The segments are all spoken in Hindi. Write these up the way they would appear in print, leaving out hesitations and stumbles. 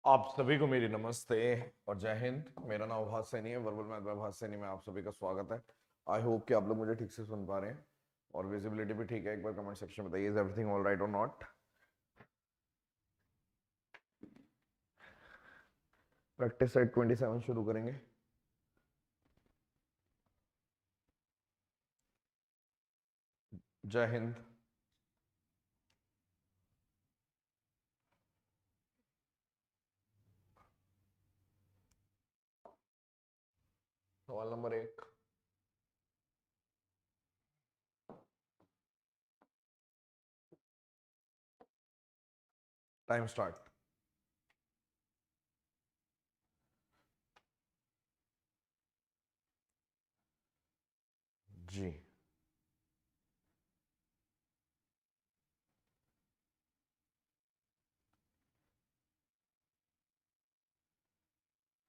आप सभी को मेरी नमस्ते और जय हिंद। मेरा नाम भास सैनी है, वर्बल मैथ बाय भास सैनी में आप सभी का स्वागत है। आई होप कि आप लोग मुझे ठीक से सुन पा रहे हैं और विजिबिलिटी भी ठीक है। एक बार कमेंट सेक्शन में बताइए, इज एवरीथिंग ऑल राइट और नॉट। प्रैक्टिस सेट 27 शुरू करेंगे। जय हिंद। सवाल नंबर 1। Time start. जी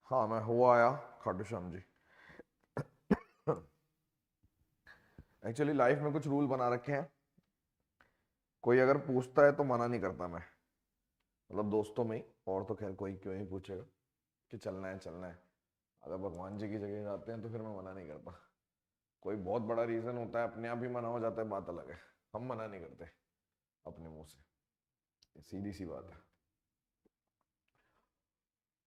हाँ, मैं हुआ आया खाटू श्याम जी। एक्चुअली लाइफ में कुछ रूल बना रखे हैं। कोई अगर पूछता है तो मना नहीं करता मैं, मतलब दोस्तों में ही। और तो खैर कोई क्यों ही पूछेगा कि चलना है चलना है। अगर भगवान जी की जगह जाते हैं तो फिर मैं मना नहीं करता। कोई बहुत बड़ा रीजन होता है, अपने आप ही मना हो जाता है, बात अलग है। हम मना नहीं करते अपने मुंह से, सीधी सी बात है।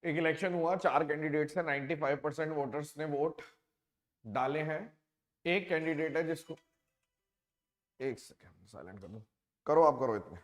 एक इलेक्शन हुआ, 4 कैंडिडेट्स हैं, 95% वोटर्स ने वोट डाले हैं। एक कैंडिडेट है जिसको, एक सेकेंड साइलेंट कर दो। करो, आप करो इतने।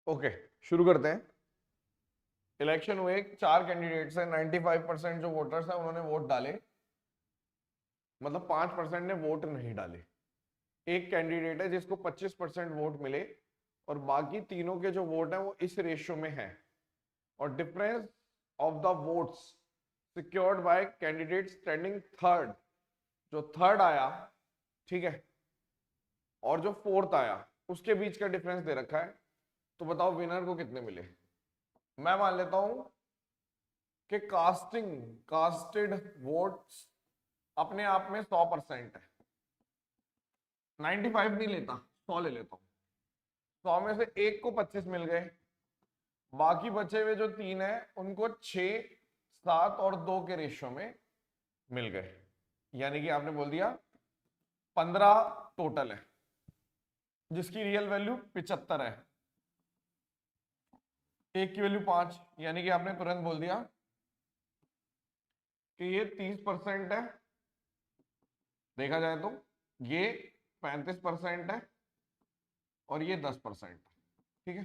ओके, शुरू करते हैं। इलेक्शन हुए, 4 कैंडिडेट्स हैं, 95% जो वोटर्स हैं उन्होंने वोट डाले, मतलब 5% ने वोट नहीं डाले। एक कैंडिडेट है जिसको 25% वोट मिले और बाकी तीनों के जो वोट हैं वो इस रेशियो में है। और difference of the votes secured by candidate standing third, जो थर्ड आया, ठीक है, और जो फोर्थ आया, उसके बीच का डिफरेंस दे रखा है। तो बताओ विनर को कितने मिले। मैं मान लेता हूं कि कास्टेड वोट्स अपने आप में 100% है। 95 नहीं लेता, 100 ले लेता हूं। 100 में से एक को 25 मिल गए, बाकी बचे हुए जो 3 है उनको 6, 7 और 2 के रेशियो में मिल गए। यानी कि आपने बोल दिया 15 टोटल है, जिसकी रियल वैल्यू 75 है। एक की वैल्यू 5, यानी कि आपने तुरंत बोल दिया कि ये 30% है। देखा जाए तो ये 35% है और ये 10%। ठीक है,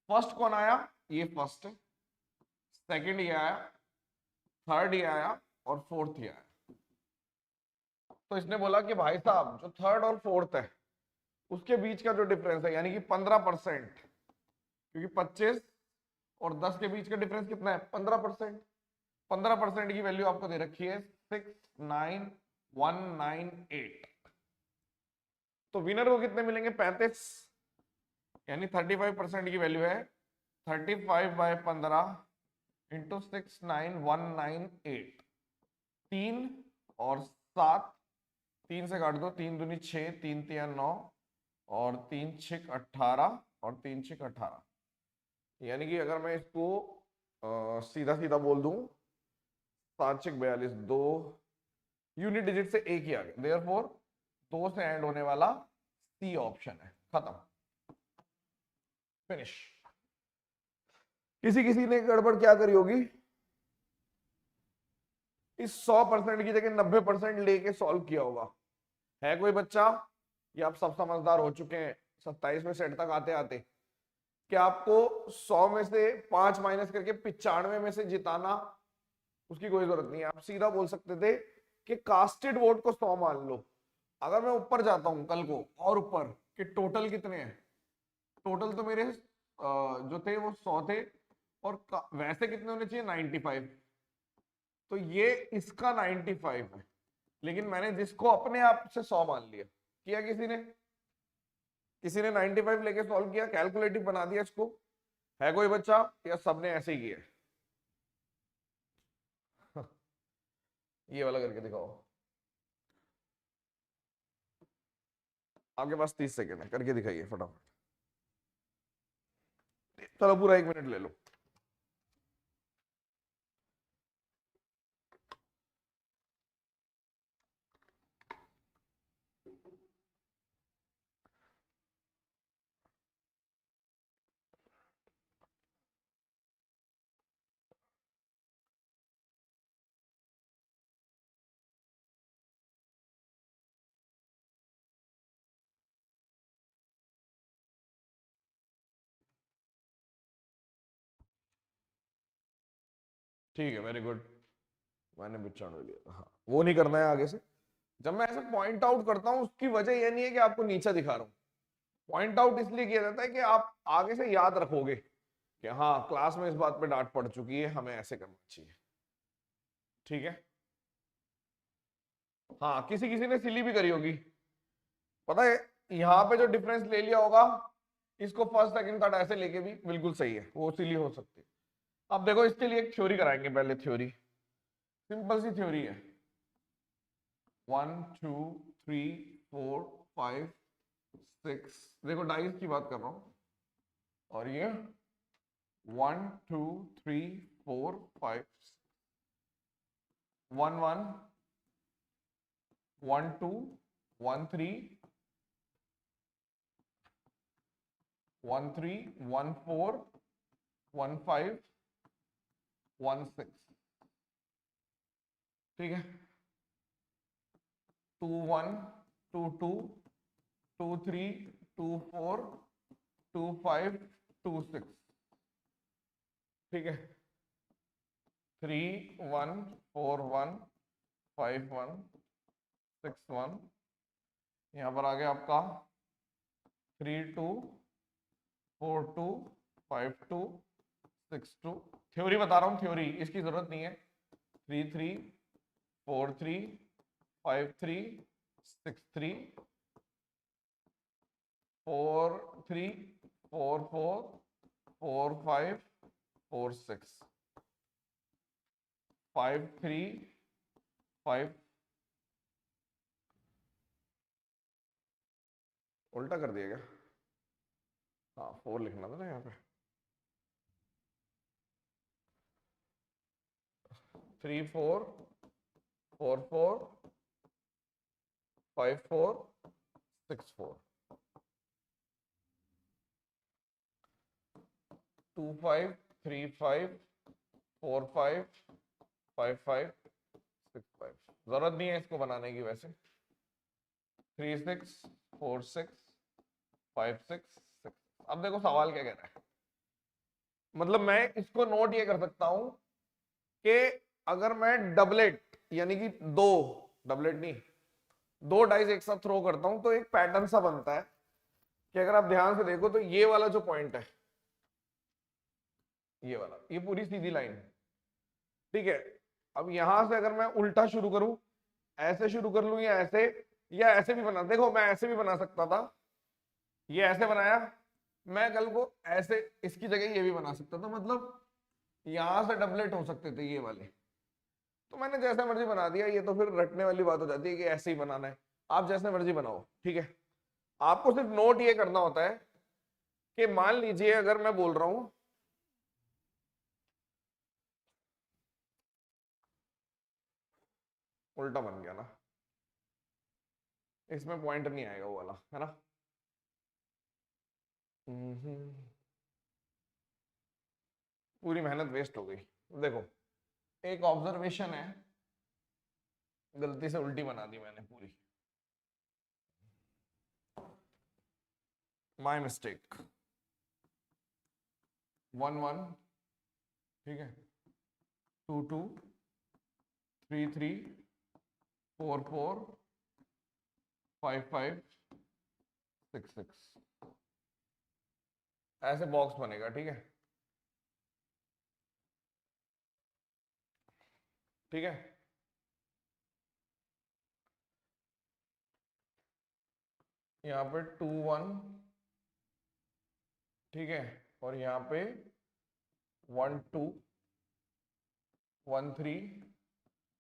फर्स्ट कौन आया? ये फर्स्ट है, सेकंड ये आया, थर्ड ये आया और फोर्थ ये आया। तो इसने बोला कि भाई साहब जो थर्ड और फोर्थ है उसके बीच का जो डिफरेंस है, यानी कि 15%, क्योंकि 25 और 10 के बीच का डिफरेंस कितना है? 15%। 15% की वैल्यू आपको दे रखी है 69198। तो विनर को कितने मिलेंगे? 35, यानी 35% की वैल्यू है 35/15 इंटू 69198। 3 और 7, 3 से काट दो, 3 दूनी 6, 3 तिया 9 और 3 6 18 और 3 6 18। यानी कि अगर मैं इसको सीधा सीधा बोल दूं, 7 6 42, 2 यूनिट डिजिट से एक ही आ गया, देयरफॉर 2 से एंड होने वाला सी ऑप्शन है। खत्म, फिनिश। किसी किसी ने गड़बड़ क्या करी होगी, इस 100% की जगह 90% लेके सॉल्व किया होगा। है कोई बच्चा ये आप सब समझदार हो चुके हैं 27वें सेट तक आते आते, कि आपको 100 में से 5 माइनस करके 95 में से जिताना, उसकी कोई जरूरत नहीं है। आप सीधा बोल सकते थे कि कास्टेड वोट को 100 मान लो। अगर मैं ऊपर जाता हूं कल को और ऊपर कि टोटल कितने हैं, टोटल तो मेरे जो थे वो 100 थे, और वैसे कितने होने चाहिए 95, तो ये इसका 95 है, लेकिन मैंने जिसको अपने आप से 100 मान लिया। किया किसी ने 95 लेके सॉल्व किया, कैलकुलेटिव बना दिया इसको, है कोई बच्चा, या सबने ऐसे ही किया? ये वाला करके दिखाओ, आपके पास 30 सेकेंड है, करके दिखाइए फटाफट। चलो पूरा 1 मिनट ले लो। ठीक है, वेरी गुड, मैंने भी चढ़ लिया। हाँ, वो नहीं करना है आगे से। जब मैं ऐसे पॉइंट आउट करता हूं, उसकी वजह यह नहीं है कि आपको नीचा दिखा रहा हूं। पॉइंट आउट इसलिए किया जाता है कि आप आगे से याद रखोगे कि हाँ क्लास में इस बात पे डांट पड़ चुकी है, हमें ऐसे करना चाहिए। ठीक है, हाँ किसी किसी ने सिली भी करी होगी, पता है, यहाँ पे जो डिफरेंस ले लिया होगा, इसको फर्स्ट सेकंड थर्ड ऐसे लेके भी बिल्कुल सही है, वो सिली हो सकती है। अब देखो इसके लिए एक थ्योरी कराएंगे, पहले थ्योरी, सिंपल सी थ्योरी है। 1 2 3 4 5 6, देखो डाइस की बात कर रहा हूं, और ये 1 2 3 4 5 1 1 1 2 1 3 1 3 1 4 1 5 1 6, ठीक है। 2 1 2 2 2 3 2 4 2 5 2 6, ठीक है। 3 1 4 1 5 1 6 1, यहाँ पर आ गया आपका 3 2 4 2 5 2 6 2। थ्योरी बता रहा हूँ, थ्योरी, इसकी जरूरत नहीं है। 3 3 4 3 5 3 6 3 4 3 4 4 4 5 4 6 5 3 5, उल्टा कर दिया क्या? हाँ 4 लिखना था ना यहाँ पे। 3 4 4 4 5 4 6 4, 2 5 3 5 4 5 5 5 6 5। जरूरत नहीं है इसको बनाने की वैसे। 3 6 4 6 5 6 6। अब देखो सवाल क्या कह रहा है, मतलब मैं इसको नोट ये कर सकता हूं कि अगर मैं डबलेट, यानी कि दो, डबलेट नहीं, दो डाइस एक साथ थ्रो करता हूं, तो एक पैटर्न सा बनता है कि अगर आप ध्यान से देखो तो ये वाला जो पॉइंट है, ये वाला, ये पूरी सीधी लाइन है, ठीक है। अब यहां से अगर मैं उल्टा शुरू करूं, ऐसे शुरू कर लूं या ऐसे भी बना, देखो मैं ऐसे भी बना सकता था, ये ऐसे बनाया, मैं कल को ऐसे इसकी जगह ये भी बना सकता था, मतलब यहां से डबलेट हो सकते थे ये वाले। तो मैंने जैसा मर्जी बना दिया, ये तो फिर रटने वाली बात हो जाती है कि ऐसे ही बनाना है। आप जैसे मर्जी बनाओ, ठीक है। आपको सिर्फ नोट ये करना होता है कि मान लीजिए अगर मैं बोल रहा हूं उल्टा बन गया ना, इसमें पॉइंट नहीं आएगा वो वाला, है ना। पूरी मेहनत वेस्ट हो गई। देखो एक ऑब्जर्वेशन है, गलती से उल्टी बना दी मैंने पूरी। माई मिस्टेक, 1 1, ठीक है, 2 2, 3 3, 4 4, 5 5, 6 6, ऐसे बॉक्स बनेगा, ठीक है, ठीक है। यहाँ पे 2 1, ठीक है, और यहाँ पे 1 2, 1 3,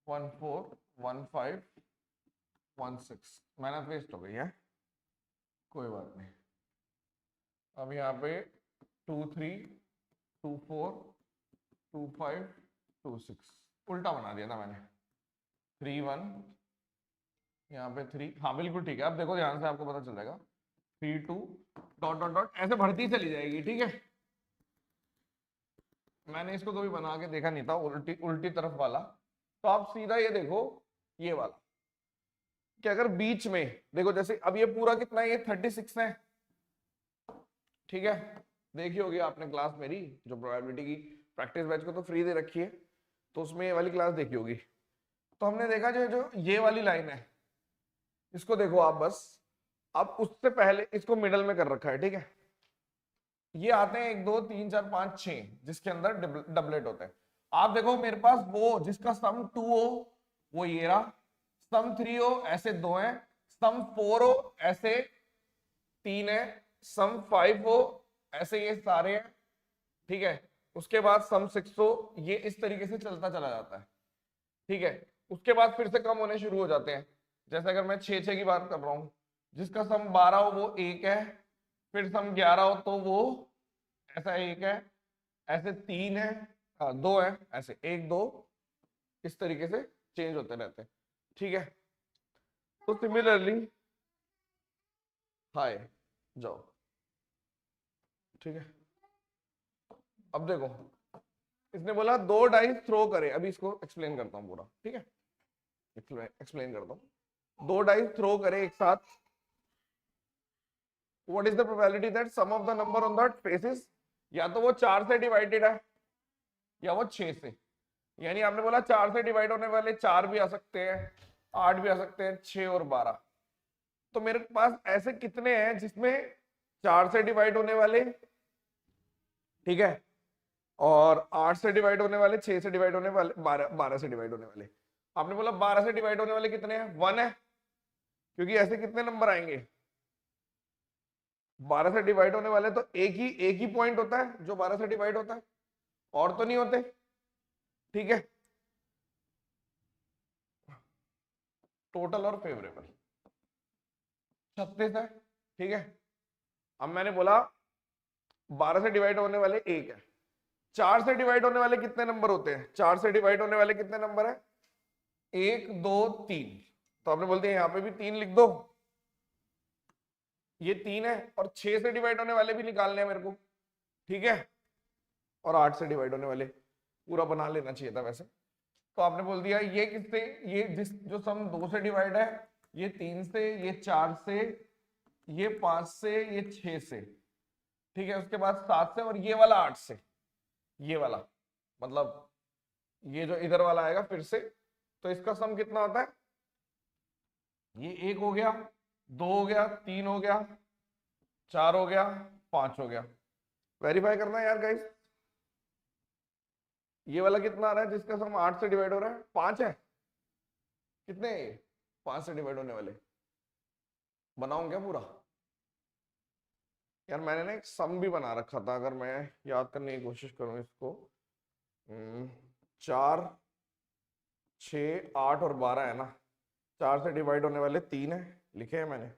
1 4, 1 5, 1 6, मेहनत वेस्ट हो गई है, कोई बात नहीं। अब यहाँ पे 2 3, 2 4, 2 5, 2 6, उल्टा बना दिया था मैंने, 3 1, यहाँ पे 3, हाँ बिल्कुल ठीक है। अब देखो ध्यान से, आपको पता चल जाएगा, 3 2, डॉट डॉट डॉट, ऐसे बढ़ती चली जाएगी, ठीक है। मैंने इसको कभी बना के देखा नहीं था, उल्टी उल्टी तरफ वाला। तो आप सीधा ये देखो, ये वाला कि अगर बीच में देखो, जैसे अब ये पूरा कितना है, ये 36 है, ठीक है। देखी होगी आपने क्लास मेरी, जो प्रोबेबिलिटी की प्रैक्टिस बैच को तो फ्री दे रखी है, तो उसमें ये वाली क्लास देखी होगी। तो हमने देखा जो जो ये वाली लाइन है, इसको देखो आप बस, अब उससे पहले इसको मिडल में कर रखा है, ठीक है। ये आते हैं 1 2 3 4 5 6, जिसके अंदर डबलेट होते हैं। आप देखो मेरे पास वो जिसका सम 2 हो वो ये रहा, सम 3 हो ऐसे 2 है, सम 4 हो ऐसे 3 है, सम 5 हो ऐसे ये सारे हैं, ठीक है। उसके बाद सम 6 हो, ये इस तरीके से चलता चला जाता है, ठीक है। उसके बाद फिर से कम होने शुरू हो जाते हैं, जैसे अगर मैं 6 6 की बात कर रहा हूं, जिसका सम 12 हो वो 1 है, फिर सम 11 हो तो वो ऐसा 1 है, ऐसे 3 है, 2 है, ऐसे 1 2, इस तरीके से चेंज होते रहते हैं, ठीक है। तो सिमिलरली हाय जाओ, ठीक है। अब देखो इसने बोला 2 डाइस थ्रो करे, अभी इसको एक्सप्लेन करता हूं पूरा, ठीक है, एक्सप्लेन करता हूं। 2 डाइस थ्रो करे एक साथ, what is the probability that sum of the number on that faces, या तो वो 4 से डिवाइडेड है या वो 6 से, यानी आपने बोला 4 से डिवाइड होने वाले 4 भी आ सकते हैं, 8 भी आ सकते हैं, 6 और 12। तो मेरे पास ऐसे कितने हैं जिसमें 4 से डिवाइड होने वाले, ठीक है, और 8 से डिवाइड होने वाले, 6 से डिवाइड होने वाले, 12 से डिवाइड होने वाले। आपने बोला 12 से डिवाइड होने वाले कितने हैं, 1 है, क्योंकि ऐसे कितने नंबर आएंगे, 12 से डिवाइड होने वाले तो एक ही पॉइंट होता है जो 12 से डिवाइड होता है, और तो नहीं होते, ठीक है। टोटल और फेवरेबल 36 है, ठीक है। अब मैंने बोला 12 से डिवाइड होने वाले 1 है, 4 से डिवाइड होने वाले कितने नंबर होते हैं, 4 से डिवाइड होने वाले कितने नंबर है, 1 2 3, तो आपने बोल दिया यहाँ पे भी 3 लिख दो, ये 3 है, और 6 से डिवाइड होने वाले भी निकालने हैं मेरे को, ठीक है, और 8 से डिवाइड होने वाले पूरा बना लेना चाहिए था वैसे। तो आपने बोल दिया ये किससे, ये जिस जो सम 2 से डिवाइड है, ये 3 से, ये 4 से, ये 5 से, ये 6 से, ठीक है। उसके बाद 7 से, और ये वाला 8 से, ये वाला मतलब ये जो इधर वाला आएगा फिर से, तो इसका सम कितना होता है, ये 1 हो गया, 2 हो गया, 3 हो गया, 4 हो गया, 5 हो गया। वेरीफाई करना है यार गाइस, ये वाला कितना आ रहा है जिसका सम 8 से डिवाइड हो रहा है, 5 है, कितने है ये 5 से डिवाइड होने वाले, बनाऊं क्या पूरा, यार मैंने ना एक सम भी बना रखा था, अगर मैं याद करने की कोशिश करूं इसको, 4 6 8 और 12 है ना, 4 से डिवाइड होने वाले 3 है, लिखे हैं मैंने,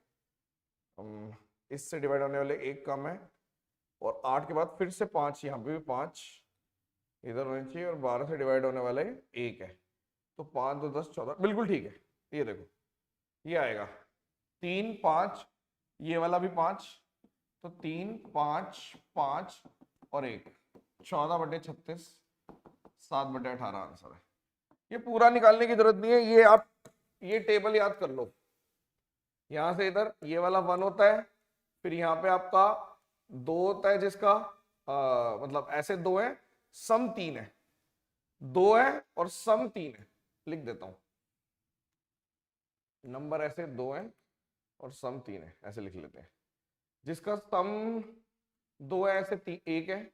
इससे डिवाइड होने वाले 1 कम है, और 8 के बाद फिर से 5, यहाँ पे भी 5 इधर होने चाहिए, और 12 से डिवाइड होने वाले 1 है, तो 5 2 10 14, बिल्कुल ठीक है। ये देखो ये आएगा 3 5, ये वाला भी 5, तो 3 5 5 और 1, 14/36, 7/18 आंसर है। ये पूरा निकालने की जरूरत नहीं है, ये आप ये टेबल याद कर लो, यहां से इधर ये वाला 1 होता है, फिर यहाँ पे आपका 2 होता है जिसका मतलब ऐसे 2 है, सम 3 है, 2 है और सम 3 है। लिख देता हूं, नंबर ऐसे 2 है और सम 3 है, ऐसे लिख लेते हैं। जिसका सम 2 है ऐसे 1 है,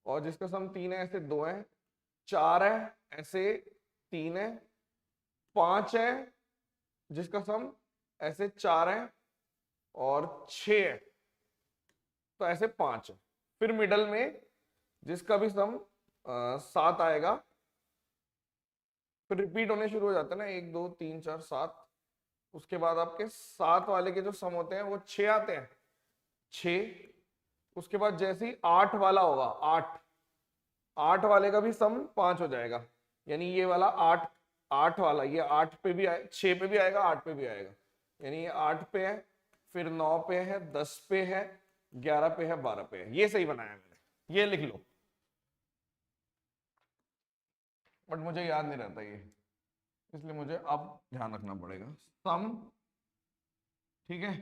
और जिसका सम 3 है ऐसे 2 है, 4 है ऐसे 3 है, 5 है जिसका सम ऐसे 4 है, और 6 है तो ऐसे 5 है। फिर मिडल में जिसका भी सम 7 आएगा, फिर रिपीट होने शुरू हो जाते हैं ना, 1 2 3 4 7। उसके बाद आपके 7 वाले के जो सम होते हैं वो 6 आते हैं, 6। उसके बाद जैसे ही 8 वाला होगा, 8 वाले का भी सम 5 हो जाएगा, यानी ये वाला 8 वाला ये 8 पे भी 6 पे भी आएगा, 8 पे भी आएगा, यानी ये 8 पे है, फिर 9 पे है, 10 पे है, 11 पे है, 12 पे है। ये सही बनाया मैंने, ये लिख लो, बट मुझे याद नहीं रहता ये, इसलिए मुझे अब ध्यान रखना पड़ेगा। सम, ठीक है,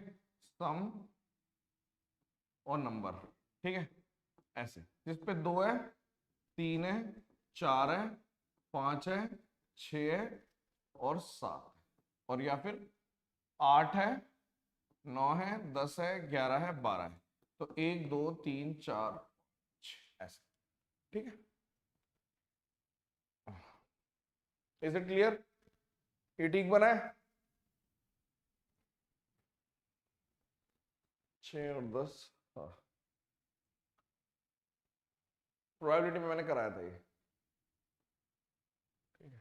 सम और नंबर, ठीक है, ऐसे जिस पे 2 है, 3 है, 4 है, 5 है, 6 है और 7 है, और या फिर 8 है, 9 है, 10 है, 11 है, 12 है। तो 1 2 3 4 6 ऐसे, ठीक है। Is it clear? ये ठीक बना है? 6 और 10, हाँ, प्रोबेबिलिटी में मैंने कराया था ये, ठीक है।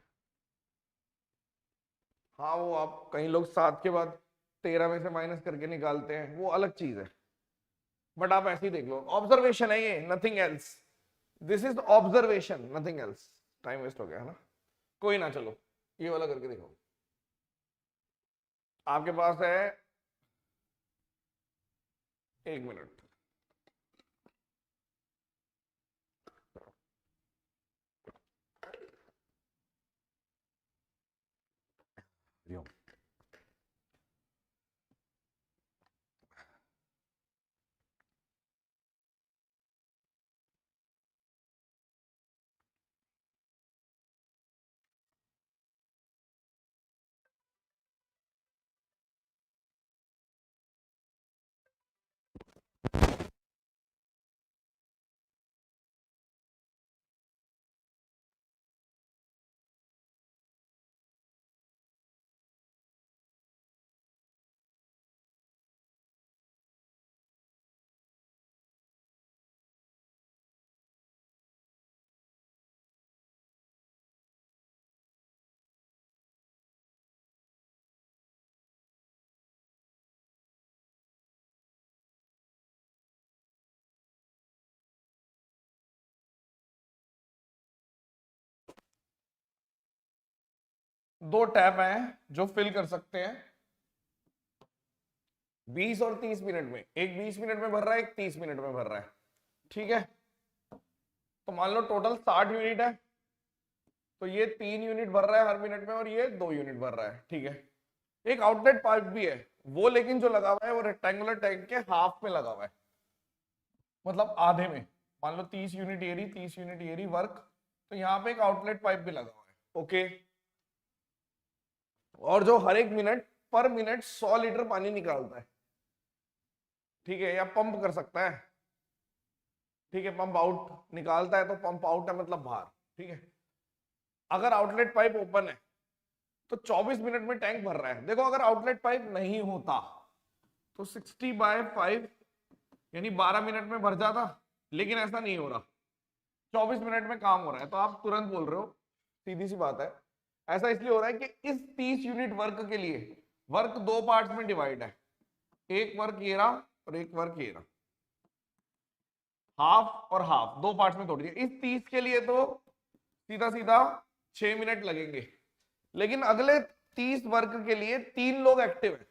हाँ, वो आप कई लोग 7 के बाद 13 में से माइनस करके निकालते हैं, वो अलग चीज है, बट आप ऐसे ही देख लो, ऑब्जर्वेशन है ये, nothing else. This is observation, nothing else. Time waste हो गया है ना, कोई ना, चलो ये वाला करके देखो। आपके पास है 1 मिनट। दो टैप हैं जो फिल कर सकते हैं 20 और 30 मिनट में, एक 20 मिनट में भर रहा है, एक 30 मिनट में भर रहा है, ठीक है। तो मान लो टोटल 60 यूनिट है, तो ये 3 यूनिट भर रहा है हर मिनट में और ये 2 यूनिट भर रहा है, ठीक है। एक आउटलेट पाइप भी है, वो लेकिन जो लगा हुआ है वो रेक्टेंगुलर टैंक के हाफ में लगा हुआ है, मतलब आधे में। मान लो 30 यूनिट एरी, 30 यूनिट एरी वर्क, तो यहाँ पे एक आउटलेट पाइप भी लगा हुआ है, ओके। और जो हर एक मिनट पर मिनट 100 लीटर पानी निकालता है, ठीक है, या पंप कर सकता है, ठीक है। पंप आउट निकालता है तो पंप आउट है मतलब बाहर, ठीक है। अगर आउटलेट पाइप ओपन है तो 24 मिनट में टैंक भर रहा है। देखो अगर आउटलेट पाइप नहीं होता तो 60/5 यानी 12 मिनट में भर जाता, लेकिन ऐसा नहीं हो रहा, 24 मिनट में काम हो रहा है। तो आप तुरंत बोल रहे हो, सीधी सी बात है, ऐसा इसलिए हो रहा है कि इस 30 यूनिट वर्क के लिए वर्क 2 पार्ट्स में डिवाइड है, एक वर्क ये रहा और एक वर्क ये रहा, हाफ और हाफ, 2 पार्ट्स में तोड़ दिया। इस 30 के लिए तो सीधा सीधा 6 मिनट लगेंगे, लेकिन अगले 30 वर्क के लिए 3 लोग एक्टिव है,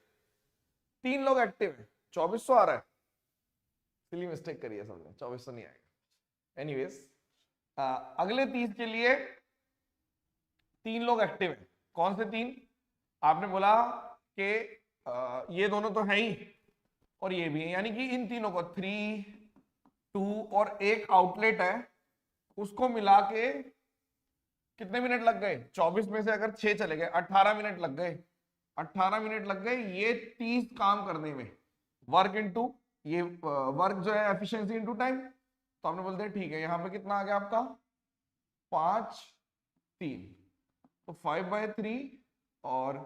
3 लोग एक्टिव है, 2400 आ रहा है, सिली मिस्टेक करिए सबने, 2400 नहीं आएगा। एनीवेज, अगले 30 के लिए 3 लोग एक्टिव है। कौन से 3? आपने बोला कि ये दोनों तो है ही, और ये भी है, यानी कि इन तीनों को 3, 2 और एक आउटलेट है, उसको मिला के कितने मिनट लग गए? 24 में से अगर 6 चले गए 18 मिनट लग गए। 18 मिनट लग गए ये 30 काम करने में। वर्क इनटू ये वर्क जो है एफिशिएंसी इनटू टाइम। तो हमने बोलते हैं ठीक है, यहाँ पे कितना आ गया आपका 5, 3, तो 5/3 और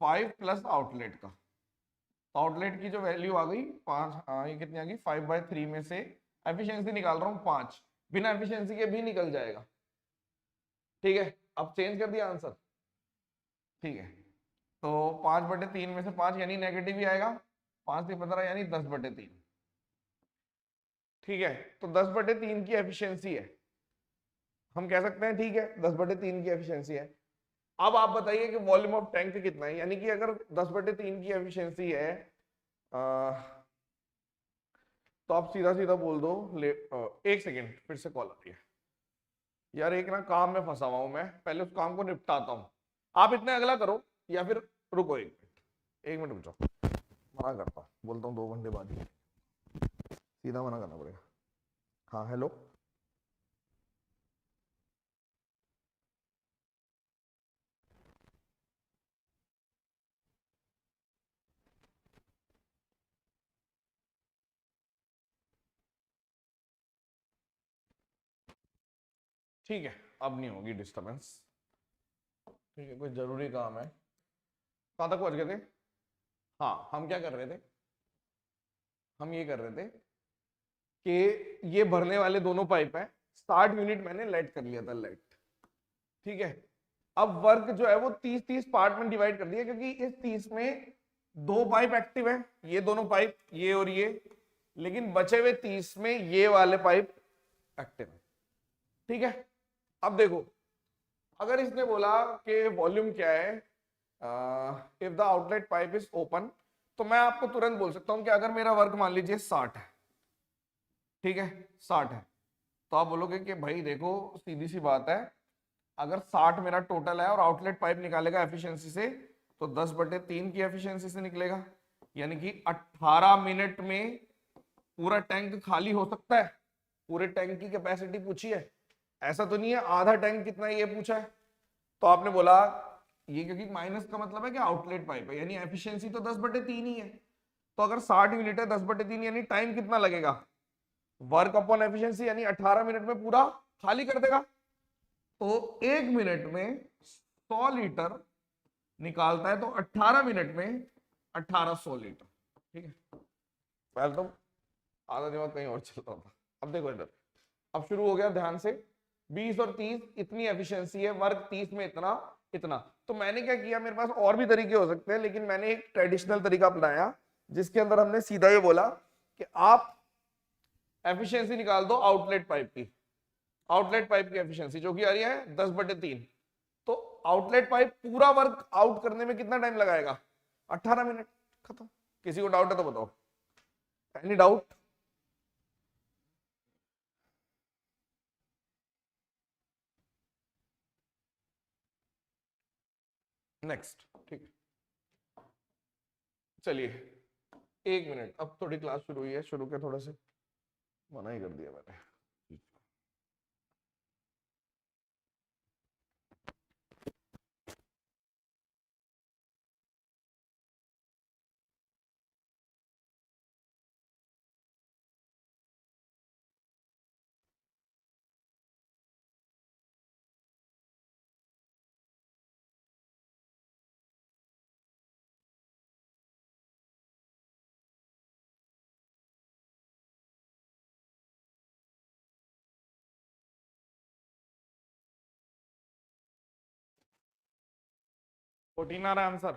5 प्लस आउटलेट का, तो आउटलेट की जो वैल्यू आ गई 5, ये कितनी आ गई 5/3 में से एफिशिएंसी निकाल रहा हूँ 5, बिना एफिशिएंसी के भी निकल जाएगा। ठीक है, अब चेंज कर दिया आंसर। ठीक है, तो 5/3 में से 5 यानी नेगेटिव ही आएगा, 5 से 15 यानी 10/3। ठीक है, तो 10/3 की एफिशिएंसी है, हम कह सकते हैं ठीक है 10/3 की एफिशिएंसी है। अब आप बताइए कि वॉल्यूम ऑफ टैंक कितना है, यानी कि अगर 10/3 की एफिशिएंसी है तो आप सीधा सीधा बोल दो एक सेकेंड, फिर से कॉल आ रही है यार, एक ना काम में फंसा हुआ हूं मैं, पहले उस काम को निपटाता हूं। आप इतने अगला करो या फिर रुको 1 मिनट रुक जाओ, मना करता हूँ, बोलता हूँ 2 घंटे बाद ही, सीधा मना करना पड़ेगा। हाँ हेलो, ठीक है अब नहीं होगी डिस्टरबेंस। ठीक है, कोई जरूरी काम है। कहाँ तक पहुंच गए थे? हाँ, हम क्या कर रहे थे, हम ये कर रहे थे कि ये भरने वाले दोनों पाइप है, 60 यूनिट मैंने लेट कर लिया था लेट। ठीक है, अब वर्क जो है वो 30-30 पार्ट में डिवाइड कर दिया, क्योंकि इस 30 में 2 पाइप एक्टिव है, ये दोनों पाइप ये और ये, लेकिन बचे हुए 30 में ये वाले पाइप एक्टिव है। ठीक है, अब देखो अगर इसने बोला कि वॉल्यूम क्या है, if the outlet pipe is open, तो मैं आपको तुरंत बोल सकता हूं कि अगर मेरा वर्क मान लीजिए 60 है, ठीक है 60 है, तो आप बोलोगे कि भाई देखो सीधी सी बात है, अगर 60 मेरा टोटल है और आउटलेट पाइप निकालेगा एफिशिएंसी से, तो 10/3 की एफिशिएंसी से निकलेगा, यानी कि 18 मिनट में पूरा टैंक खाली हो सकता है। पूरे टैंक की कैपेसिटी पूछी है, ऐसा तो नहीं है आधा टैंक कितना है ये पूछा है। तो आपने बोला ये, क्योंकि माइनस का मतलब है कि आउटलेट पाइप है, यानी एफिशिएंसी तो 10/3 ही है, तो अगर 60 यूनिट है 10/3 यानी टाइम कितना लगेगा, वर्क अपॉन एफिशिएंसी, यानी 18 मिनट में पूरा खाली कर देगा। तो 1 मिनट में 100 लीटर निकालता है, तो 18 मिनट में 1800 लीटर। ठीक है, पहले तो आधा दिमाग कहीं और चल रहा था, अब देखो इधर, अब शुरू हो गया ध्यान से। 20 और 30 इतनी एफिशिएंसी है, वर्क 30 में इतना इतना। तो मैंने क्या किया, मेरे पास और भी तरीके हो सकते हैं, लेकिन मैंने एक ट्रेडिशनल तरीका अपनाया जिसके अंदर हमने सीधा ये बोला कि आप एफिशिएंसी निकाल दो आउटलेट पाइप की, आउटलेट पाइप की एफिशिएंसी जो कि आ रही है 10/3। तो आउटलेट पाइप पूरा वर्क आउट करने में कितना टाइम लगाएगा, 18 मिनट, खत्म। किसी को डाउट है तो बताओ, एनी डाउट? नेक्स्ट, ठीक है, चलिए 1 मिनट, अब थोड़ी क्लास शुरू हुई है, शुरू के थोड़े से मना ही कर दिया मैंने। फोर्टीन आ रहा है आंसर,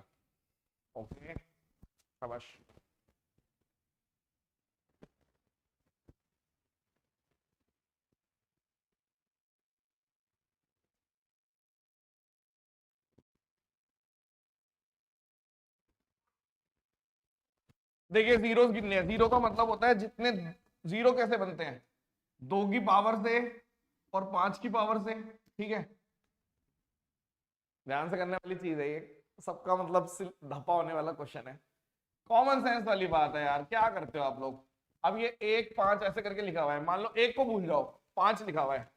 ओके शाबाश। देखिए जीरो कितने हैं, जीरो का मतलब होता है जितने, जीरो कैसे बनते हैं, 2 की पावर से और 5 की पावर से। ठीक है, ध्यान से करने वाली चीज है ये, सबका मतलब धप्पा होने वाला क्वेश्चन है। कॉमन सेंस वाली बात है यार, क्या करते हो आप लोग। अब ये 1 5 ऐसे करके लिखा हुआ है, मान लो एक को भूल जाओ, 5 लिखा हुआ है,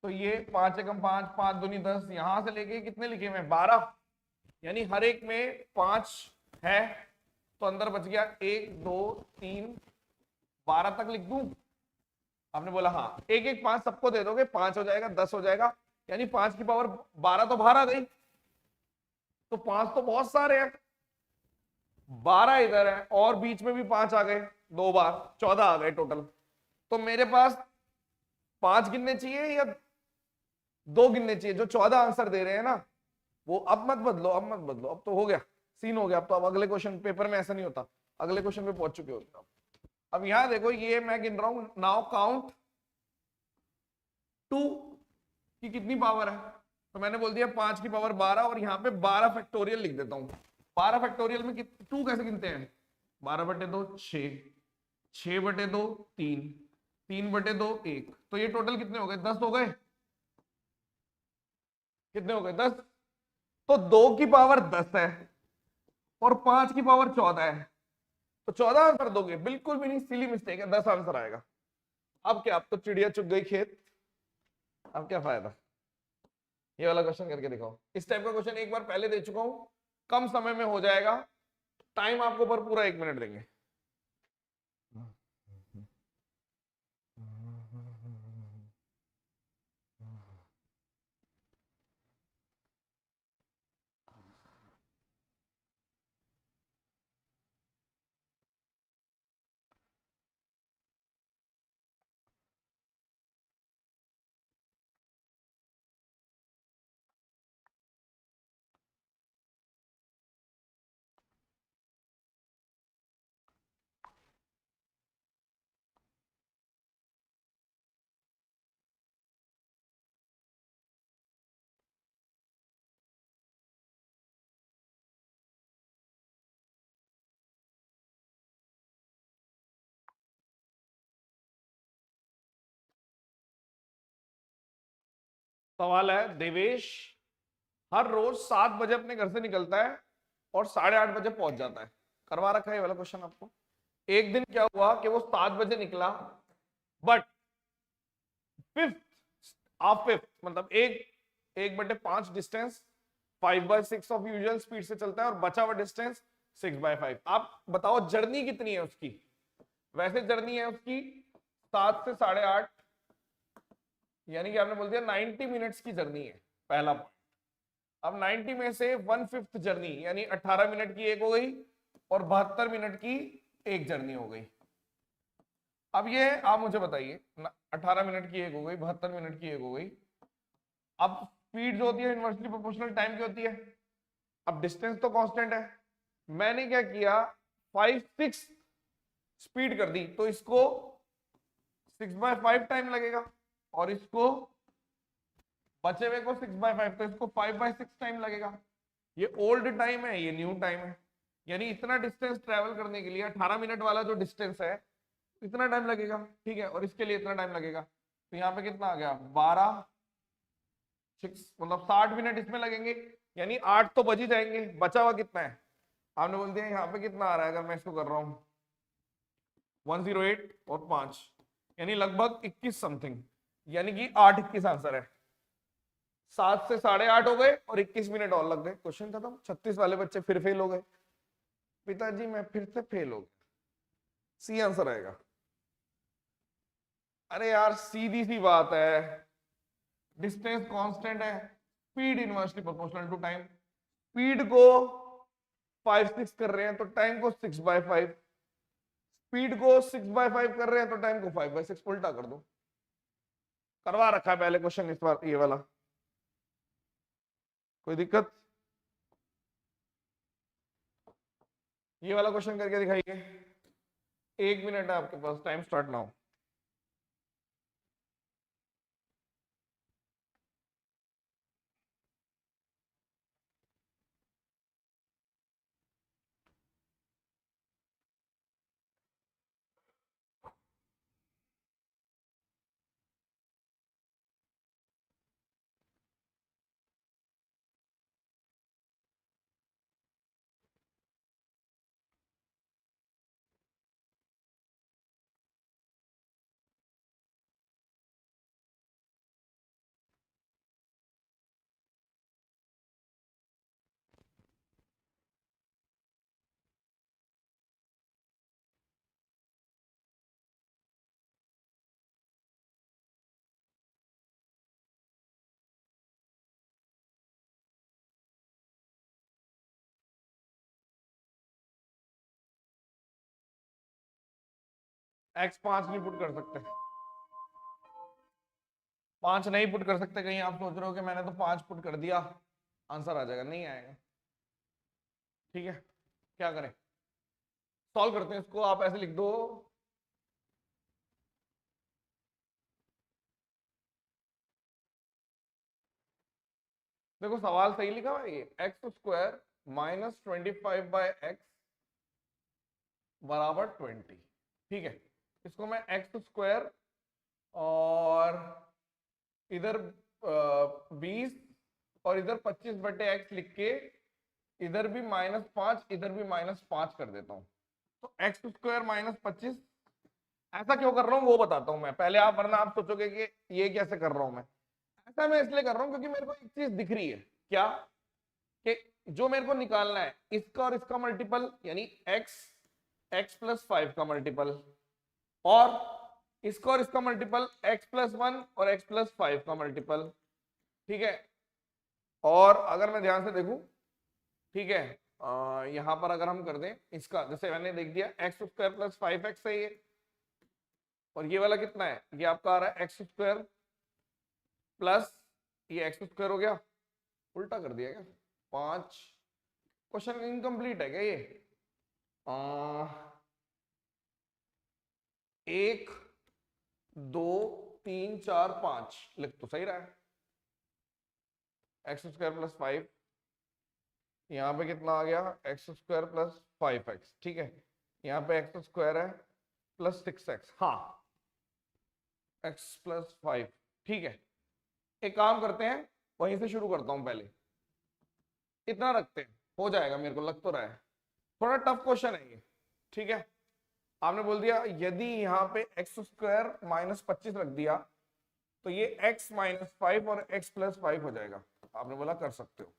तो ये 5 एकम 5, 5 दूनी 10, यहां से लेके कितने लिखे हुए 12, यानी हर एक में 5 है, तो अंदर बच गया 1 2 3 12 तक लिख दूं। आपने बोला हाँ, एक एक 5 सबको दे दोगे, 5 हो जाएगा, 10 हो जाएगा, यानी 5 की पावर 12 तो बाहर आ गई, तो 5 तो बहुत सारे हैं, 12 इधर है और बीच में भी 5 आ गए, 2 बार 14 आ गए टोटल। तो मेरे पास 5 गिनने चाहिए या 2 गिनने चाहिए, जो 14 आंसर दे रहे हैं ना वो। अब मत बदलो, अब मत बदलो, अब तो हो गया, सीन हो गया। अब तो अब अगले क्वेश्चन पेपर में ऐसा नहीं होता, अगले क्वेश्चन पे पहुंच चुके होते। अब यहां देखो, ये मैं गिन रहा हूं, नाउ काउंट 2 की कितनी पावर है, तो मैंने बोल दिया 5 की पावर 12, और यहाँ पे 12 फैक्टोरियल लिख देता हूं। 12 फैक्टोरियल में 2 कैसे गिनते हैं, 12/2 6, 6/2 3, 3/2 1, तो ये टोटल कितने हो गए, 10 हो गए। कितने हो गए, 10। तो 2 की पावर 10 है और 5 की पावर 14 है, तो 14 आंसर दोगे, बिल्कुल भी नहीं, सिली मिस्टेक है, 10 आंसर आएगा। अब क्या, अब तो चिड़िया चुग गई खेत, अब क्या फायदा। ये वाला क्वेश्चन करके दिखाओ। इस टाइप का क्वेश्चन एक बार पहले दे चुका हूं, कम समय में हो जाएगा, टाइम आपको पर पूरा 1 मिनट देंगे। सवाल है, देवेश हर रोज 7 बजे अपने घर से निकलता है और 8:30 बजे पहुंच जाता है। करवा रखा है ये वाला क्वेश्चन आपको। एक दिन क्या हुआ कि वो 7 बजे निकला, बट फिफ्थ ऑफ फिफ्थ, मतलब 1/5 डिस्टेंस 5/6 ऑफ यूजुअल स्पीड से चलता है, और बचा हुआ डिस्टेंस 6/5। आप बताओ जर्नी कितनी है उसकी। वैसे जर्नी है उसकी 7 से 8:30, यानी कि आपने बोल दिया 90 मिनट्स की जर्नी है, पहला पॉइंट। अब 90 में से 1/5 जर्नी यानी 18 मिनट की एक हो गई, और 72 मिनट की एक जर्नी हो गई। अब ये आप मुझे बताइए, 18 मिनट की एक हो गई, 72 मिनट की एक हो गई। अब स्पीड जो होती है इनवर्सली प्रोपोर्शनल टाइम की होती है। अब डिस्टेंस तो कांस्टेंट है, मैंने क्या किया 5 6 स्पीड कर दी, तो इसको 6/5 टाइम लगेगा, और इसको बचे हुए को 6/5, तो इसको 5/6 टाइम लगेगा। ये ओल्ड टाइम है, ये न्यू टाइम है, यानी इतना डिस्टेंस ट्रेवल करने के लिए 18 मिनट वाला जो डिस्टेंस है इतना टाइम लगेगा, ठीक है, और इसके लिए इतना टाइम लगेगा। तो यहाँ पे कितना आ गया 12 6, मतलब 60 मिनट इसमें लगेंगे, यानी 8 तो बज ही जाएंगे। बचा हुआ कितना है, आपने बोल दिया यहाँ पे कितना आ रहा है, अगर मैं इसको कर रहा हूँ 108 और 5, यानी लगभग 21 समथिंग, यानी कि 8 21 आंसर है। 7 से 8:30 हो गए और 21 मिनट और लग गए, क्वेश्चन खत्म। 36 वाले बच्चे फिर फेल हो गए, पिताजी मैं फिर से फेल हो गया, सी आंसर आएगा। अरे यार सीधी सी बात है, डिस्टेंस कांस्टेंट है, speed inversely proportional to time. Speed को 5 6 कर रहे हैं तो टाइम को 6/5, स्पीड को 6/5 कर रहे हैं तो टाइम को 5/6, उल्टा कर दो। करवा रखा है पहले क्वेश्चन, इस बार ये वाला, कोई दिक्कत। ये वाला क्वेश्चन करके दिखाइए, 1 मिनट है आपके पास, टाइम स्टार्ट नाउ। x 5 नहीं पुट कर सकते, 5 नहीं पुट कर सकते। कहीं आप सोच रहे हो कि मैंने तो 5 पुट कर दिया, आंसर आ जाएगा, नहीं आएगा। ठीक है, क्या करें, सॉल्व करते हैं इसको। आप ऐसे लिख दो, देखो सवाल सही लिखा हुआ है ये, x² माइनस 25/x बराबर 20। ठीक है, इसको मैं x² और इधर 20 और इधर 25/x लिख के इधर भी -5 इधर भी -5 कर देता हूं। तो x² माइनस 25, ऐसा क्यों कर रहा हूं वो बताता हूं मैं पहले, आप वरना आप सोचोगे कि ये कैसे कर रहा हूं मैं। ऐसा मैं इसलिए कर रहा हूं क्योंकि मेरे को एक चीज दिख रही है, क्या, कि जो मेरे को निकालना है इसका और इसका मल्टीपल, यानी x प्लस 5 का मल्टीपल, और इसका और इसका मल्टीपल x प्लस 1 और x प्लस 5 का मल्टीपल। ठीक है, और अगर मैं ध्यान से देखूं, ठीक है, यहां पर अगर हम कर दें इसका, जैसे मैंने देख दिया x² प्लस 5x है ये, और ये वाला कितना है, ये आपका आ रहा है x² प्लस ये x² हो गया, उल्टा कर दिया क्या, 5। क्वेश्चन इनकम्प्लीट है क्या ये, 1 2 3 4 5 लिख तो सही रहा है, x² प्लस 5, यहाँ पे कितना आ गया, x² प्लस 5x। ठीक है, यहाँ पे x² है प्लस 6x, हाँ x प्लस 5। ठीक है, एक काम करते हैं, वहीं से शुरू करता हूं, पहले इतना रखते हैं, हो जाएगा, मेरे को लग तो रहा है। थोड़ा टफ क्वेश्चन है ये। ठीक है, आपने बोल दिया यदि यहाँ पे x² माइनस 25 रख दिया तो ये x माइनस 5 और x प्लस 5 हो जाएगा, आपने बोला कर सकते हो।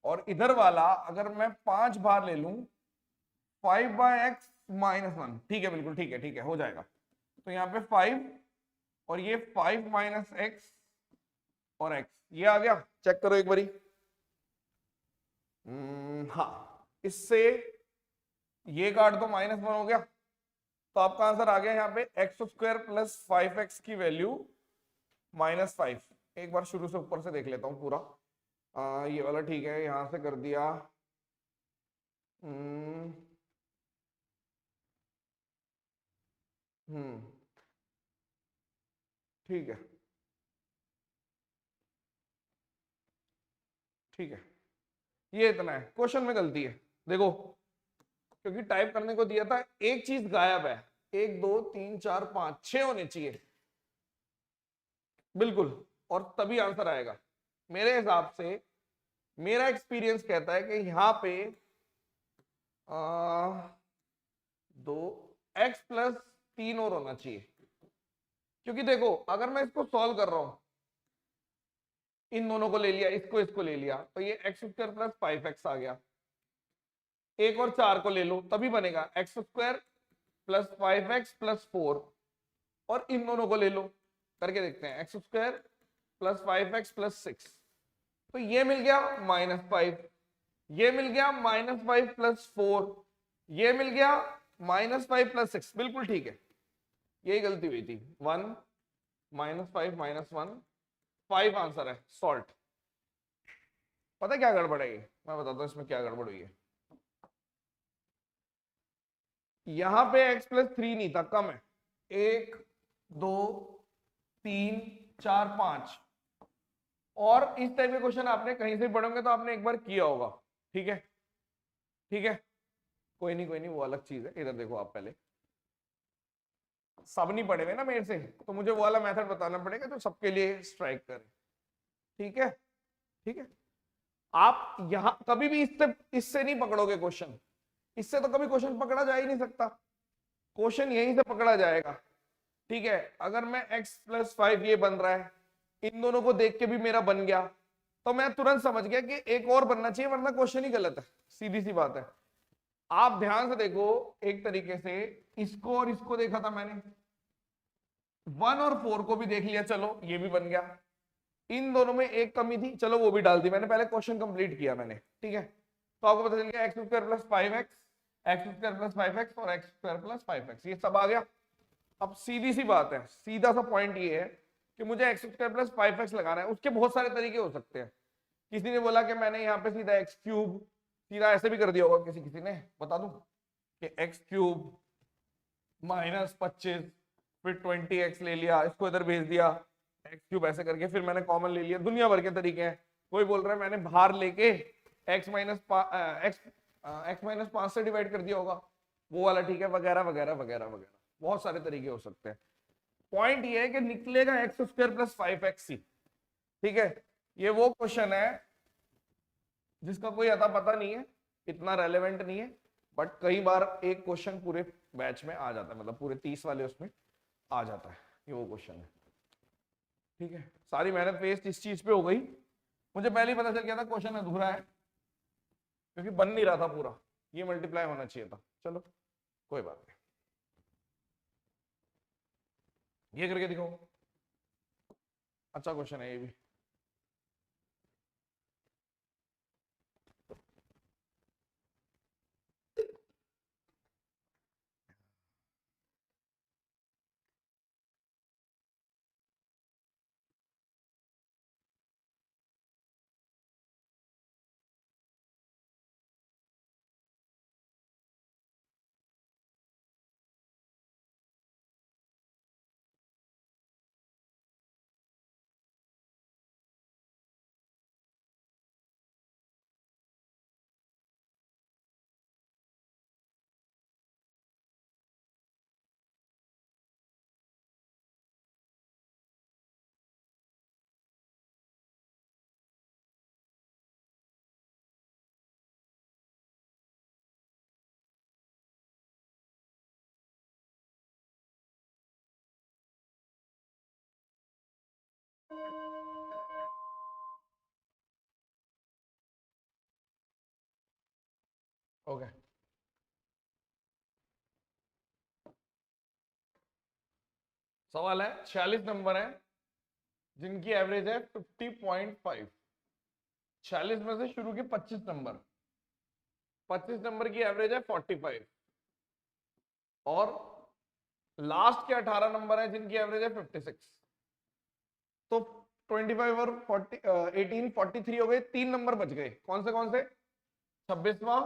और इधर वाला अगर मैं 5 बार ले लूं 5/x माइनस 1, ठीक है, बिल्कुल ठीक है, ठीक है, हो जाएगा। तो यहाँ पे 5 और ये 5 माइनस x और x, ये आ गया, चेक करो एक बारी। हाँ, इससे ये काट दो, -1 हो गया, तो आपका आंसर आ गया यहाँ पे x² प्लस 5x की वैल्यू -5। एक बार शुरू से ऊपर से देख लेता हूँ पूरा, ये वाला ठीक है, यहां से कर दिया, ठीक है, ठीक है, ये इतना है। क्वेश्चन में गलती है, देखो, क्योंकि टाइप करने को दिया था, एक चीज गायब है, 1 2 3 4 5 6 होने चाहिए बिल्कुल, और तभी आंसर आएगा। मेरे हिसाब से, मेरा एक्सपीरियंस कहता है कि यहाँ पे 2 x प्लस 3 और होना चाहिए, क्योंकि देखो अगर मैं इसको सॉल्व कर रहा हूं, इन दोनों को ले लिया, इसको इसको ले लिया, तो ये x² प्लस 5x आ गया। एक और 4 को ले लो तभी बनेगा x² प्लस 5x प्लस 4, और इन दोनों को ले लो, करके देखते हैं, x² प्लस 5x प्लस 6, तो ये मिल गया -5, ये मिल गया -5 प्लस 4, ये मिल गया -5 प्लस 6, बिल्कुल ठीक है, यही गलती हुई थी। 1 -5 -1 5 आंसर है, सॉल्ट। पता है क्या गड़बड़ है ये, मैं बताता हूँ इसमें क्या गड़बड़ हुई है। यहां पे x प्लस 3 नहीं था, कम है, 1 2 3 4 5, और इस टाइप के क्वेश्चन आपने कहीं से पढ़ोगे तो आपने एक बार किया होगा। ठीक है, ठीक है, कोई नहीं, कोई नहीं, वो अलग चीज है। इधर देखो, आप पहले सब नहीं पढ़े हुए ना मेरे से, तो मुझे वो वाला मेथड बताना पड़ेगा जो सबके लिए स्ट्राइक करे। ठीक है, ठीक है, आप यहां कभी भी इससे नहीं पकड़ोगे क्वेश्चन, इससे तो कभी क्वेश्चन पकड़ा जा ही नहीं सकता, क्वेश्चन यहीं से पकड़ा जाएगा। ठीक है, अगर मैं x प्लस 5 ये बन रहा है, इन दोनों को देख के भी मेरा बन गया, तो मैं तुरंत समझ गया कि एक और बनना चाहिए, वरना क्वेश्चन ही गलत है, सीधी सी बात है। आप ध्यान से देखो, एक तरीके से इसको और इसको देखा था मैंने, 1 और 4 को भी देख लिया, चलो ये भी बन गया, इन दोनों में एक कमी थी, चलो वो भी डाल दी मैंने, पहले क्वेश्चन कंप्लीट किया मैंने। ठीक है, तो आपको पता चल गया x² plus 5x, x² plus 5x और x² प्लस 5x, ये सब आ गया। अब सीधी सी बात है, सीधा सा पॉइंट ये है कि मुझे एक्स स्क्वायर प्लस 5x लगाना है। उसके बहुत सारे तरीके हो सकते हैं। किसी ने बोला कि मैंने यहाँ पे सीधा एक्स क्यूब सीधा ऐसे भी कर दिया होगा, किसी किसी ने, बता दूं कि एक्स क्यूब माइनस 25 फिर 20x ले लिया, इसको इधर भेज दिया, एक्स क्यूब ऐसे करके फिर मैंने कॉमन ले लिया। दुनिया भर के तरीके हैं। कोई बोल रहा है मैंने बाहर लेके एक्स माइनस 5 से डिवाइड कर दिया होगा, वो वाला ठीक है, वगैरह वगैरह वगैरह वगैरह, बहुत सारे तरीके हो सकते हैं। पॉइंट ये है कि निकलेगा एक्स स्क्वायर प्लस 5x। ठीक है, ये वो क्वेश्चन है जिसका कोई अता पता नहीं है, इतना रेलेवेंट नहीं है, बट कई बार एक क्वेश्चन पूरे बैच में आ जाता है, मतलब पूरे 30 वाले उसमें आ जाता है। ये वो क्वेश्चन है। ठीक है, सारी मेहनत वेस्ट इस चीज पे हो गई। मुझे पहले ही पता चल गया था क्वेश्चन अधूरा है, क्योंकि बन नहीं रहा था पूरा, ये मल्टीप्लाई होना चाहिए था। चलो कोई बात नहीं, ये करके दिखाओ। अच्छा क्वेश्चन है ये भी। ओके, सवाल है 46 नंबर है जिनकी एवरेज है 50.5। 46 में से शुरू के 25 नंबर, 25 नंबर की एवरेज है 45, और लास्ट के 18 नंबर है जिनकी एवरेज है 56। तो 25 और 40 18 43 हो गए, 3 नंबर बच गए। कौन से 26वां,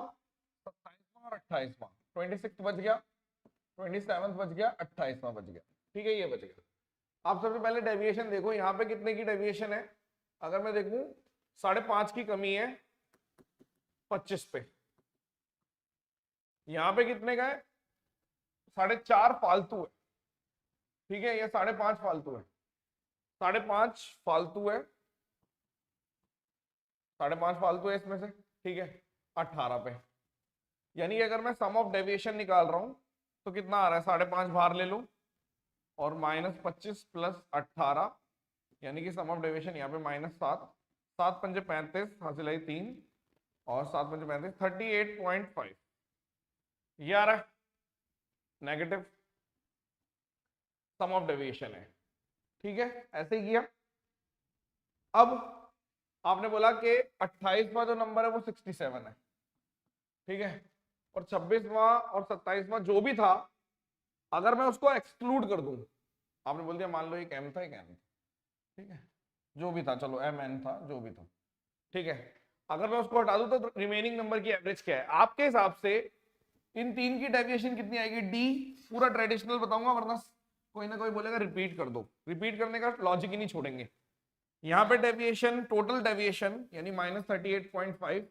27वां और 28वां। 26 बच गया, 27 बच गया, 28वां बच गया। ठीक है, ये बच गया। आप सबसे पहले डेविएशन देखो, यहाँ पे कितने की डेविएशन है। अगर मैं देखूं 5.5 की कमी है 25 पे, यहाँ पे कितने का है 4.5 फालतू है। ठीक है, ये 5.5 फालतू है, 5.5 फालतू है, 5.5 फालतू है इसमें से। ठीक है, 18 पे, यानी अगर मैं सम ऑफ डेविएशन निकाल रहा हूं तो कितना आ रहा है, 5.5 बाहर ले लो और -25 प्लस 18, यानी कि सम ऑफ डेविएशन यहाँ पे -7, 7 पंजे 35, हासिल आई 3 और 7 पंजे 35, 38.5 ये आ रहा है। नेगेटिव सम ऑफ डेविएशन है। ठीक है, ऐसे ही किया। अब आपने बोला कि 28वां जो नंबर है वो 67 है। ठीक है, और 26वां और 27वां जो भी था, अगर मैं उसको एक्सक्लूड कर दूं, आपने बोल दिया मान लो एक एम था एक एन था, ठीक है, जो भी था, चलो एम एन था जो भी था, ठीक है, अगर मैं उसको हटा दूं तो रिमेनिंग नंबर की एवरेज क्या है आपके हिसाब से? इन तीन की डेविएशन कितनी आएगी? डी। पूरा ट्रेडिशनल बताऊंगा वरना कोई ना कोई बोलेगा रिपीट कर दो, रिपीट करने का लॉजिक ही नहीं छोड़ेंगे। यहाँ पे डेविएशन, टोटल डेविएशन यानी -38.5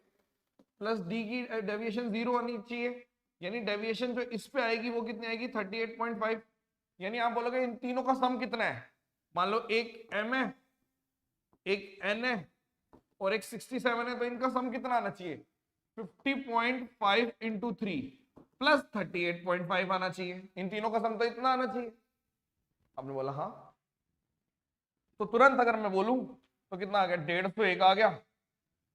प्लस डी की डेविएशन 0 आनी चाहिए, यानी डेविएशन जो इस पे आएगी वो कितनी आएगी 38.5। यानी आप बोलोगे इन तीनों का सम कितना है? मान लो एक एम है, एक एन है और एक 67 है, तो इनका सम कितना आना चाहिए? 50.5 इंटू 3 प्लस 38.5 आना चाहिए। इन तीनों का सम तो इतना आना चाहिए। आपने बोला हाँ, तो तुरंत अगर मैं बोलूं तो कितना आ गया? 150 आ गया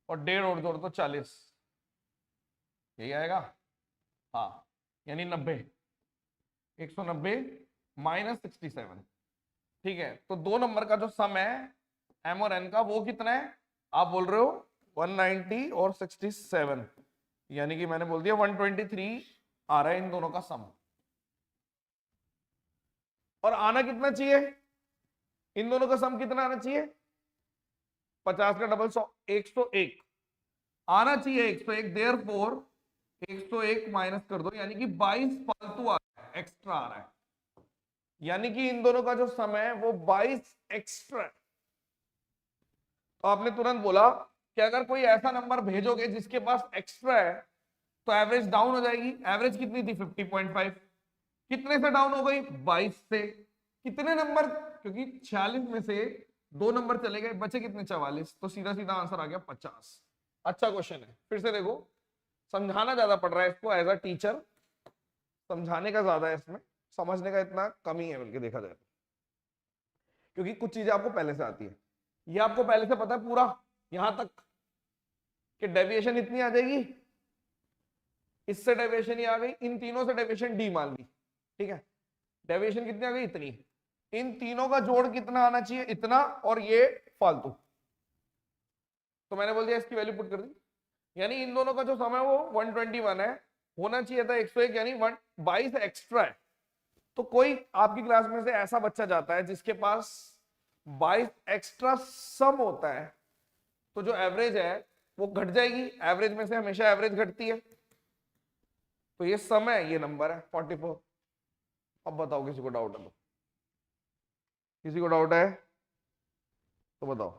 और 1.5 और जोड़ तो 40, यही आएगा। हाँ, यानी 90, 190 -67। ठीक है, तो दो नंबर का जो सम है एम और एन का वो कितना है? आप बोल रहे हो 190 और 67, यानी कि मैंने बोल दिया 123 आ रहा है इन दोनों का सम। और आना कितना चाहिए, इन दोनों का सम कितना आना चाहिए, 50 का डबल 100, 101 आना चाहिए, 101। देयरफॉर 101 माइनस कर दो, यानी कि 22 फालतू आ रहा है, एक्स्ट्रा आ रहा है, यानी कि इन दोनों का जो समय है वो 22 एक्स्ट्रा है। तो आपने तुरंत बोला कि अगर कोई ऐसा नंबर भेजोगे जिसके पास एक्स्ट्रा है तो एवरेज डाउन हो जाएगी। एवरेज कितनी थी 50.5, कितने से डाउन हो गई, 22 से। कितने नंबर, क्योंकि 46 में से 2 नंबर चले गए, बचे कितने, 44, तो सीधा सीधा आंसर आ गया 50। अच्छा क्वेश्चन है, फिर से देखो, समझाना ज्यादा पड़ रहा है इसको, एज अ टीचर समझाने का ज्यादा है इसमें, समझने का इतना कम ही है बल्कि देखा जाए, क्योंकि कुछ चीजें आपको पहले से आती है। ये आपको पहले से पता है पूरा यहां तक कि डेविएशन इतनी आ जाएगी, इससे डेविएशन ही आ गई, इन तीनों से डेविएशन डी मान ली, ठीक है, डेविएशन कितनी आ गई, इतनी। इन तीनों का जोड़ कितना आना चाहिए, इतना, और ये फालतू, तो मैंने बोल दिया इसकी वैल्यू पुट कर दी, यानी इन दोनों का जो समय वो 121 है, होना चाहिए था 101, यानी 22 एक्स्ट्रा है। तो कोई आपकी क्लास में से ऐसा बच्चा जाता है जिसके पास 22 एक्स्ट्रा सम होता है, तो जो एवरेज है वो घट जाएगी, एवरेज में से हमेशा एवरेज घटती है, तो ये सम है, ये नंबर है 44। अब बताओ किसी को डाउट है तो, किसी को डाउट है तो बताओ।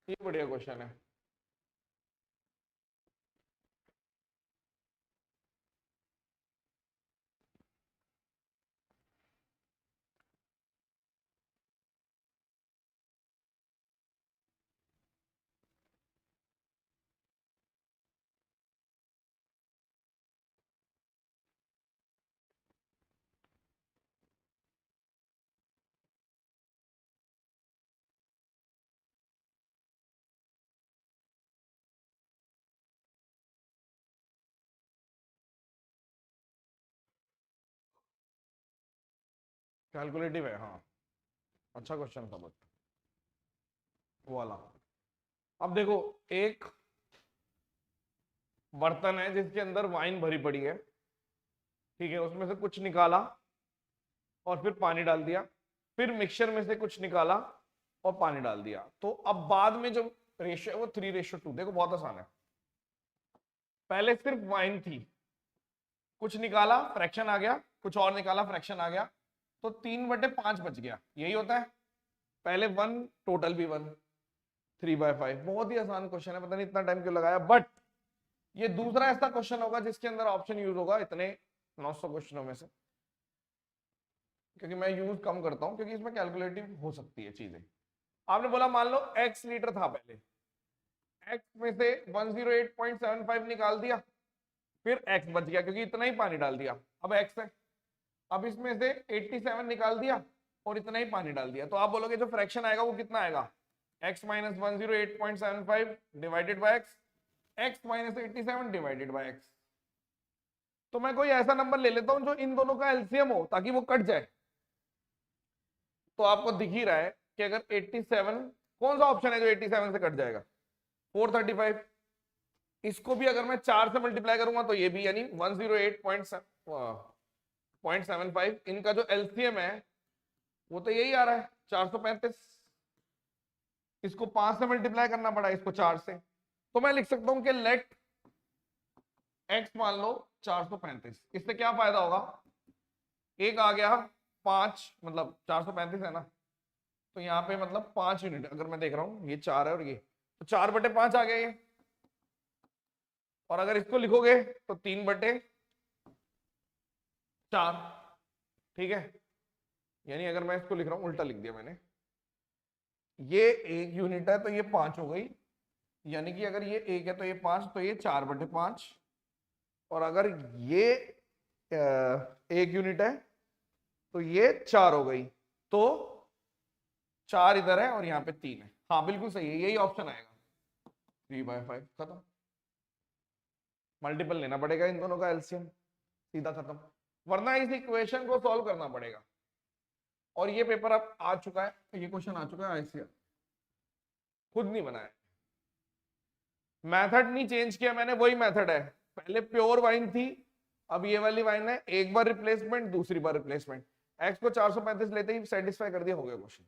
ये बढ़िया क्वेश्चन है। कैलकुलेटिव है, हाँ, अच्छा क्वेश्चन था, बट वो वाला। अब देखो, एक बर्तन है जिसके अंदर वाइन भरी पड़ी है, ठीक है, उसमें से कुछ निकाला और फिर पानी डाल दिया, फिर मिक्सचर में से कुछ निकाला और पानी डाल दिया, तो अब बाद में जो रेशियो है वो 3:2। देखो बहुत आसान है, पहले सिर्फ वाइन थी, कुछ निकाला फ्रैक्शन आ गया, कुछ और निकाला फ्रैक्शन आ गया, तो 3/5 बच गया, यही होता है। पहले 1, टोटल भी 1, 3/5। बहुत ही आसान क्वेश्चन है, पता नहीं इतना टाइम क्यों लगाया, बट ये दूसरा ऐसा क्वेश्चन होगा जिसके अंदर ऑप्शन यूज होगा इतने 900 क्वेश्चनों में से, क्योंकि मैं यूज कम करता हूं, क्योंकि इसमें कैलकुलेटिव हो सकती है चीजें। आपने बोला मान लो x लीटर था पहले, x में से 108.75 निकाल दिया, फिर x बच गया क्योंकि इतना ही पानी डाल दिया, अब x है, अब इसमें से 87 निकाल दिया और इतना ही पानी डाल दिया, तो आप बोलोगे जो फ्रैक्शन आएगा वो कितना आएगा, x minus 108.75 divided by x minus 87 divided by x। तो मैं कोई ऐसा नंबर ले लेता हूं जो इन दोनों का एलसीएम हो ताकि वो कट जाए। तो आपको दिख ही रहा है कि अगर 87, कौन सा ऑप्शन है जो 87 से कट जाएगा, 435। इसको भी अगर मैं 4 से मल्टीप्लाई करूंगा तो ये भी, यानी 108.75, इनका जो एलसीएम है वो तो यही आ रहा है 435। इसको 5 से मल्टीप्लाई करना पड़ा, इसको 4 से, तो मैं लिख सकता हूं कि लेट x मान लो 435। इससे क्या फायदा होगा, एक आ गया 5, मतलब 435 है ना, तो यहाँ पे मतलब 5 यूनिट, अगर मैं देख रहा हूँ ये 4 है और ये, तो 4/5 आ गया ये, और अगर इसको लिखोगे तो 3/4, ठीक है, यानी अगर मैं इसको लिख रहा हूं, उल्टा लिख दिया मैंने, ये 1 यूनिट है तो ये 5 हो गई, यानी कि अगर ये 1 है तो ये 5, तो ये 4/5, और अगर ये 1 यूनिट है तो ये 4 हो गई, तो 4 इधर है और यहाँ पे 3 है, हाँ बिल्कुल सही है, यही ऑप्शन आएगा, 3/5, खत्म। मल्टीपल लेना पड़ेगा इन दोनों का एलसीएम, सीधा खत्म, वरना इस इक्वेशन को सॉल्व करना पड़ेगा। और ये पेपर अब आ चुका है, ये क्वेश्चन आ चुका है आईसीआर, खुद नहीं बनाया, मेथड नहीं चेंज किया मैंने, वही मेथड है, पहले प्योर वाइन थी, अब ये वाली वाइन है, एक बार रिप्लेसमेंट, दूसरी बार रिप्लेसमेंट। एक्स को 435 लेते ही सेटिस्फाई कर दिया, हो गया क्वेश्चन।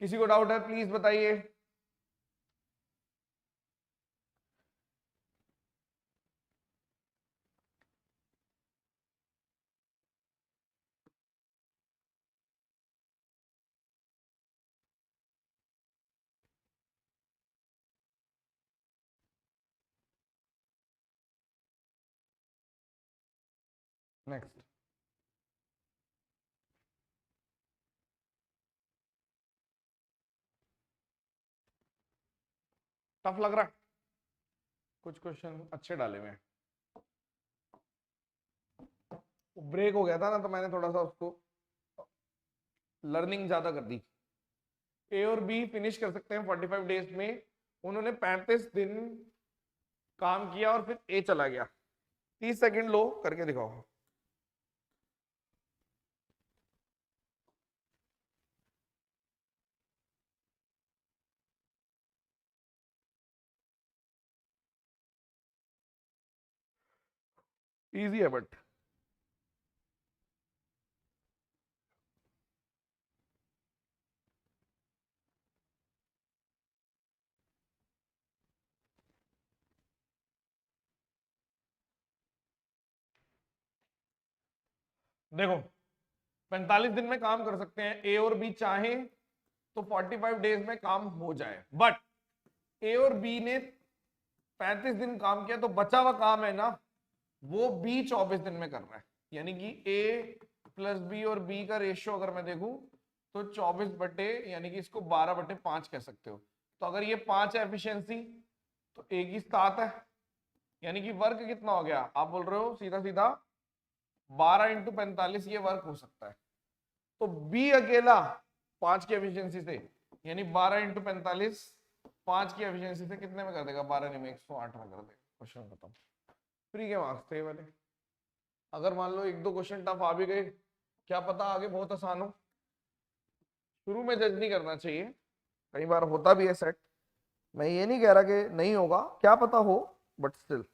किसी को डाउट है प्लीज बताइए। नेक्स्ट। टफ लग रहा है, कुछ क्वेश्चन अच्छे डाले हुए हैं। ब्रेक हो गया था ना, तो मैंने थोड़ा सा उसको लर्निंग ज्यादा कर दी। ए और बी फिनिश कर सकते हैं 45 डेज में, उन्होंने 35 दिन काम किया और फिर ए चला गया। 30 सेकंड लो, करके दिखाओ। इजी है बट देखो 45 दिन में काम कर सकते हैं, ए और बी चाहे तो 45 डेज में काम हो जाए, बट ए और बी ने 35 दिन काम किया, तो बचा हुआ काम है ना, वो बी 24 दिन में कर रहा है। यानी कि ए प्लस बी और बी का रेशियो अगर मैं देखूं तो 24 बटे, यानी कि इसको 12/5 कह सकते हो। तो अगर ये 5 है एफिशिएंसी, तो ए की 7 है, यानी कि वर्क कितना हो गया, आप बोल रहे हो सीधा सीधा 12 × 45 ये वर्क हो सकता है। तो बी अकेला 5 की एफिशिएंसी से, यानी 12 × 45 5 की एफिशिएंसी से कितने में कर देगा, 12 नहीं में 108 में कर देगा। क्वेश्चन खत्म। फ्री के मार्क्स थे ये वाले। अगर मान लो एक दो क्वेश्चन टफ आ भी गए, क्या पता आगे बहुत आसान हो। शुरू में जज नहीं करना चाहिए, कई बार होता भी है सेट। मैं ये नहीं कह रहा कि नहीं होगा, क्या पता हो, बट स्टिल।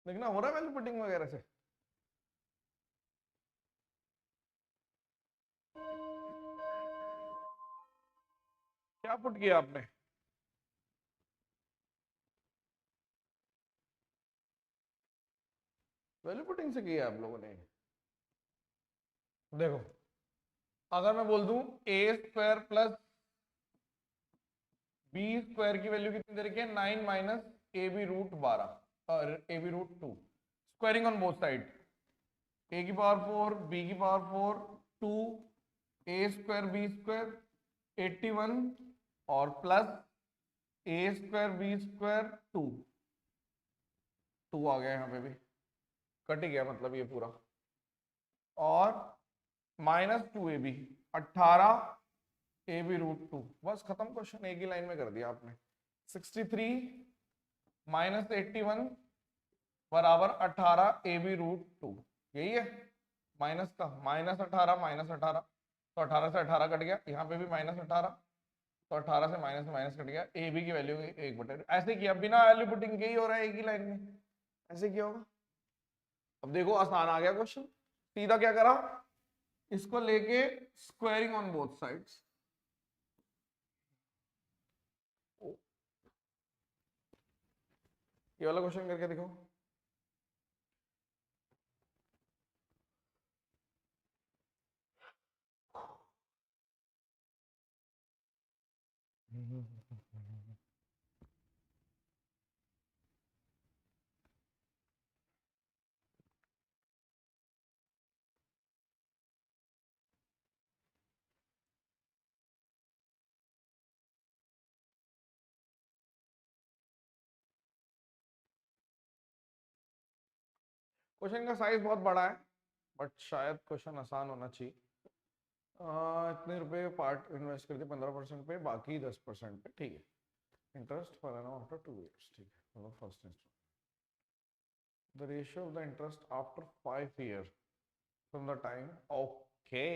देखना हो रहा है वैल्यू पुटिंग वगैरह से। क्या पुट किया आपने? वैल्यू पुटिंग से किया आप लोगों ने? देखो अगर मैं बोल दूं a² प्लस b² की वैल्यू कितनी दे रखी है, 9 माइनस ab√12 और ab√2, squaring on both side, a⁴ b⁴ 2 a² b² 81 और प्लस a² b² 2 आ गया, यहाँ पे भी कट ही गया मतलब ये पूरा, और -2ab 18 ab√2। बस खत्म क्वेश्चन, एक ही लाइन में कर दिया आपने। 63 माइनस 81 बराबर 18 ab√2, यही है। माइनस का -18 तो 18 से 18 कट गया, यहाँ पे भी -18, तो 18 से माइनस कट गया, ए बी की वैल्यू 1/, ऐसे किया बिना वैल्यू पुटिंग के ही हो रहा है एक ही लाइन में, ऐसे किया होगा। अब देखो आसान आ गया क्वेश्चन, सीधा क्या करा, इसको लेके स्क्वायरिंग ऑन बोथ साइड्स। ये वाला क्वेश्चन करके दिखाओ। क्वेश्चन का साइज बहुत बड़ा है बट शायद क्वेश्चन आसान होना चाहिए। इतने रुपए पार्ट इन्वेस्ट कर दिए 15% पे, बाकी 10% पे, ठीक है। Interest per annum after 2 years, ठीक है। मतलब first instalment, the ratio of the interest after 5 years from the time, okay.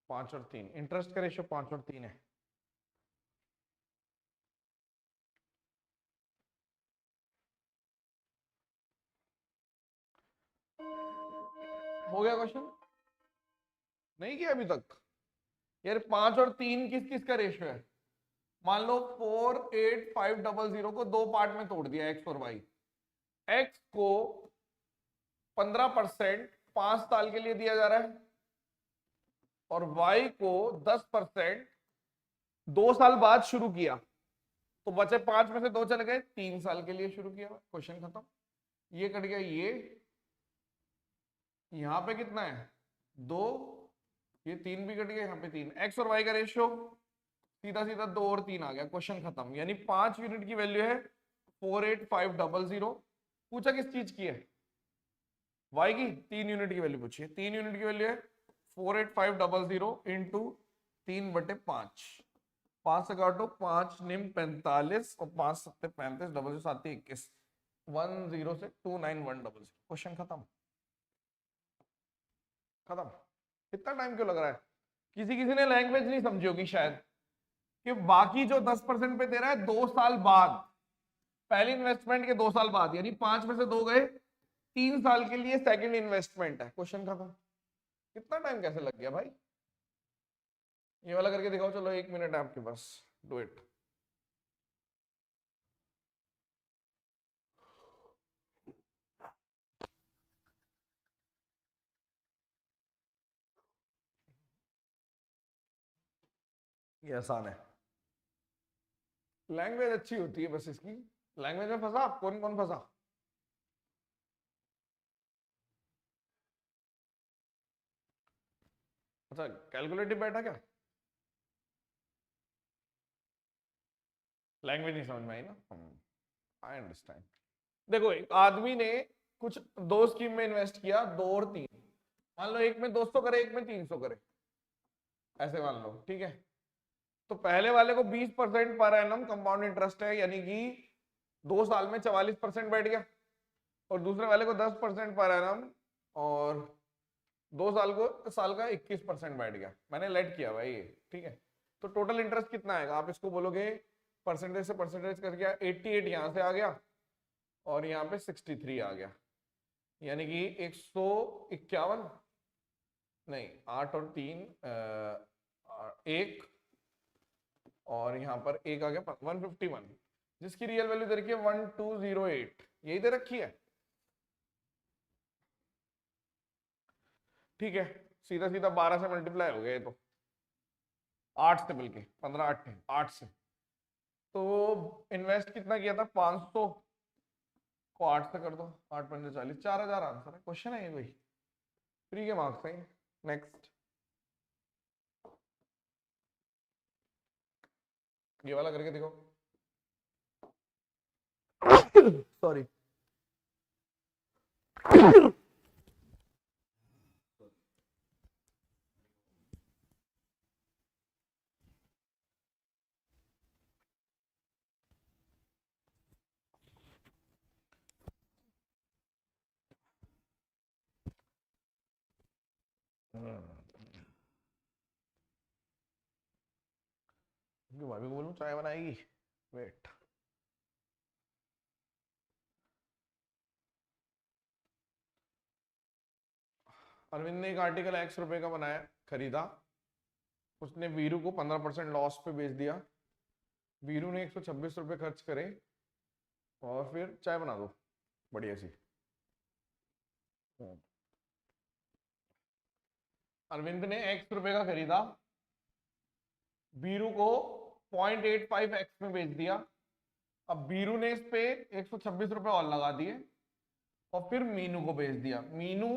5 और 3, इंटरेस्ट का रेशियो 5 और 3 है। हो गया क्वेश्चन? नहीं किया अभी तक? यार 5 और 3 किस किस का रेशियो है? मान लो 48500 को दो पार्ट में तोड़ दिया, एक्स और वाई। एक्स को 15% 5 साल के लिए दिया जा रहा है और वाई को 10% 2 साल बाद शुरू किया, तो बचे 5 में से 2 चले गए, 3 साल के लिए शुरू किया। क्वेश्चन खत्म। ये कट गया, ये यहां पे कितना है 2, ये 3 भी कट गया, यहाँ पे 3। एक्स और वाई का रेशियो सीधा सीधा 2 और 3 आ गया, क्वेश्चन खत्म। यानी 5 यूनिट की वैल्यू है 48500। पूछा किस चीज की है? वाई की। 3 यूनिट की वैल्यू पूछी है। 3 यूनिट की वैल्यू है 48500 इंटू 3/5। 5 से काटो, 5 निम 45 और 5 सत्ते 35, डबल 7 21, 10 से 29100। क्वेश्चन खत्म। खत्म। इतना टाइम क्यों लग रहा है? किसी किसी ने लैंग्वेज नहीं समझी होगी शायद, कि बाकी जो 10% पे दे रहा है 2 साल बाद, पहली इन्वेस्टमेंट के 2 साल बाद, यानी 5 में से 2 गए, 3 साल के लिए सेकंड इन्वेस्टमेंट है। क्वेश्चन खत्म। इतना टाइम कैसे लग गया भाई? ये वाला करके दिखाओ, चलो 1 मिनट है आपके पास, डू इट। ये आसान है। लैंग्वेज अच्छी होती है बस इसकी। लैंग्वेज में फंसा? कौन कौन फंसा? अच्छा, कैलकुलेटिव बैठा क्या? लैंग्वेज नहीं समझ में आई ना? I understand. देखो, एक आदमी ने कुछ 2 स्कीम में इन्वेस्ट किया, 2 और 3। मान लो एक में 200 करे, एक में 300 करे, ऐसे मान लो, ठीक है। तो पहले वाले को 20% पर एनम कंपाउंड इंटरेस्ट है, यानी कि 2 साल में 44% बैठ गया, और दूसरे वाले को 10% पर एनम और 2 साल का 21% बैठ गया। मैंने लेट किया भाई ये, ठीक है। तो टोटल इंटरेस्ट कितना आएगा? आप इसको बोलोगे परसेंटेज से परसेंटेज कर गया, 88 यहां से आ गया और यहाँ पे 63 आ गया, यानी कि 151, नहीं 8 और 3 1, और यहाँ पर 1 आ गया 151, जिसकी रियल वैल्यू दे रखी है 1208, यही दे रखी है, ठीक है। सीधा सीधा 12 से मल्टीप्लाई हो गया ये तो, 8 से, बल्कि 15 8 से। तो इन्वेस्ट कितना किया था? 500 को 8 से कर दो, 8 पंजे 40, 4000 आंसर है। क्वेश्चन है ये कोई? फ्री के मार्क्स हैं। नेक्स्ट, ये वाला करके देखो। सॉरी। भाभी को बोलूं चाय बनाएगी? वेट। अरविंद ने एक आर्टिकल X रुपए का बनाया, खरीदा, उसने वीरू को 15% लॉस पे बेच दिया। वीरू ने 126 रुपए खर्च करे और फिर चाय बना दो बढ़िया सी। अरविंद ने X रुपए का खरीदा, वीरू को 0.85x में बेच दिया। अब वीरू ने इस पे 126 रुपए और लगा दिए और फिर मीनू को बेच दिया। मीनू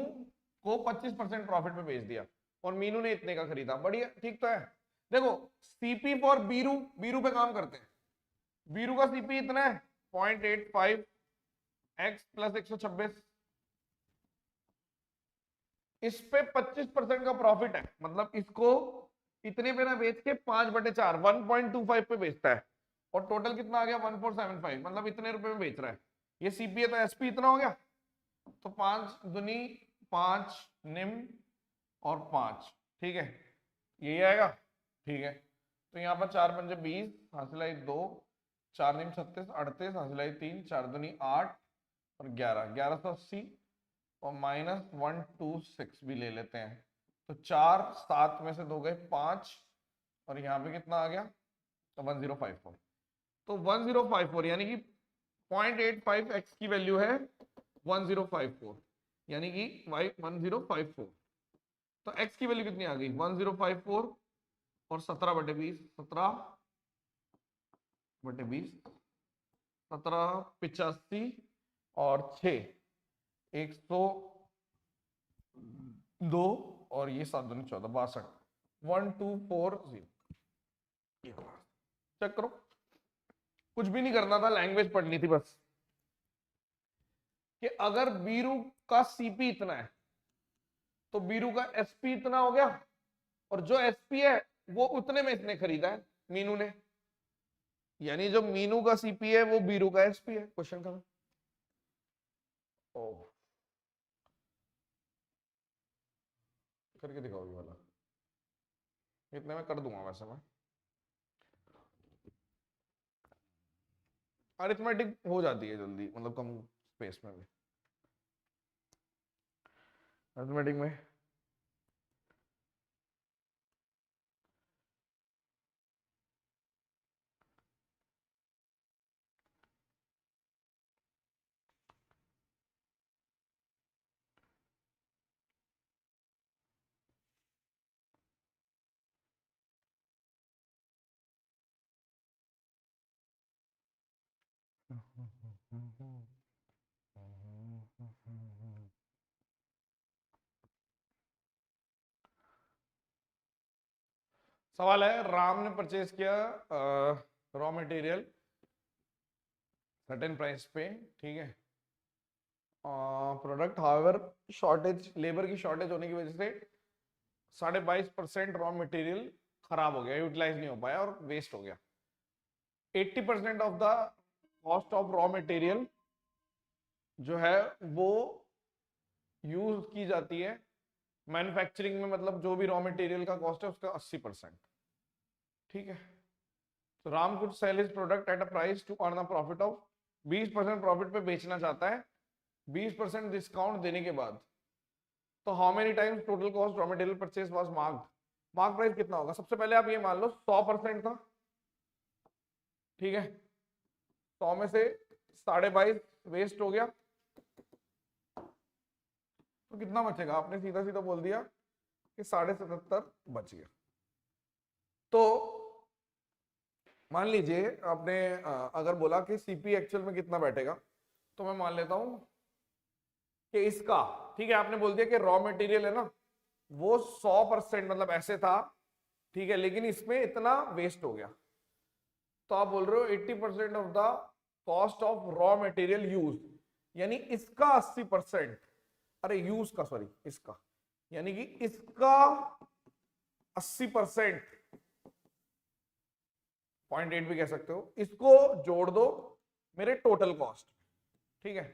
को 25% प्रॉफिट पे बेच दिया और मीनू ने इतने का खरीदा। बढ़िया, ठीक तो है। देखो, सीपी फॉर बीरू, बीरू पे काम करते हैं। बीरू का सीपी इतना है 0.85 x प्लस 126, इस पे 25% का प्रॉफिट है, मतलब इसको इतने पे ना बेच के 5/4 1.25 पे बेचता है, और टोटल कितना आ गया 1475, मतलब इतने रुपए में बेच रहा है। ये सीपी है तो एसपी इतना हो गया, तो 5 दूनी 5 निम और 5, ठीक है, यही आएगा, ठीक है। तो यहाँ पर 4 पंजे 20, हासिलाई 2, 4 निम 36, 38, हासिलाई 3, 4 दूनी 8 और 11, 1180 और -126 भी ले लेते हैं, तो 4 7 में से 2 गए 5, और यहाँ पे कितना आ गया, तो 1054। तो 1054 यानी कि 0.85x की वैल्यू है 1054, यानी कि y 1054। तो x की वैल्यू कितनी आ गई 1054 और 17/20, 17/20, 1785 और 6 102 और ये 7 दूनी 14, 62, 1240। चेक करो, कुछ भी नहीं करना था, लैंग्वेज पढ़नी थी बस, कि अगर बीरू का सीपी इतना है तो बीरू का एसपी इतना हो गया, और जो एसपी है वो उतने में इसने खरीदा है मीनू ने, यानी जो मीनू का सीपी है वो बीरू का एसपी है। क्वेश्चन खत्म। ओ करके दिखाओ ये वाला, इतने में कर दूंगा वैसे मैं, अरिथमेटिक हो जाती है जल्दी, मतलब कम स्पेस में भी अरिथमेटिक में। सवाल है, राम ने परचेज किया रॉ मटेरियल सर्टेन प्राइस पे, ठीक है, प्रोडक्ट हाउएवर शॉर्टेज, लेबर की शॉर्टेज होने की वजह से 22.5% रॉ मटेरियल खराब हो गया, यूटिलाइज नहीं हो पाया और वेस्ट हो गया। 80% of the cost of raw material जो है वो यूज की जाती है मैन्युफैक्चरिंग में, मतलब जो भी रॉ मटेरियल का कॉस्ट है उसका 80%, ठीक है। तो Ram could sell his product at a price to earn a profit of, 20% profit पे बेचना चाहता है 20% डिस्काउंट देने के बाद। तो how many times total cost raw material purchase was marked, mark price कितना होगा, सबसे पहले आप ये मान लो 100% था, ठीक है, 100 में से 22.5 वेस्ट हो गया, तो कितना बचेगा, आपने सीधा सीधा बोल दिया कि 77.5 बच गया। तो मान लीजिए आपने अगर बोला कि सीपी एक्चुअल में कितना बैठेगा, तो मैं मान लेता हूं कि इसका, ठीक है, आपने बोल दिया कि रॉ मटेरियल है ना वो 100% मतलब ऐसे था, ठीक है, लेकिन इसमें इतना वेस्ट हो गया, तो आप बोल रहे हो 80% of the cost of raw material use, यानी इसका 80%, अरे यूज का सॉरी इसका, यानी कि इसका 80%, 0.8 भी कह सकते हो, इसको जोड़ दो मेरे टोटल कॉस्ट, ठीक है।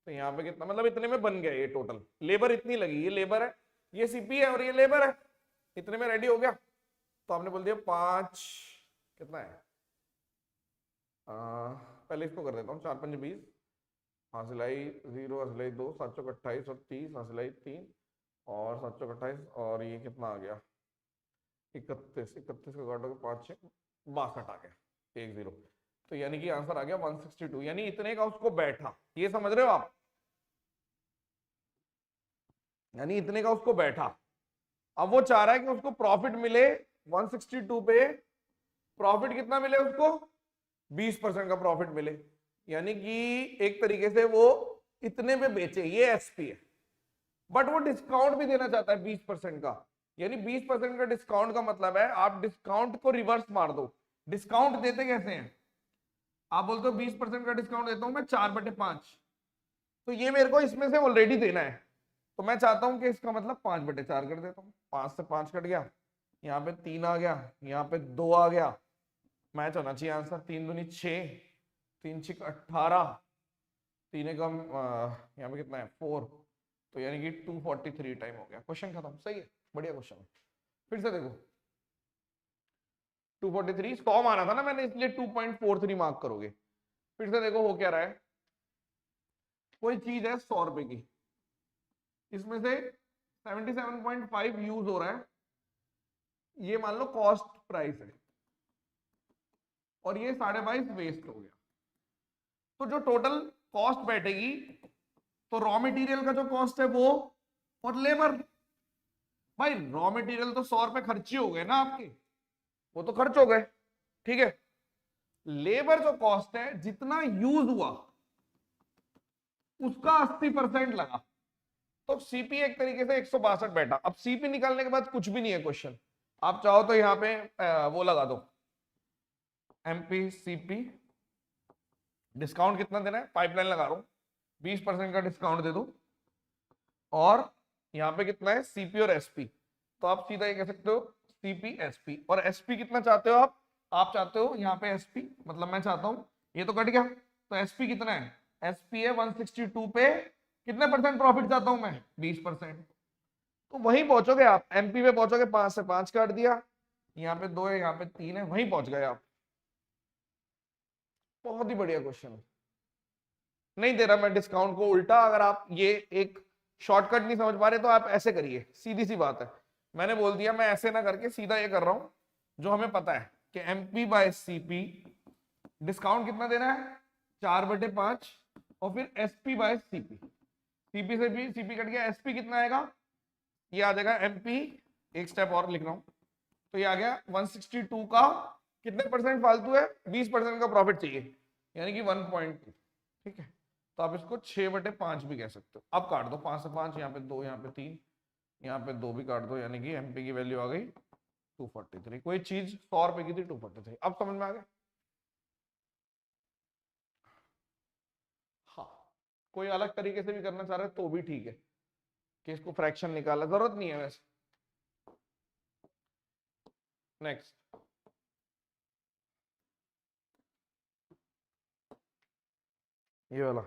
तो यहाँ पे कितना, मतलब इतने में बन गया ये टोटल, लेबर इतनी लगी, ये लेबर है, ये सीपी है और ये लेबर है, इतने में रेडी हो गया। तो आपने बोल दिया 5 कितना है, पहले इसको कर देता हूँ, 4 5 20, हासिलाई 0, हासिलाई 2, 7 चौक 28 और 30, हासिलाई 3 और 7 चौक 28 और ये कितना आ गया 31, 31 का काटोगे 5 6 62 आ गया 10, तो यानी कि आंसर आ गया 162, यानी इतने का उसको बैठा, ये समझ रहे हो आप, यानी इतने का उसको बैठा। अब वो चाह रहा है कि उसको प्रॉफिट मिले 162 पे, प्रॉफिट कितना मिले उसको 20% का प्रॉफिट मिले, यानी कि एक तरीके से वो इतने पे बेचे, ये एसपी है, बट वो डिस्काउंट भी देना चाहता है 20% का, यानी 20% का डिस्काउंट का मतलब है आप डिस्काउंट को रिवर्स मार दो। डिस्काउंट देते कैसे हैं, आप बोलते हो 20% का डिस्काउंट देता हूं मैं 4/5, तो ये मेरे को इसमें से ऑलरेडी देना है, तो मैं चाहता हूं कि इसका मतलब 5/4 कर देता हूँ। 5 से 5 कट गया, यहाँ पे 3 आ गया, यहाँ पे 2 आ गया, मैच होना चाहिए आंसर। 3 दूनी 6, 3 6 18, 3 कम यहाँ पे कितना है 4, तो यानी कि 243 टाइम हो गया। क्वेश्चन खत्म। सही है, बढ़िया क्वेश्चन है। फिर से देखो 243 100 माना था ना मैंने, इसलिए 2.43 मार्क करोगे। फिर से देखो हो क्या रहा है, कोई चीज है 100 रुपए की, इसमें से 77.5 यूज हो रहा है, ये मान लो कॉस्ट प्राइस है, और ये 22.5 वेस्ट हो गया। तो जो टोटल कॉस्ट बैठेगी, तो रॉ मटेरियल का जो कॉस्ट है वो, और लेबर। भाई रॉ मटेरियल तो 100 रुपए खर्चे हो गए ना आपके, वो तो खर्च हो गए, ठीक है। लेबर जो कॉस्ट है, जितना यूज हुआ उसका 80% लगा, तो सीपी एक तरीके से 162 बैठा। अब सीपी निकालने के बाद कुछ भी नहीं है क्वेश्चन, आप चाहो तो यहां पे वो लगा दो, एमपी सीपी। डिस्काउंट कितना देना है, पाइपलाइन लगा रहा हूं, 20% का डिस्काउंट दे दो, और यहाँ पे कितना है सीपी और एसपी, तो आप सीधा ये कह सकते हो सीपी एसपी। और एसपी कितना चाहते हो आप चाहते हो यहाँ पे एसपी, मतलब मैं चाहता हूं ये तो कट गया, तो एसपी कितना है, एसपी है 162 पे कितने परसेंट प्रॉफिट चाहता हूं मैं, 20%। तो वहीं पहुंचोगे आप, एमपी पे पहुंचोगे, 5 से 5 काट दिया, यहाँ पे 2 है, यहाँ पे 3 है, वहीं पहुंच गए आप। बहुत ही बढ़िया क्वेश्चन है। नहीं दे रहा मैं डिस्काउंट को उल्टा, अगर आप ये एक शॉर्टकट नहीं समझ पा रहे तो आप ऐसे करिए, सीधी सी बात है। मैंने बोल दिया, मैं ऐसे ना करके सीधा ये कर रहा हूं जो हमें पता है कि एमपी बाय सीपी, डिस्काउंट कितना देना है 4/5, और फिर एसपी बाय सीपी, सीपी से भी सीपी कट गया, एसपी कितना आएगा, ये आ जाएगा एमपी, एक स्टेप और लिख रहा हूं, तो ये आ गया 162 का कितने परसेंट फालतू है, 20% का प्रॉफिट चाहिए, यानी कि 1.2, ठीक है। तो आप इसको 6/5 भी कह सकते हो। अब काट दो 5 से 5, यहाँ पे 2, यहाँ पे 3, यहाँ पे 2 भी काट दो, यानी कि एमपी की वैल्यू आ गई 243। कोई चीज 100 रुपए की थी, 243। अब समझ में आ गया। हाँ, कोई अलग तरीके से भी करना चाह रहे हैं तो भी ठीक है, कि इसको फ्रैक्शन निकाला, जरूरत नहीं है वैसे। नेक्स्ट, ये वाला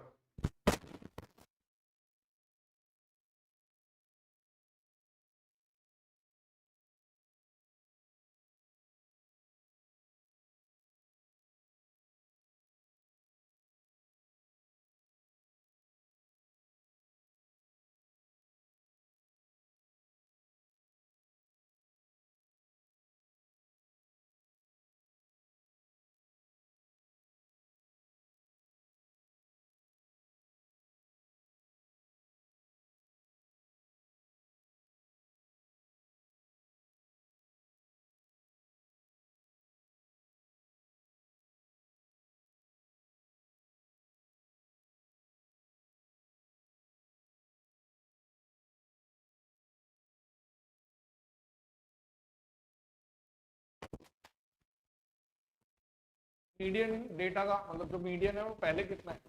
मीडियन डेटा का मतलब जो मीडियन है वो पहले कितना है,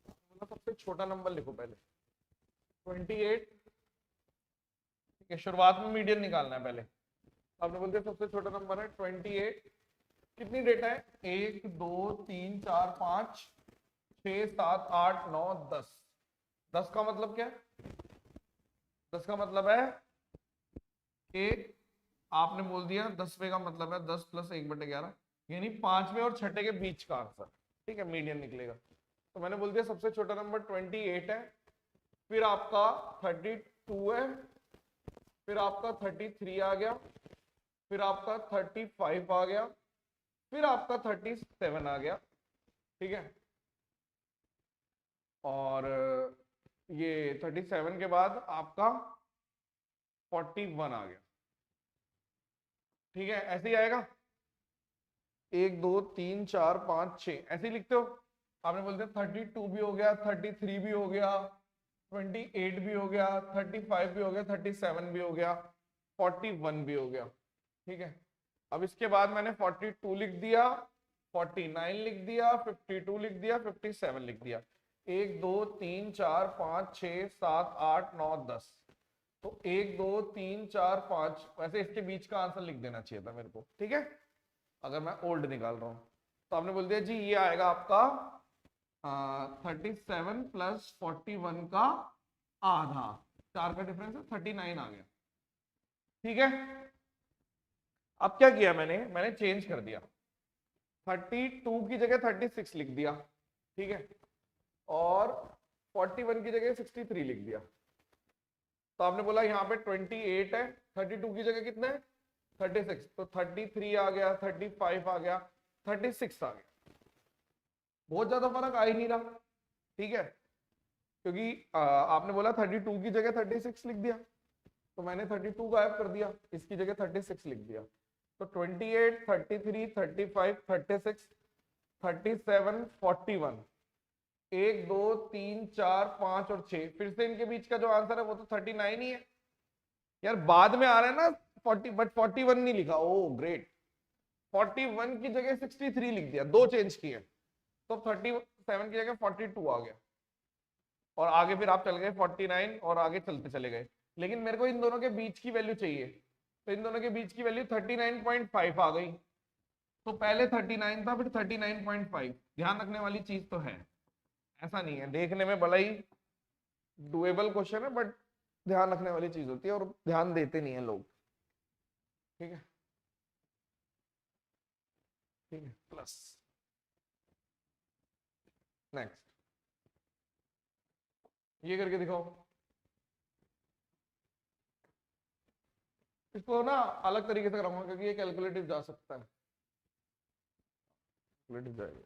मतलब सबसे छोटा नंबर लिखो पहले 28, ठीक है। शुरुआत में मीडियन निकालना है पहले, आपने बोलते सबसे छोटा नंबर है 28। कितनी डेटा है, 1 2 3 4 5 6 7 8 9 10। 10 का मतलब क्या है, 10 का मतलब है कि आपने बोल दिया 10वें का मतलब है 10 + 1/11, यानी 5वें और 6ठे के बीच का आंसर, ठीक है, मीडियन निकलेगा। तो मैंने बोल दिया सबसे छोटा नंबर 28 है, फिर आपका 32 है, फिर आपका 33 आ गया, फिर आपका 35 आ गया, फिर आपका 37 आ गया, ठीक है। और ये 37 के बाद आपका 41 आ गया, ठीक है। ऐसे ही आएगा 1 2 3 4 5 6, ऐसे ही लिखते हो। आपने बोलते 32 भी हो गया, 33 भी हो गया, 28 भी हो गया, 35 भी हो गया, 37 भी हो गया, 41 भी हो गया, ठीक है। अब इसके बाद मैंने 42 लिख दिया, 49 लिख दिया, 52 लिख दिया, 57 लिख दिया। 1 2 3 4 5 6 7 8 9 10, तो 1 2 3 4 5, वैसे इसके बीच का आंसर लिख देना चाहिए था मेरे को, ठीक है, अगर मैं ओल्ड निकाल रहा हूं। तो आपने बोल दिया जी ये आएगा आपका 37 प्लस 41 का आधा, 4 का डिफरेंस है 39 आ गया, ठीक है। अब क्या किया मैंने चेंज कर दिया, 32 की जगह 36 लिख दिया, ठीक है, और 41 की जगह 63 लिख दिया। तो आपने बोला यहाँ पे 28 है, 32 की जगह कितना है 36, तो 33 आ गया, 35 आ गया, 36 आ गया, बहुत ज्यादा फर्क आ ही नहीं रहा, ठीक है, क्योंकि आपने बोला 32 की जगह 36 लिख दिया, तो मैंने 32 गायब कर दिया, इसकी जगह 36 लिख दिया। तो 28 33 35 36 37 41, 1 2 3 4 5 और 6, फिर से इनके बीच का जो आंसर है वो तो 39 ही है यार, बाद में आ रहा है ना 40, बट 41 नहीं लिखा, ओ ग्रेट, 41 की जगह 63 लिख दिया, दो चेंज किए, तो 37 की जगह 42 आ गया, और आगे फिर आप चल गए 49 और आगे चलते चले गए, लेकिन मेरे को इन दोनों के बीच की वैल्यू चाहिए, तो इन दोनों के बीच की वैल्यू 39.5 आ गई, तो पहले 39 था फिर 39.5, ध्यान रखने वाली चीज तो है, ऐसा नहीं है, देखने में भला ही डुएबल क्वेश्चन है बट ध्यान रखने वाली चीज होती है और ध्यान देते नहीं है लोग, ठीक है, ठीक है, प्लस नेक्स्ट, ये करके दिखाओ, इसको ना अलग तरीके से कराऊंगा क्योंकि ये कैलकुलेटिव जा सकता है, कैलकुलेटिव जाएगा,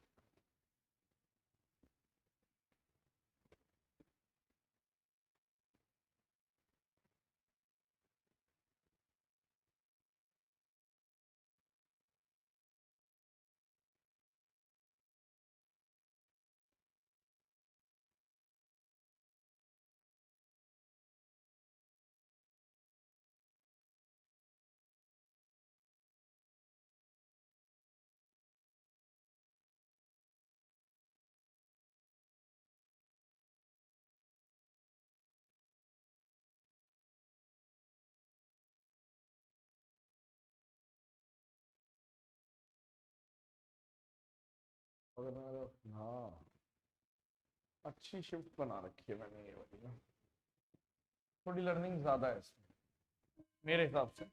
हाँ अच्छी शिफ्ट बना रखी है मैंने ये वाली ना, थोड़ी लर्निंग ज्यादा है इसमें मेरे हिसाब से,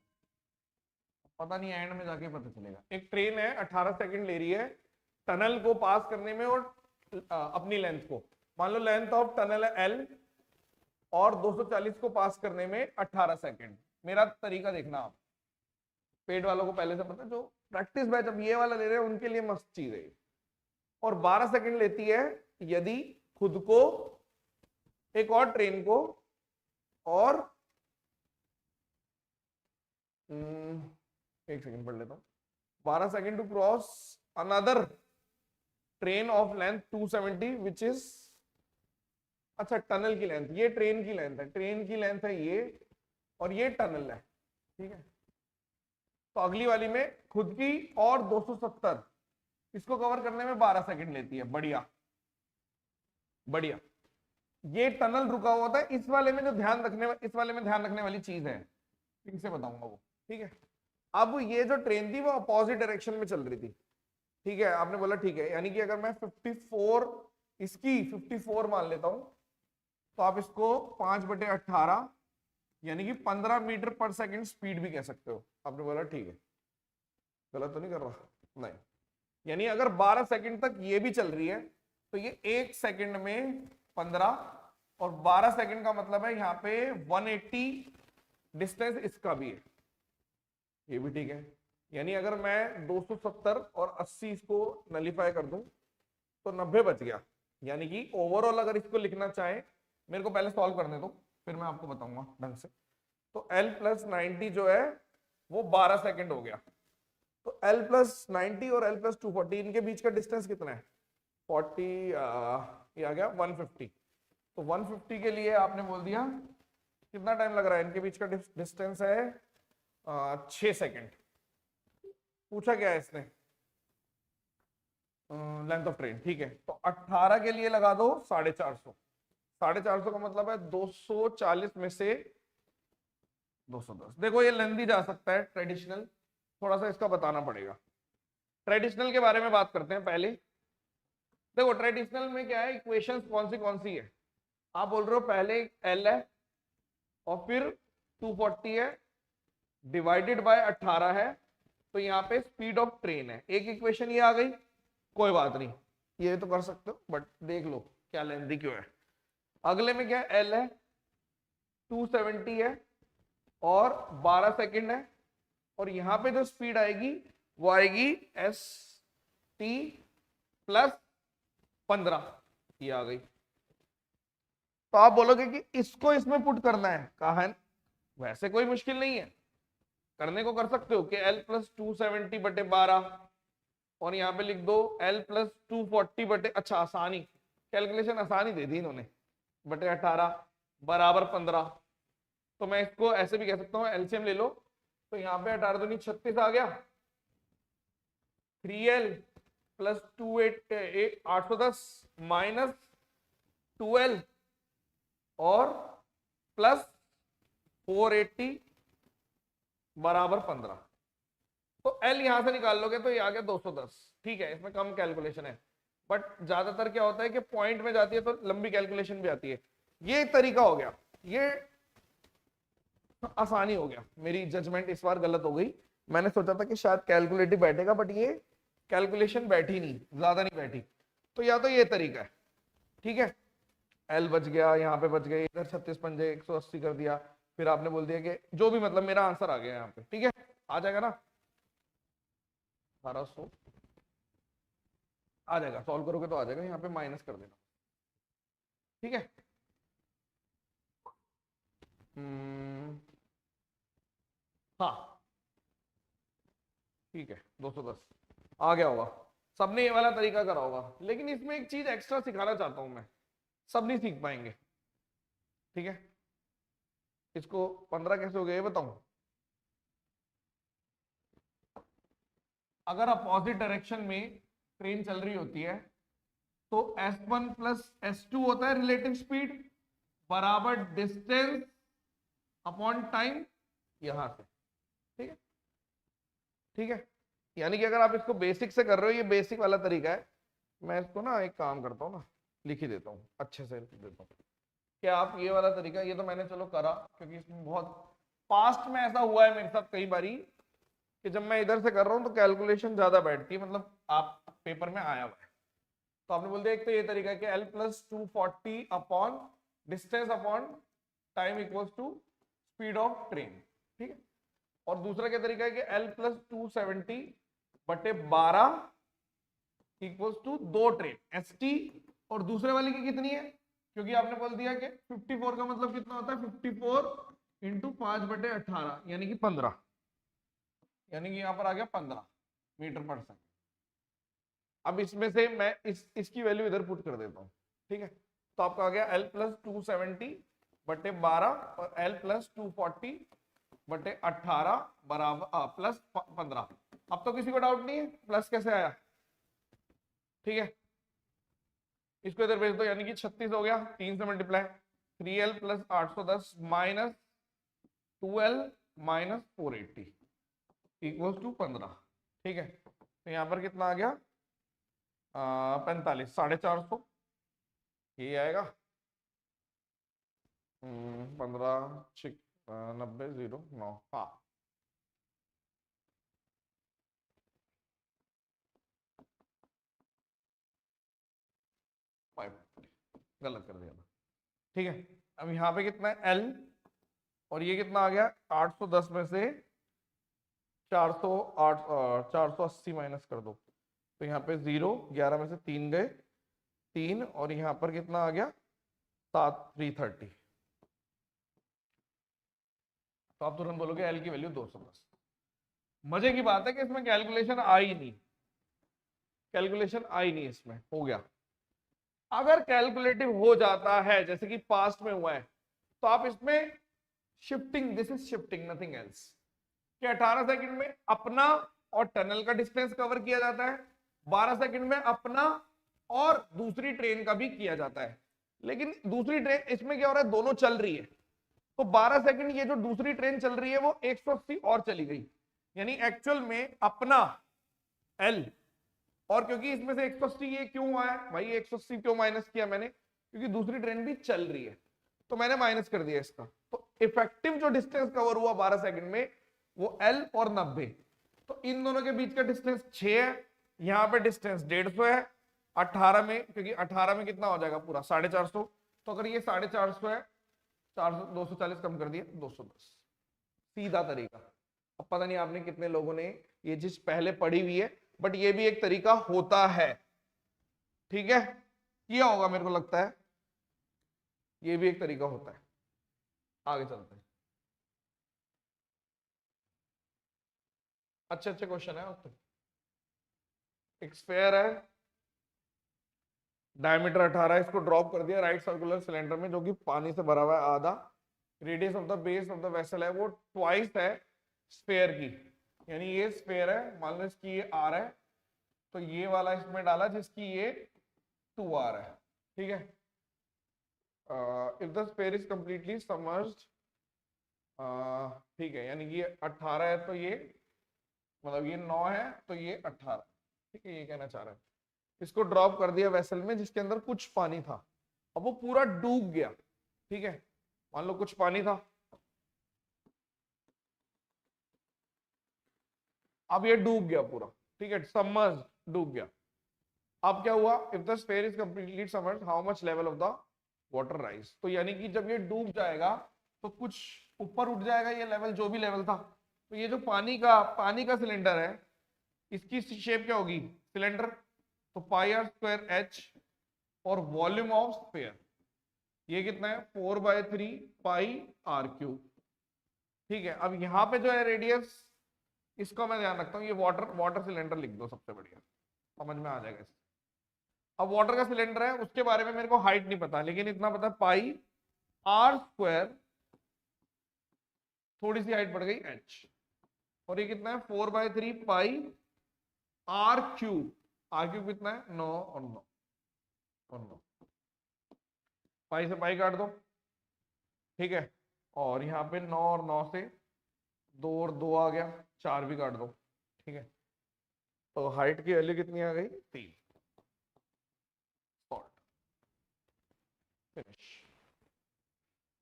पता नहीं एंड में जाके पता चलेगा। एक ट्रेन है 18 सेकंड ले रही है टनल को पास करने में, और अपनी लेंथ को, मान लो लेंथ ऑफ टनल है एल और 240 को पास करने में 18 सेकंड। मेरा तरीका देखना आप, पेड वालों को पहले से पता, जो प्रैक्टिस बैच अब ये वाला ले रहे हैं उनके लिए मस्त चीज है, और 12 सेकंड लेती है यदि खुद को, एक और ट्रेन को, और एक सेकंड पढ़ लेता हूं, 12 second to cross another train of length 270 which is, अच्छा टनल की लेंथ, ये ट्रेन की लेंथ है, ट्रेन की लेंथ है ये, और ये टनल है, ठीक है, तो अगली वाली में खुद की और 270, इसको कवर करने में 12 सेकंड लेती है, बढ़िया बढ़िया। ये टनल रुका हुआ था, इस वाले में जो ध्यान रखने, इस वाले में ध्यान रखने वाली चीज है, फिर से बताऊंगा वो, ठीक है। अब ये जो ट्रेन थी वो अपोजिट डायरेक्शन में चल रही थी, ठीक है, आपने बोला ठीक है, यानी कि अगर मैं 54 इसकी 54 मान लेता हूं, तो आप इसको 5/18 यानी कि 15 मीटर पर सेकंड स्पीड भी कह सकते हो। आपने बोला ठीक है, गलत तो नहीं कर रहा, नहीं, यानी अगर 12 सेकंड तक ये भी चल रही है तो ये 1 सेकंड में 15, और 12 सेकंड का मतलब है यहाँ पे 180 डिस्टेंस इसका भी है, ये भी ठीक है, यानी अगर मैं 270 और 80 इसको नलीफाई कर दूं तो 90 बच गया, यानी कि ओवरऑल अगर इसको लिखना चाहे, मेरे को पहले सॉल्व करने दो फिर मैं आपको बताऊंगा ढंग से, तो L प्लस 90 जो है वो 12 सेकंड हो गया, तो L प्लस 90 और L प्लस 240 इनके बीच का डिस्टेंस कितना है 40, ये आ गया 150, तो 150 के लिए आपने बोल दिया कितना टाइम लग रहा है, इनके बीच का डिस्टेंस है 6 सेकंड। पूछा क्या है इसने, लेंथ ऑफ ट्रेन, ठीक है, तो 18 के लिए लगा दो 450, 450 का मतलब है 240 में से 210। देखो ये लेंथी जा सकता है ट्रेडिशनल, थोड़ा सा इसका बताना पड़ेगा। ट्रेडिशनल के बारे में बात करते हैं पहले। देखो ट्रेडिशनल में क्या है, इक्वेशंस कौन सी है। आप बोल रहे हो पहले एल है और फिर 240 है डिवाइडेड बाय 18 है, तो यहाँ पे स्पीड ऑफ ट्रेन है। एक इक्वेशन ये आ गई, कोई बात नहीं, ये तो कर सकते हो, बट देख लो क्या लेंथी क्यों है। अगले में क्या है, एल है 270 है और 12 सेकंड है, और यहां पे जो स्पीड आएगी वो आएगी एस टी प्लस 15, ये आ गई। तो आप बोलोगे कि इसको इसमें पुट करना है, कहा है वैसे कोई मुश्किल नहीं है, करने को कर सकते हो कि एल प्लस 270 बटे 12 और यहाँ पे लिख दो एल प्लस 240 बटे, अच्छा आसानी, कैलकुलेशन आसानी दे दी इन्होंने, बटे 18 बराबर 15। तो मैं इसको ऐसे भी कह सकता हूँ, एलसीएम ले लो, तो यहाँ पे 18 दूनी 36 आ गया, 3l प्लस 810 माइनस 2l और प्लस 480 बराबर 15। तो l यहां से निकाल लोगे तो ये आ गया 210। ठीक है, इसमें कम कैलकुलेशन है, बट ज्यादातर क्या होता है कि पॉइंट में जाती है तो लंबी कैलकुलेशन भी आती है। ये तरीका हो गया, ये आसानी हो गया। मेरी जजमेंट इस बार गलत हो गई, मैंने सोचा था कि शायद कैलकुलेटिव बैठेगा, बट ये कैलकुलेशन बैठी नहीं, ज्यादा नहीं बैठी। तो या तो ये तरीका है, ठीक है, एल बच गया, यहाँ पे बच गए, इधर 36 पंजे 180 कर दिया, फिर आपने बोल दिया कि जो भी, मतलब मेरा आंसर आ गया यहाँ पे। ठीक है, आ जाएगा ना 1800 आ जाएगा, सॉल्व करोगे तो आ जाएगा, यहाँ पे माइनस कर देना। ठीक है, हाँ ठीक है, 210 आ गया होगा। सबने ये वाला तरीका करा होगा, लेकिन इसमें एक चीज एक्स्ट्रा सिखाना चाहता हूं मैं, सब नहीं सीख पाएंगे। ठीक है, इसको 15 कैसे हो गया ये बताऊं। अगर अपोजिट डायरेक्शन में ट्रेन चल रही होती है तो S1 प्लस S2 होता है रिलेटिव स्पीड बराबर डिस्टेंस अपॉन टाइम, यहां से। ठीक है, ठीक है, यानी कि अगर आप इसको बेसिक से कर रहे हो, ये बेसिक वाला तरीका है। मैं इसको ना एक काम करता हूँ ना, लिख ही देता हूँ, अच्छे से लिख देता हूँ कि आप ये वाला तरीका, ये तो मैंने चलो करा क्योंकि इसमें बहुत पास्ट में ऐसा हुआ है मेरे साथ कई बारी कि जब मैं इधर से कर रहा हूँ तो कैलकुलेशन ज्यादा बैठती है, मतलब आप पेपर में आया हुआ है। तो आपने बोल दिया एक तो ये तरीका है कि L plus 240 upon distance upon time equals to speed of train. ठीक है, और दूसरा क्या तरीका है कि एल प्लस 270 बटे 12 equals to 2 train S T, और दूसरे वाली की कितनी है, क्योंकि आपने बोल दिया कि 54 का मतलब कितना होता है, 54 इंटू 5 बटे 18 यानी कि 15, यानी कि यहां पर आ गया 15 मीटर पर सेकंड। अब इसमें से मैं इसकी वैल्यू इधर पुट कर देता हूं। ठीक है, तो आपका आ गया एल प्लस 270 बटे 12 और एल प्लस 240 बटे 18 बराबर प्लस 15। अब तो किसी को डाउट नहीं है प्लस कैसे आया। ठीक है, इसको इधर भेज दो, यानी कि 36 हो गया, 3 से multiply, 3l plus 810 minus 2l minus 480 equals to 15। ठीक है, तो यहाँ पर कितना आ गया 45, 450 ये आएगा। 15 90 0 9, हाँ गलत कर दिया था। ठीक है, अब यहाँ पे कितना है L, और ये कितना आ गया 810 में से 480 माइनस कर दो, तो यहाँ पे 0, 11 में से 3 गए 3, और यहाँ पर कितना आ गया 330। तो आप तुरंत बोलोगे L की वैल्यू 210। मजे की बात है कि इसमें कैलकुलेशन आई नहीं, कैलकुलेशन आई नहीं, इसमें हो गया। अगर कैलकुलेटिव हो जाता है जैसे कि पास्ट में हुआ है, तो आप इसमें shifting, this is shifting nothing else, कि 18 सेकंड में अपना और टनल का डिस्टेंस कवर किया जाता है, 12 सेकंड में अपना और दूसरी ट्रेन का भी किया जाता है। लेकिन दूसरी ट्रेन इसमें क्या हो रहा है, दोनों चल रही है, तो 12 सेकंड ये जो दूसरी ट्रेन चल रही है वो 180 और चली गई, यानी एक्चुअल में अपना एल, और क्योंकि इसमें से 180 ये क्यों हुआ है भाई, 180 क्यों माइनस किया मैंने, क्योंकि दूसरी ट्रेन भी चल रही है तो मैंने माइनस कर दिया इसका। तो इफेक्टिव जो डिस्टेंस कवर हुआ 12 सेकंड में वो एल और 90, तो इन दोनों के बीच का डिस्टेंस 6 है, यहां पे डिस्टेंस 150 है, 18 में, क्योंकि 18 में कितना हो जाएगा पूरा 450, तो अगर ये 450 है, 400 240 कम कर दिया 210, सीधा तरीका। अब पता नहीं आपने कितने लोगों ने ये चीज पहले पढ़ी हुई है, बट ये भी एक तरीका होता है, ठीक है, किया होगा मेरे को लगता है, ये भी एक तरीका होता है। आगे चलते हैं, अच्छे अच्छे क्वेश्चन है आपके। एक स्फेयर है, डायमीटर 18, इसको ड्रॉप कर दिया राइट सर्कुलर सिलेंडर में जो कि पानी से भरा हुआ है आधा, radius of the base of the vessel है वो ट्वाइस है स्फेयर की, यानी ये स्फेयर है, मान लो इसकी ये आर है, तो ये वाला इसमें डाला जिसकी ये 2r है, ठीक है। If the sphere is completely submerged, ठीक है, यानी कि ये 18 है तो ये मतलब ये 9 है तो ये 18, ठीक है, ये कहना चाह रहा है। इसको ड्रॉप कर दिया वेसल में जिसके अंदर कुछ पानी था, अब वो पूरा डूब गया, ठीक है, मान लो कुछ पानी था, अब ये डूब गया पूरा, ठीक है, सबमर्ज डूब गया। अब क्या हुआ, if the sphere is completely submerged how much level of the water rise, तो यानी कि जब ये डूब जाएगा तो कुछ ऊपर उठ जाएगा ये लेवल, जो भी लेवल था, तो ये जो पानी का सिलेंडर है इसकी शेप क्या होगी, सिलेंडर, तो पाई आर स्क्वायर एच, और वॉल्यूम ऑफ स्फेयर ये कितना है 4/3 पाई आर क्यूब, ठीक है। अब यहाँ पे जो है रेडियस, इसको मैं ध्यान रखता हूँ, ये वाटर सिलेंडर लिख दो, सबसे बढ़िया समझ में आ जाएगा इससे। अब वाटर का सिलेंडर है, उसके बारे में मेरे को हाइट नहीं पता, लेकिन इतना पता है पाई आर स्क्वायर, थोड़ी सी हाइट बढ़ गई एच, और ये कितना है 4/3 पाई आर क्यूब, आर क्यूब कितना है 9 और 9 और 9, पाई से पाई काट दो, ठीक है, और यहाँ पे 9 और 9 से 2 और 2 आ गया, 4 भी काट दो, ठीक है, तो हाइट की वैल्यू कितनी आ गई 3, फिनिश।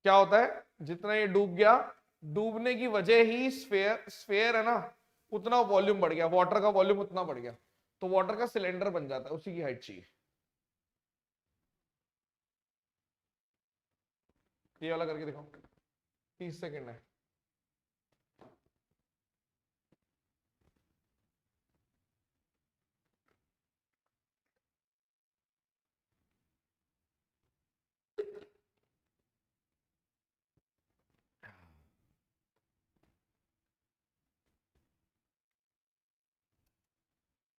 क्या होता है, जितना ये डूब गया, डूबने की वजह ही स्फेयर है ना, उतना वॉल्यूम बढ़ गया, वाटर का वॉल्यूम उतना बढ़ गया, तो वाटर का सिलेंडर बन जाता है, उसी की हाइट चाहिए। ये वाला करके दिखाओ, 30 सेकंड है।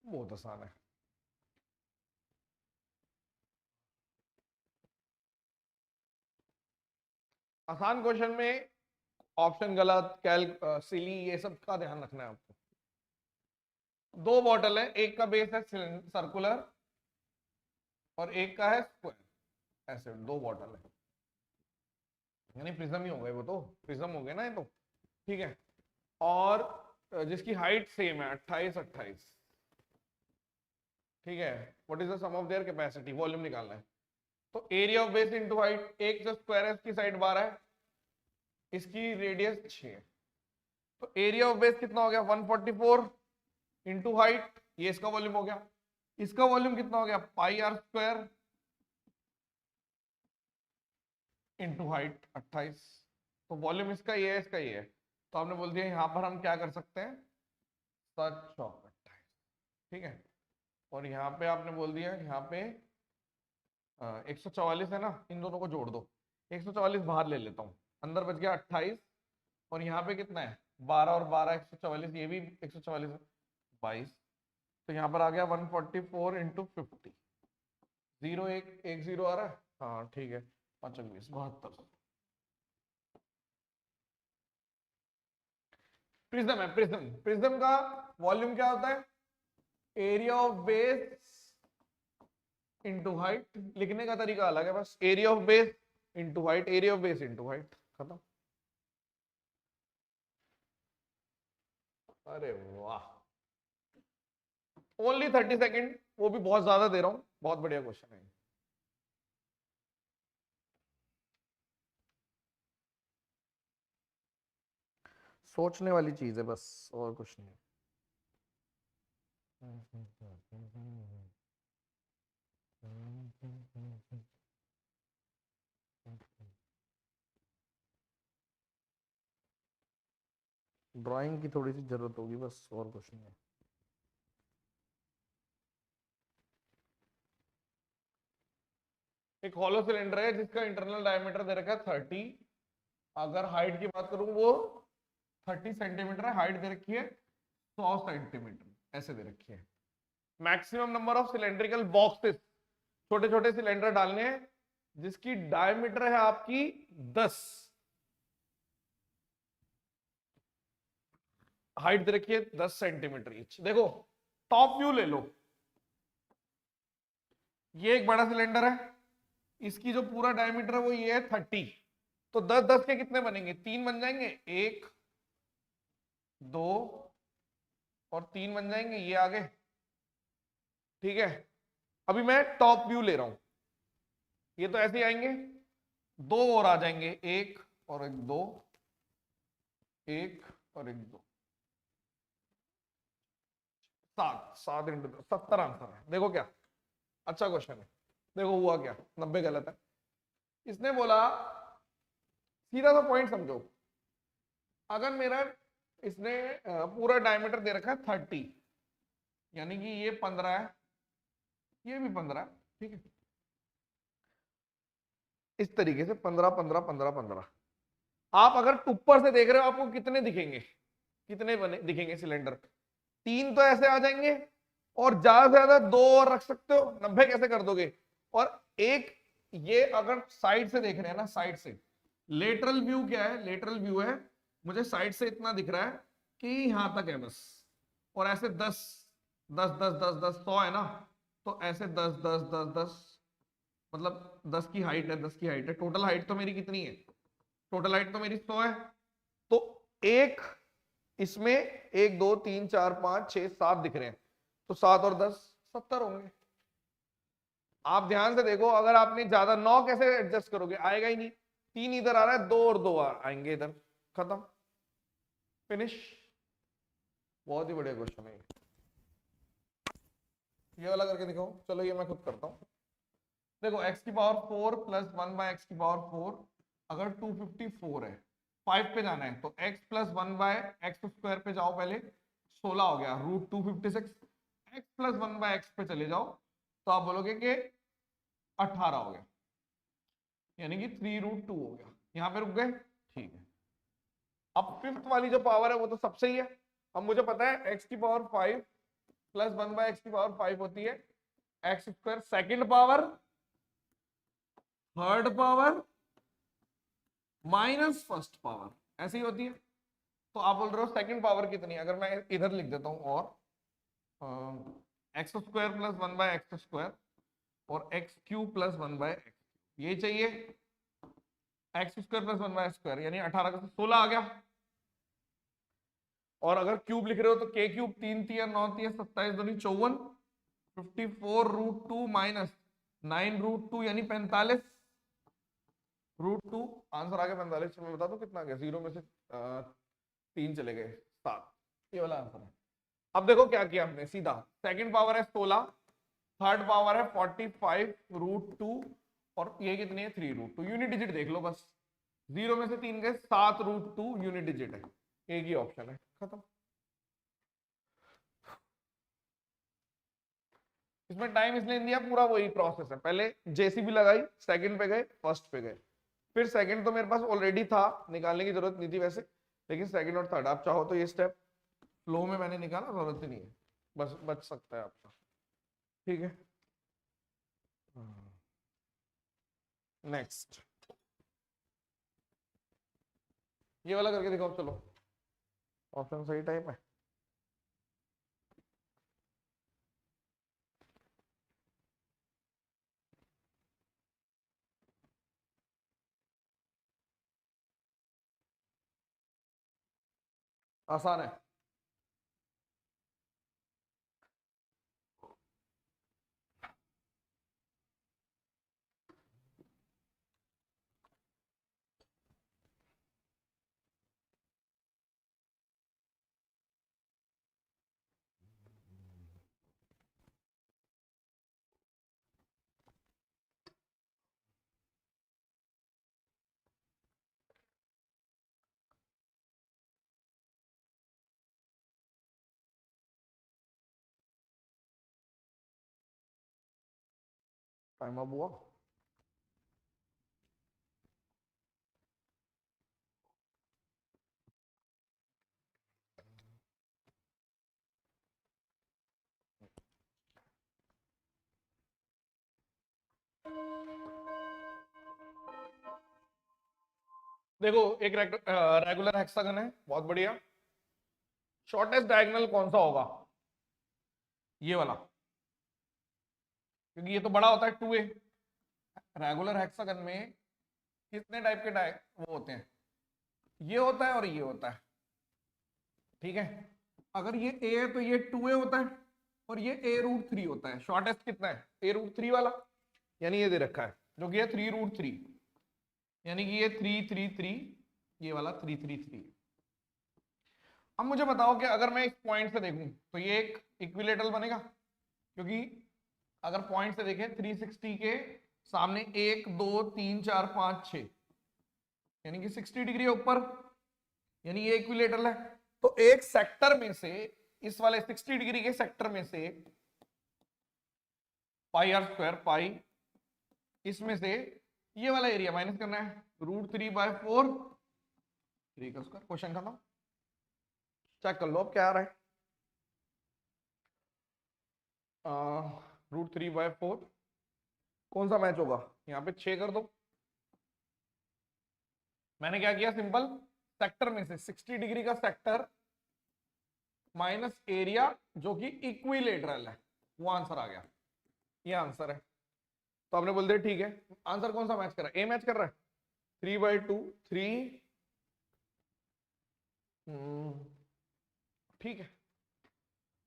बहुत आसान है। आसान क्वेश्चन में ऑप्शन गलत, कैल सिली, ये सब का ध्यान रखना है आपको। दो बॉटल है, एक का बेस है सर्कुलर और एक का है स्क्वायर, ऐसे दो बॉटल है, यानी प्रिज्म ही हो गए, वो तो प्रिज्म हो गए ना ये तो, ठीक है, और जिसकी हाइट सेम है 28 28, ठीक है, what is the sum of their capacity, volume निकालना है, तो area of base into height, एक जो स्क्वायर है इसकी साइड 12 है, इसकी रेडियस 6 है, तो एरिया ऑफ बेस कितना हो गया 144 इंटू हाइट, ये इसका वॉल्यूम हो गया, इसका वॉल्यूम कितना हो गया पाई आर स्क्वायर इंटू हाइट 28, तो वॉल्यूम इसका ये है, इसका ये है, तो आपने बोल दिया यहां पर हम क्या कर सकते हैं, सच ऑफ 28, ठीक है, और यहाँ पे आपने बोल दिया यहाँ पे 144 है ना, इन दोनों को जोड़ दो, 144 बाहर ले लेता हूँ, अंदर बच गया 28, और यहाँ पे कितना है 12 और 12 144, ये भी 144 है 22, तो यहाँ पर आ गया 144 इंटू 50, 0 1 0 आ रहा है, हाँ ठीक है, 5 20 72। प्रिज्म है, प्रिज्म का वॉल्यूम क्या होता है, area of base into height, लिखने का तरीका अलग है बस, area of base into height, area of base into height, खत्म। अरे वाह, ओनली 30 सेकेंड, वो भी बहुत ज्यादा दे रहा हूं, बहुत बढ़िया क्वेश्चन है। सोचने वाली चीज है बस, और कुछ नहीं। ड्राइंग की थोड़ी सी जरूरत होगी बस, और कुछ नहीं है। एक हॉलो सिलेंडर है जिसका इंटरनल डायमीटर दे रखा है 30, अगर हाइट की बात करूं वो 30 सेंटीमीटर है, हाइट दे रखी है 100 सेंटीमीटर, ऐसे दे रखी है। Maximum number of cylindrical boxes, छोटे छोटे सिलेंडर डालने हैं जिसकी डायमीटर है आपकी 10, हाइट दे रखी है 10 सेंटीमीटर ईच। देखो टॉप व्यू ले लो, ये एक बड़ा सिलेंडर है, इसकी जो पूरा डायमीटर है वो ये है 30, तो 10 10 के कितने बनेंगे, 3 बन जाएंगे, 1 2 और 3 बन जाएंगे, ये आगे, ठीक है। अभी मैं टॉप व्यू ले रहा हूं, ये तो ऐसे ही आएंगे, 2 और आ जाएंगे, 1 और 1 2, 1 और 1 2, 7 7 इंटू 70 आंसर है। देखो क्या अच्छा क्वेश्चन है। देखो हुआ क्या, 90 गलत है। इसने बोला, सीधा सा पॉइंट समझो, अगर मेरा इसने पूरा डायमीटर दे रखा है 30, यानी कि ये 15 है, ये भी 15 है, ठीक है, इस तरीके से 15 15 15 15। आप अगर ऊपर से देख रहे हो आपको कितने दिखेंगे, कितने बने दिखेंगे सिलेंडर, 3 तो ऐसे आ जाएंगे, और ज्यादा से ज्यादा 2 और रख सकते हो, 90 कैसे कर दोगे। और एक ये अगर साइड से देख रहे हैं ना, साइड से, लेटरल व्यू क्या है, लेटरल व्यू है मुझे साइड से इतना दिख रहा है कि यहां तक है बस, और ऐसे 10 10 10 10 10 100 है ना, तो ऐसे 10 10 10 10, मतलब 10 की हाइट है, 10 की हाइट है, टोटल हाइट तो मेरी कितनी है, टोटल हाइट तो मेरी 100 है, तो एक इसमें 1 2 3 4 5 6 7 दिख रहे हैं, तो 7 और 10 70 होंगे। आप ध्यान से देखो, अगर आपने ज्यादा 9 कैसे एडजस्ट करोगे, आएगा ही नहीं, 3 इधर आ रहा है, 2 और 2 आएंगे इधर, खत्म, फिनिश। बहुत ही बढ़िया क्वेश्चन है ये वाला, करके दिखाओ, चलो ये मैं खुद करता हूं। देखो x की पावर 4 प्लस 1 बाय एक्स की पावर 4, अगर 254 है, 5 पे जाना है, तो x plus 1 by x square पे जाओ पहले, 16 हो गया, root 256, x plus 1 by x पे चले जाओ, तो आप बोलोगे कि 18 हो गया, यानी कि 3 रूट 2 हो गया, यहां पे रुक गए, ठीक है। अब फिफ्थ वाली जो पावर है वो तो सबसे ही है, अब मुझे पता है एक्स की पावर 5 प्लस 1 बाय एक्स की पावर 5 होती है x square second power third power minus first power, ऐसी होती है। तो आप बोल रहे हो सेकंड पावर कितनी है, अगर मैं इधर लिख देता हूं, और x square plus 1 by x square और x cube plus 1 by x, ये चाहिए, x square plus 1 by square, यानी 18 का 16 आ गया, और अगर क्यूब लिख रहे हो तो के क्यूब, 3 3 9 3 27 दूनी 54, 54 रूट 2 माइनस 9 रूट 2 यानी 45, रूट 2 आंसर आ गया 45। मैं बता दूं कितना आ गया, जीरो में से 3 चले गए, 7, ये वाला आंसर है। अब देखो क्या किया हमने, सीधा सेकंड पावर है 16, थर्ड पावर है 45 रूट 2, और ये कितनी है 3 रूट 2, यूनिट डिजिट देख लो बस, जीरो में से 3 गए, 7 रूट 2 यूनिट डिजिट है, एक ही ऑप्शन है, खत्म। इसमें टाइम इसलिए दिया, पूरा वही प्रोसेस है, पहले जेसीबी लगाई, सेकंड पे गए, फर्स्ट पे गए, फिर सेकंड तो मेरे पास ऑलरेडी था, निकालने की जरूरत नहीं थी वैसे, लेकिन सेकंड और थर्ड आप चाहो तो ये स्टेप फ्लो में मैंने निकाला, जरूरत ही नहीं है, बस बच सकता है आपका, ठीक है। नेक्स्ट ये वाला करके दिखाओ, चलो, ऑप्शन सही टाइप है। आसान है, टाइम अब हुआ। देखो एक रेगुलर हेक्सागन है, बहुत बढ़िया। शॉर्टेस्ट डायगोनल कौन सा होगा? ये वाला, क्योंकि ये तो बड़ा होता है 2a। रेगुलर हेक्सागन में कितने टाइप के वो होते हैं? ये होता है और ये होता है, ठीक है। अगर ये a है तो ये 2a होता है, और ये a√3 होता है। शॉर्टेस्ट कितना है? a√3 वाला, यानी ये दे रखा है, जो कि है 3√3, यानी कि ये 333, ये वाला 333। अब मुझे बताओ कि अगर मैं इस पॉइंट से देखूं तो ये एक इक्विलेटरल बनेगा, क्योंकि अगर पॉइंट से देखें 360 के सामने 1 2 3 4 5 6, यानी कि 60 डिग्री है ऊपर, यानी ये इक्विलेटरल है। तो एक सेक्टर में से, इस वाले 60 डिग्री के सेक्टर में से πr², पाई, इसमें से ये वाला एरिया माइनस करना है, √3/4, 3 का स्क्वायर। क्वेश्चन खत्म। चेक कर लो अब क्या आ रहा है। √3/4 कौन सा मैच होगा? यहाँ पे 6 कर दो। मैंने क्या किया, सिंपल, सेक्टर में से 60 डिग्री का सेक्टर माइनस एरिया जो कि इक्विलेटरल है, वो आंसर आ गया। ये आंसर है। तो आपने बोल दिया ठीक है। आंसर कौन सा मैच कर रहा है? ए मैच कर रहा है। 3/2 3, ठीक है।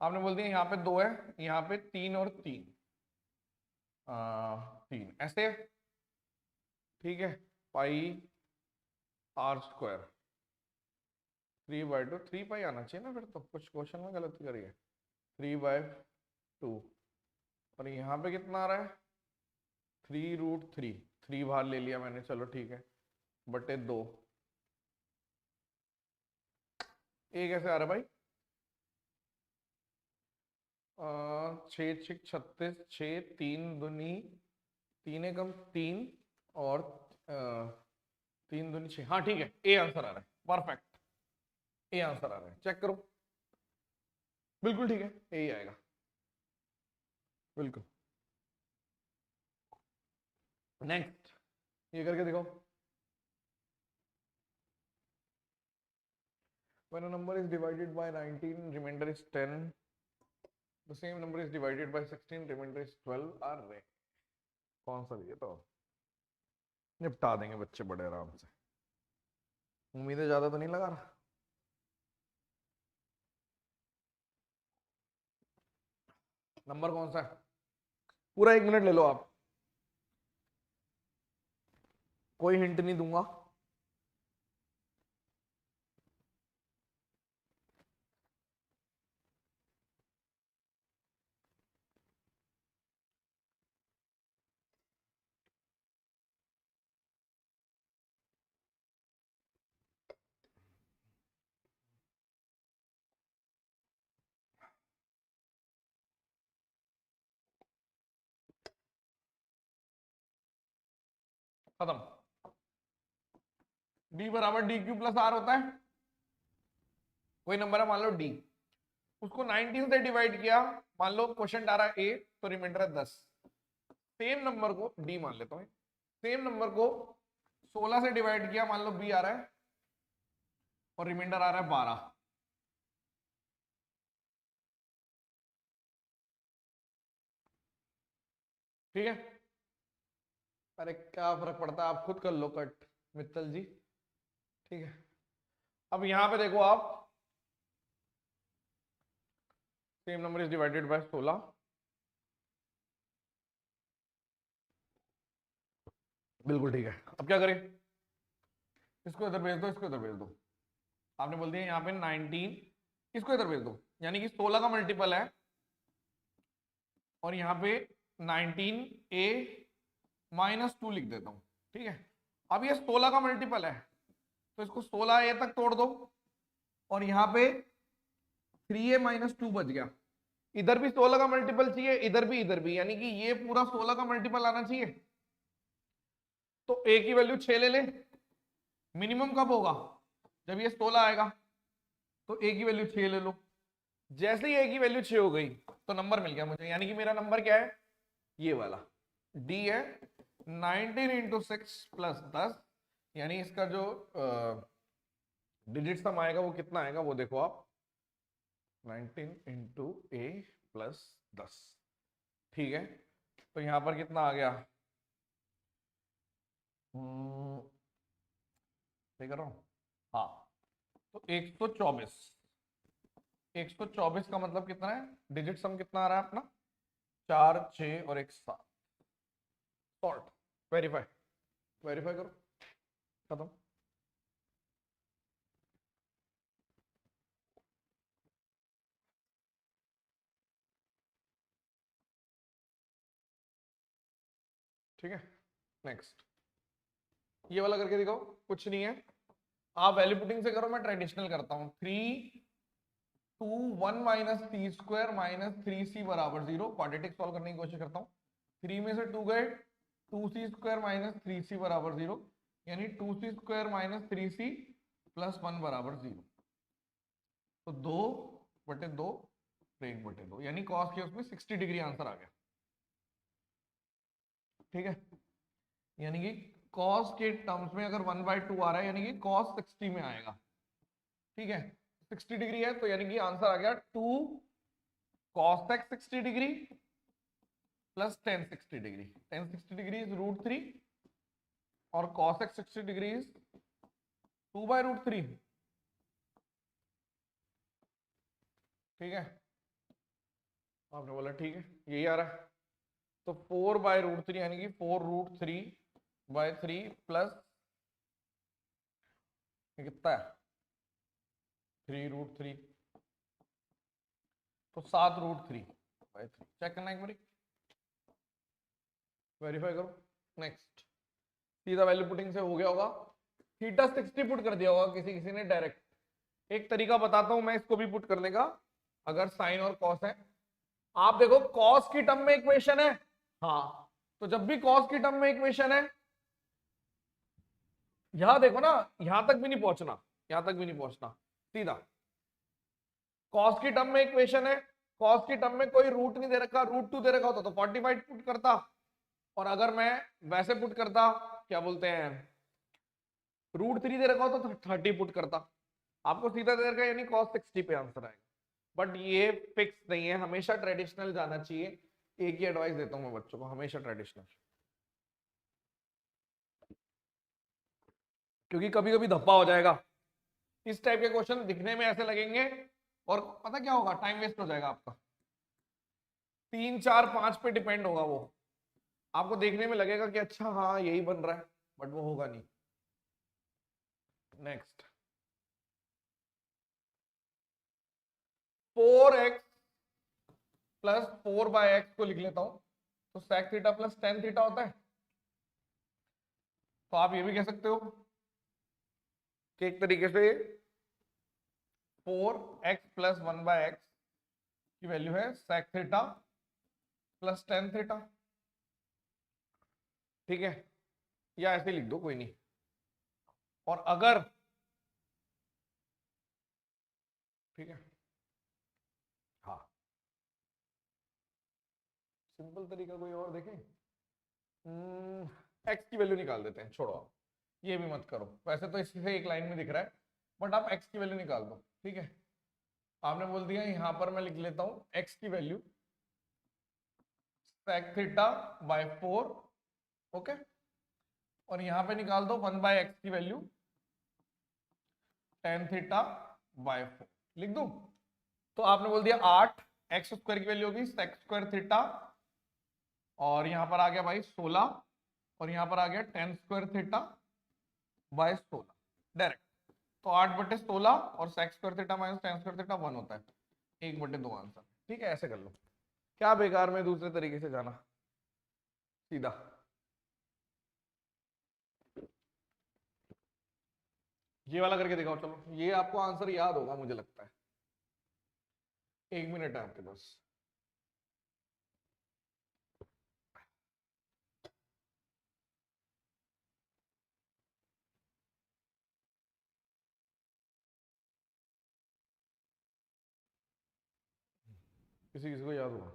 आपने बोल दिया यहाँ पे 2 है, यहाँ पे 3 और 3, 3 ऐसे है, ठीक है। πr², 3/2, 3 पाई आना चाहिए ना, फिर तो कुछ क्वेश्चन में गलती करी है। 3/2, और यहाँ पे कितना आ रहा है? 3√3, 3 बाहर ले लिया मैंने, चलो ठीक है, बटे 2। ये कैसे आ रहा है भाई? 6 6 36, 6 3 दूनी, 3 एकम 3, और 3 दूनी 6। हाँ ठीक है, ए आंसर आ रहा है, परफेक्ट, ए आंसर आ रहा है। चेक करो, बिल्कुल ठीक है, ए ही आएगा, बिल्कुल। नेक्स्ट, ये करके देखो। When a number is divided by 19, remainder is 10. The same number is divided by 16, remainder is 12. अरे कौन सा? ये तो निपटा देंगे बच्चे बड़े आराम से। उम्मीदें ज्यादा तो नहीं लगा रहा। नंबर कौन सा है? पूरा 1 मिनट ले लो आप, कोई हिंट नहीं दूंगा। खत्म। d बराबर dq प्लस r होता है। कोई नंबर है मान लो d, उसको 19 से डिवाइड किया, मान लो क्वेश्चन आ रहा है a, तो रिमाइंडर है 10। सेम नंबर को d मान लेता हूं, सेम नंबर को 16 से डिवाइड किया, मान लो b आ रहा है, और रिमाइंडर आ रहा है 12। ठीक है। अरे क्या फर्क पड़ता है, आप खुद कर लो कट मित्तल जी, ठीक है। अब यहां पे देखो आप, same number is divided by 16, बिल्कुल ठीक है। अब क्या करें? इसको इधर भेज दो, इसको इधर भेज दो। आपने बोल दिया यहाँ पे 19, इसको इधर भेज दो, यानी कि 16 का मल्टीपल है, और यहाँ पे 19a -2 लिख देता हूँ, ठीक है। अब ये 16 का मल्टीपल है, तो इसको 16a तक तोड़ दो, और यहाँ पे 3a -2 बच गया, इधर भी 16 का मल्टीपल चाहिए, इधर भी, यानी कि ये पूरा 16 का मल्टीपल आना चाहिए। तो ए की वैल्यू 6 ले ले। मिनिमम कब होगा? जब ये 16 आएगा। तो ए की वैल्यू 6 ले लो। जैसे ही ए की वैल्यू 6 हो गई तो नंबर मिल गया मुझे, यानी कि मेरा नंबर क्या है? ये वाला डी है। 19 इंटू 6 प्लस 10, यानी इसका जो डिजिट सम आएगा वो कितना आएगा वो देखो आप, 19 इंटू ए प्लस 10। ठीक है, तो यहां पर कितना आ गया? सही कर रहा हूं? हाँ, तो 124। 124 का मतलब कितना है? डिजिट सम कितना आ रहा है अपना? 4, 6 और 1 7। सॉल्ट, वेरीफाई, वेरीफाई करो, खत्म। ठीक है, नेक्स्ट ये वाला करके दिखाओ। कुछ नहीं है, आप वैल्यू पुटिंग से करो, मैं ट्रेडिशनल करता हूं। 3 2 1 माइनस सी स्क्वायर माइनस 3c बराबर 0। क्वाड्रेटिक सॉल्व करने की कोशिश करता हूँ। 3 में से 2 गए, 2c स्क्वायर माइनस 3c बराबर 0, यानी 2c square minus 3c plus 1 बराबर 0। तो 2/2 तो 1/2, यानी कॉस के उसमें 60 डिग्री आंसर आ गया। ठीक है, यानी कि कॉस के टर्म्स में अगर 1/2 आ रहा है, यानी कि कॉस 60 में आएगा। ठीक है, 60 डिग्री है, तो यानी कि आंसर आ गया 2 cos x 60 degree plus tan 60 degree. tan 60 degree is √3 और cos x 60 डिग्री इज 2/√3। ठीक है, आपने बोला ठीक है, यही आ रहा है। तो 4/√3 यानी कि 4√3/3 प्लस कितना है? 3√3, तो 7√3/3। चेक करना एक बारी, वेरीफाई करो। नेक्स्ट, सीधा वैल्यू पुटिंग से हो गया होगा। थीटा 60 पुट कर दिया होगा किसी किसी ने डायरेक्ट। एक तरीका बताता हूं मैं इसको भी पुट करने का, अगर साइन और कॉस है। आप देखो कॉस की टर्म में इक्वेशन है, हाँ, तो जब भी कॉस की टर्म में इक्वेशन है, यहां देखो ना, यहां तक भी नहीं पहुंचना, यहां तक भी नहीं पहुंचना, सीधा कॉस की टर्म में इक्वेशन है। कॉस की टर्म में कोई रूट नहीं दे रखा, √2 दे रखा होता तो 45 पुट करता, और अगर मैं वैसे पुट करता, क्या बोलते हैं, √3 दे रखा होता तो 30 पुट करता। आपको सीधा दे रखा है, यानी cos 60 पे आंसर आएगा। बट ये फिक्स नहीं है, हमेशा ट्रेडिशनल जाना चाहिए। एक ही एडवाइस देता हूं मैं बच्चों को, हमेशा ट्रेडिशनल, क्योंकि कभी कभी धप्पा हो जाएगा। इस टाइप के क्वेश्चन दिखने में ऐसे लगेंगे, और पता क्या होगा, टाइम वेस्ट हो जाएगा आपका। 3 4 5 पे डिपेंड होगा वो, आपको देखने में लगेगा कि अच्छा हाँ यही बन रहा है, बट वो होगा नहीं। नेक्स्ट, 4x प्लस 4/x को लिख लेता हूं, तो sec theta plus tan theta होता है। तो आप ये भी कह सकते हो कि एक तरीके से 4x प्लस 1/x की वैल्यू है sec theta plus tan theta. ठीक है, या ऐसे लिख दो, कोई नहीं। और अगर, ठीक है, हाँ, सिंपल तरीका कोई और देखें। एक्स की वैल्यू निकाल देते हैं, छोड़ो आप, ये भी मत करो, वैसे तो इसी से एक लाइन में दिख रहा है, बट आप एक्स की वैल्यू निकाल दो। ठीक है, आपने बोल दिया, यहां पर मैं लिख लेता हूं एक्स की value sec theta by 4। Okay, और यहां पे निकाल दो 1/x की वैल्यू tan थीटा बाय 4, लिख दूं? तो आपने बोल दिया 8, एक्स स्क्वायर की वैल्यू होगी sec स्क्वायर थीटा, और यहां पर आ गया भाई 16, और यहां पर आ गया tan square theta by 16 direct. तो 8/16 और sec square theta minus tan square theta 1 होता है, 1/2 आंसर। ठीक है, ऐसे कर लो, क्या बेकार में दूसरे तरीके से जाना, सीधा। ये वाला करके दिखाओ, चलो, ये आपको आंसर याद होगा मुझे लगता है। 1 मिनट है आपके पास। किसी किसी को याद होगा?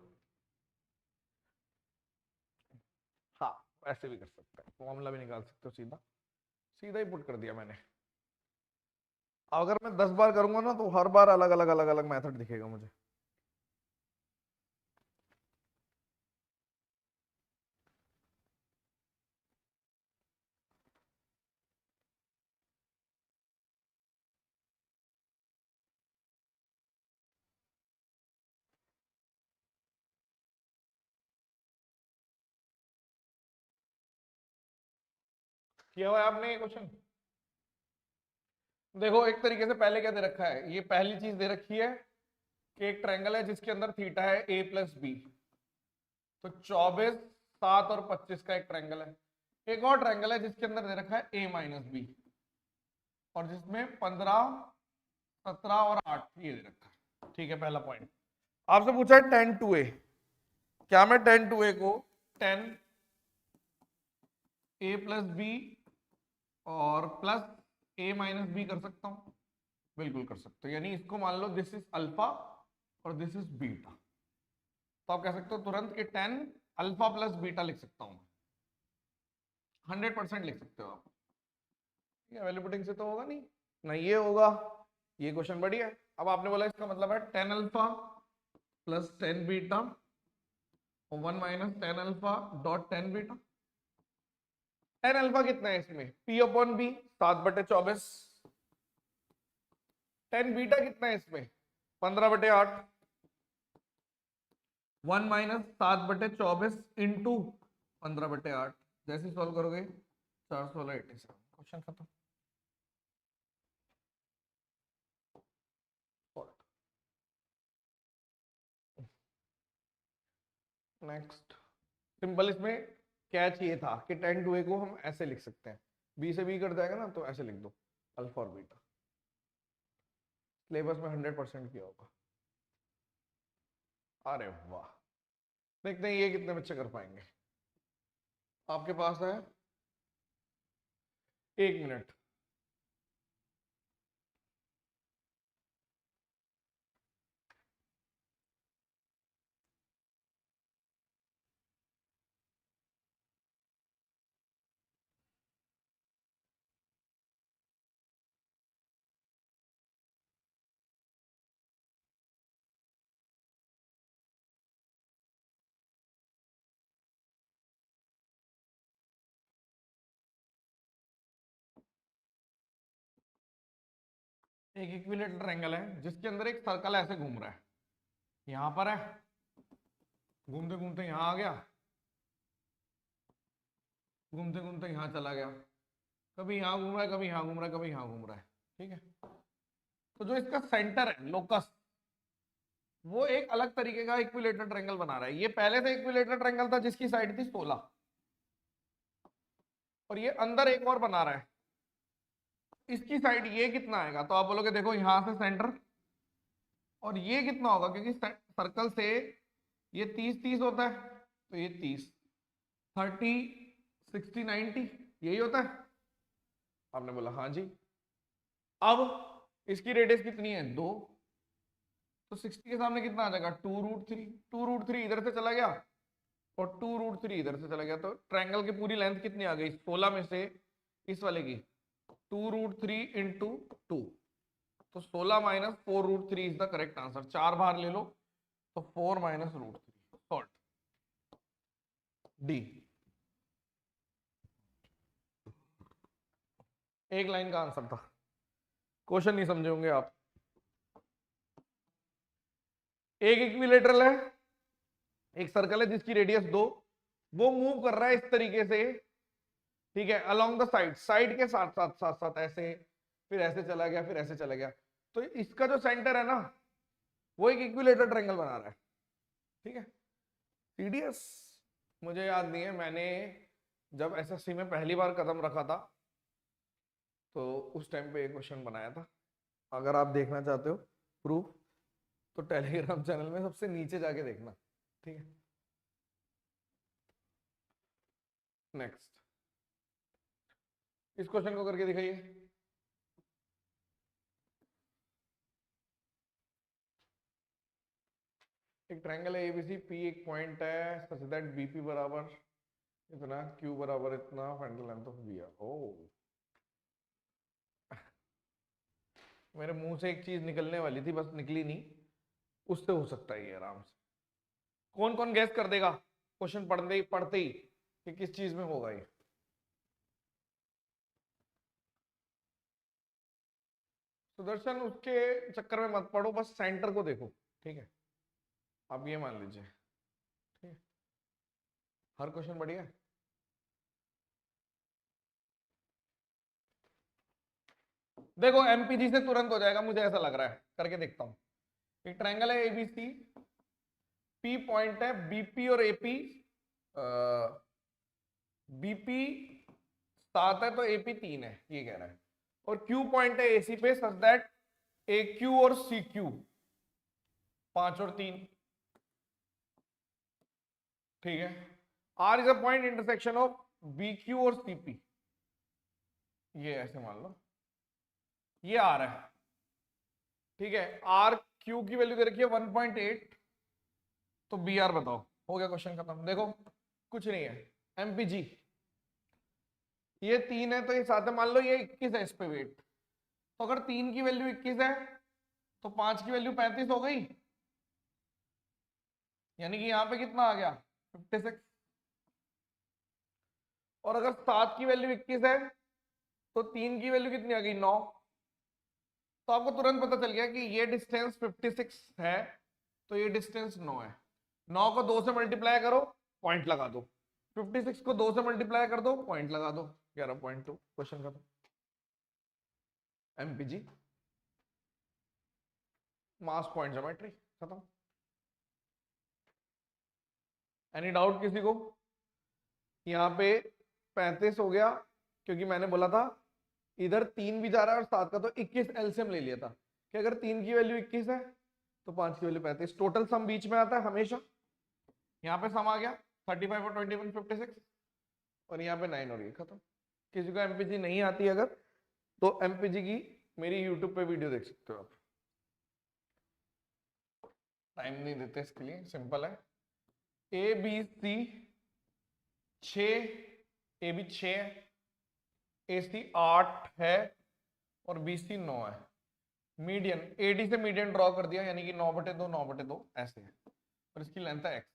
हाँ, ऐसे भी कर सकते हैं, फॉर्मूला भी निकाल सकते हो, सीधा सीधा ही पुट कर दिया मैंने। अगर मैं 10 बार करूंगा ना तो हर बार अलग अलग अलग अलग मेथड दिखेगा मुझे। किया हुआ है आपने ये क्वेश्चन? देखो एक तरीके से पहले क्या दे रखा है, ये पहली चीज दे रखी है कि एक ट्रायंगल है जिसके अंदर थीटा है a प्लस बी। तो 24, 7 और 25 का एक ट्रायंगल है। एक और ट्रायंगल है जिसके अंदर दे रखा है a माइनस बी, और जिसमें 15, 17 और 8 ये दे रखा है। ठीक है, पहला पॉइंट। आपसे पूछा है 10 टू ए, क्या मैं 10 टू ए को 10 a प्लस बी और प्लस a माइनस बी कर सकता हूं? बिल्कुल कर सकते हो। यानी इसको मान लो दिस इज अल्फा और दिस इज बीटा, तो आप कह सकते हो तुरंत कि 10 अल्फा प्लस बीटा लिख सकता हूं, 100% लिख सकते हो आप। ये वैल्यू पुटिंग से तो होगा नहीं, ना ये होगा। ये क्वेश्चन बढ़िया है। अब आपने बोला इसका मतलब है 10 अल्फा प्लस 10 बीटा और 1 minus 10 alpha dot 10 beta. 10 alpha कितना है इसमें, p अपॉन बी 7/24। 10 बीटा कितना है इसमें, 15/8। 1 माइनस 7/24 इंटू 15/8। जैसे सॉल्व करोगे 4 16 87, क्वेश्चन खत्म। नेक्स्ट सिंपल, इसमें कैच ये था कि 10 टू ए को हम ऐसे लिख सकते हैं, बी से बी कर जाएगा ना तो ऐसे लिख दो अल्फा और बीटा। सिलेबस में 100% किया होगा। अरे वाह, देखते हैं ये कितने बच्चे कर पाएंगे। आपके पास है 1 मिनट। एक इक्विलेटरल ट्रायंगल है जिसके अंदर एक सर्कल ऐसे घूम रहा है, यहां पर है, घूमते घूमते यहां आ गया, घूमते घूमते यहां चला गया, कभी यहां घूम रहा है, कभी यहां घूम रहा है, कभी यहां घूम रहा है। ठीक है, तो जो इसका सेंटर है लोकस, वो एक अलग तरीके का इक्विलेटरल ट्रायंगल बना रहा है। ये पहले से इक्विलेटरल ट्रायंगल था जिसकी साइड थी 16, और ये अंदर एक और बना रहा है, इसकी साइड ये कितना आएगा, तो आप बोलोगे देखो यहां से सेंटर, और ये कितना होगा, क्योंकि सर्कल से ये 30 30 होता है, तो ये 30 30 60 90 यही होता है। आपने बोला हाँ जी। अब इसकी रेडियस कितनी है, 2, तो 60 के सामने कितना आ जाएगा, 2√3। 2√3 इधर से चला गया और 2√3 इधर से चला गया, तो ट्रायंगल की पूरी लेंथ कितनी आ गई 16 में से इस वाले की 2√3 इंटू 2, तो 16 minus 4√3 is the correct answer. 4 बाहर ले लो तो 4 माइनस √3, सॉल्ट डी। एक लाइन का आंसर था, क्वेश्चन नहीं समझे होंगे आप। एक इक्विलेटरल है, एक सर्कल है जिसकी रेडियस 2, वो मूव कर रहा है इस तरीके से, ठीक है, अलोंग द साइड, साइड के साथ साथ साथ साथ ऐसे, फिर ऐसे चला गया, फिर ऐसे चला गया। तो इसका जो सेंटर है ना, वो एक इक्विलेटरल ट्रायंगल बना रहा है। ठीक है, सीडीएस मुझे याद नहीं है, मैंने जब एसएससी में पहली बार कदम रखा था तो उस टाइम पे एक क्वेश्चन बनाया था। अगर आप देखना चाहते हो प्रूफ तो टेलीग्राम चैनल में सबसे नीचे जाके देखना। ठीक है, नेक्स्ट इस क्वेश्चन को करके दिखाइए। एक ट्रायंगल है एबीसी, पी एक पॉइंट है सच दैट बीपी बराबर इतना, क्यू बराबर इतना, find the length of B R. ओ मेरे मुंह से एक चीज निकलने वाली थी, बस निकली नहीं, उससे हो सकता है ये आराम से। कौन कौन गैस कर देगा क्वेश्चन पढ़ते ही कि किस चीज में होगा ये? सुदर्शन उसके चक्कर में मत पड़ो, बस सेंटर को देखो, ठीक है? आप ये मान लीजिए, ठीक है? हर क्वेश्चन बढ़िया है। देखो एमपीजी से तुरंत हो जाएगा, मुझे ऐसा लग रहा है, करके देखता हूं। एक ट्रायंगल है एबीसी, पी पॉइंट है, बीपी और एपी, बीपी 7 है तो एपी 3 है, ये कह रहा है। और क्यू पॉइंट है एसी पे सच दैट ए क्यू और सी क्यू 5 और 3, ठीक है? R is a point intersection of B Q और सीपी, ये ऐसे मान लो, ये आर है, ठीक है? आर क्यू की वैल्यू दे रखी है 1.8, तो बी आर बताओ। हो गया क्वेश्चन खत्म। देखो कुछ नहीं है, एमपीजी ये 3 है तो ये 7 है, मान लो ये 21 है इस पे वेट, तो अगर 3 की वैल्यू 21 है तो 5 की वैल्यू 35 हो गई, यानी कि यहां पे कितना आ गया 56। और अगर 7 की वैल्यू 21 है तो 3 की वैल्यू कितनी आ गई 9, तो आपको तुरंत पता चल गया कि ये डिस्टेंस 56 है तो ये डिस्टेंस 9 है। 9 को 2 से मल्टीप्लाई करो, पॉइंट लगा दो, 56 को 2 से मल्टीप्लाई कर दो, पॉइंट लगा दो, 11.2, क्वेश्चन खत्म। एमपीजी मास पॉइंट ज्योमेट्री खत्म। एनी डाउट किसी को? यहाँ पे 35 हो गया, क्योंकि मैंने बोला था इधर 3 भी जा रहा है और 7 का, तो 21 एलसीएम ले लिया था कि अगर 3 की वैल्यू 21 है तो 5 की वैल्यू 35, टोटल सम बीच में आता है हमेशा। यहाँ पे सम आ गया 35 और 21 56, और यहाँ पे 9 और ये खत्म। किसी को एमपीजी नहीं आती अगर, तो एमपीजी की मेरी यूट्यूब पे वीडियो देख सकते हो आप। टाइम नहीं देते इसके लिए, सिंपल है। A B C 6, A B 6 है, ए सी 8 है और बी सी 9 है। मीडियन एडी से मीडियन ड्रॉ कर दिया, यानी कि 9/2 9/2 ऐसे है, और इसकी लेंथ है एक्स।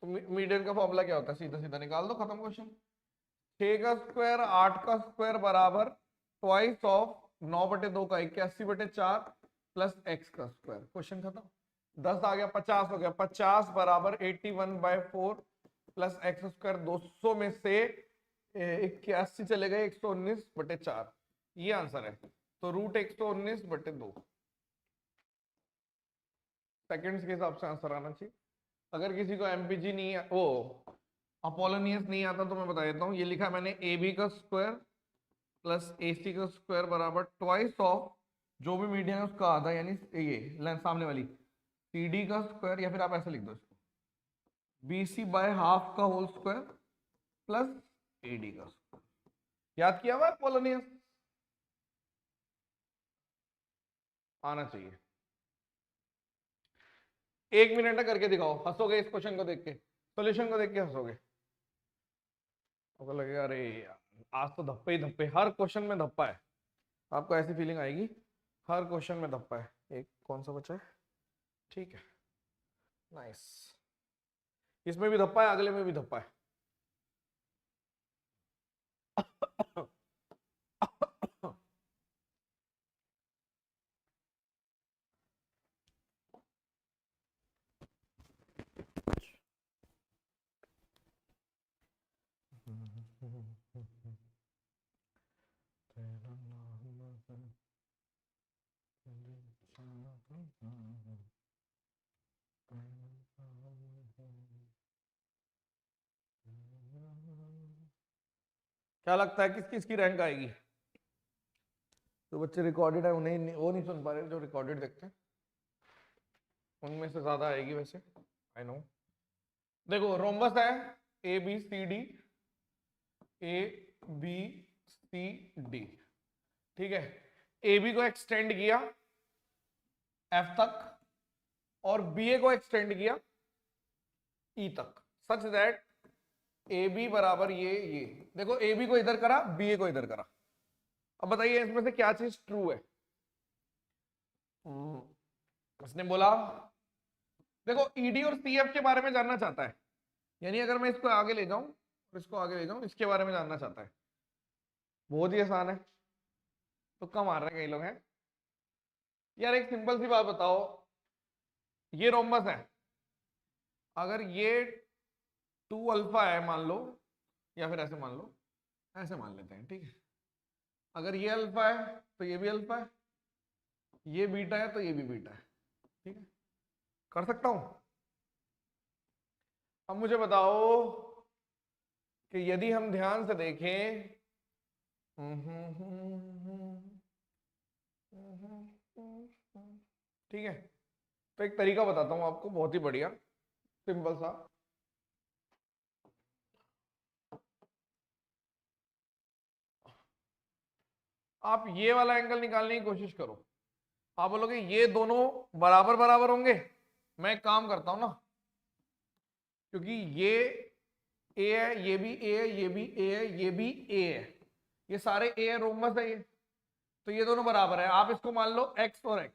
तो मीडियन का फॉर्मूला क्या होता है? सीधा सीधा निकाल दो, खत्म क्वेश्चन। 6 का स्क्वायर 8 का स्क्वायर बराबर ट्वाइस ऑफ 9/2 का 81/4 प्लस एक्स का स्क्वायर, क्वेश्चन खत्म। 10 आ गया, 50 हो गया, 50 बराबर 81/4 प्लस एक्स स्क्वायर, 200 में से 81 चले गए, 119/4, ये आंसर है। तो रूट 119/2 सेकंड्स के हिसाब से आंसर आना चाहिए। अगर किसी को एमपीजी नहीं, वो अपोलोनियस नहीं आता, तो मैं बता देता हूँ। ये लिखा मैंने ए बी का स्क्वायर प्लस ए सी का स्क्वायर बराबर ट्वाइस ऑफ जो भी मीडियन है उसका आधा, यानी ये लेंथ सामने वाली सी डी का स्क्वायर, या फिर आप ऐसे लिख दो इसको बी सी बाय हाफ का whole square plus A D का स्क्वायर। याद किया हुआ अपोलोनियस? आना चाहिए। 1 मिनट करके दिखाओ, हंसोगे इस क्वेश्चन को देख के, सोल्यूशन को देख के हंसोगे, आपको लगेगा अरे यार आज तो धप्पे ही धप्पे, हर क्वेश्चन में धप्पा है। आपको ऐसी फीलिंग आएगी हर क्वेश्चन में धप्पा है। एक कौन सा बचा है? ठीक है, नाइस। इसमें भी धप्पा है, अगले में भी धप्पा है। क्या लगता है किस किस की रैंक आएगी? जो बच्चे रिकॉर्डेड है उन्हें वो नहीं सुन पा रहे, जो रिकॉर्डेड देखते हैं उनमें से ज्यादा आएगी वैसे, आई नो। देखो रोम्बस है A B C D, A B C D, ठीक है? ए बी को एक्सटेंड किया एफ तक, और BA को एक्सटेंड किया E तक, सच दैट AB बराबर ये देखो AB को इधर करा, BA को इधर करा। अब बताइए इसमें से क्या चीज ट्रू है? उसने बोला देखो ED और CF के बारे में जानना चाहता है, यानी अगर मैं इसको आगे ले जाऊं, इसको आगे ले जाऊं, इसके बारे में जानना चाहता है। बहुत ही आसान है, तुक्का मार रहे हैं कई लोग हैं। यार एक सिंपल सी बात बताओ, ये रोम्बस है, अगर ये 2 अल्फा है मान लो, या फिर ऐसे मान लो, ऐसे मान लेते हैं, ठीक है। अगर ये अल्फा है तो ये भी अल्फा है, ये बीटा है तो ये भी बीटा है, ठीक है, कर सकता हूं। अब मुझे बताओ कि यदि हम ध्यान से देखें, ठीक है, तो एक तरीका बताता हूं आपको, बहुत ही बढ़िया सिंपल सा। आप ये वाला एंगल निकालने की कोशिश करो, आप बोलोगे ये दोनों बराबर बराबर होंगे, मैं एक काम करता हूं ना, क्योंकि ये ए है, ये भी ए है, ये भी ए है, ये भी ए है, ये सारे ए है, रोमस है ये, तो ये दोनों बराबर है। आप इसको मान लो x और x,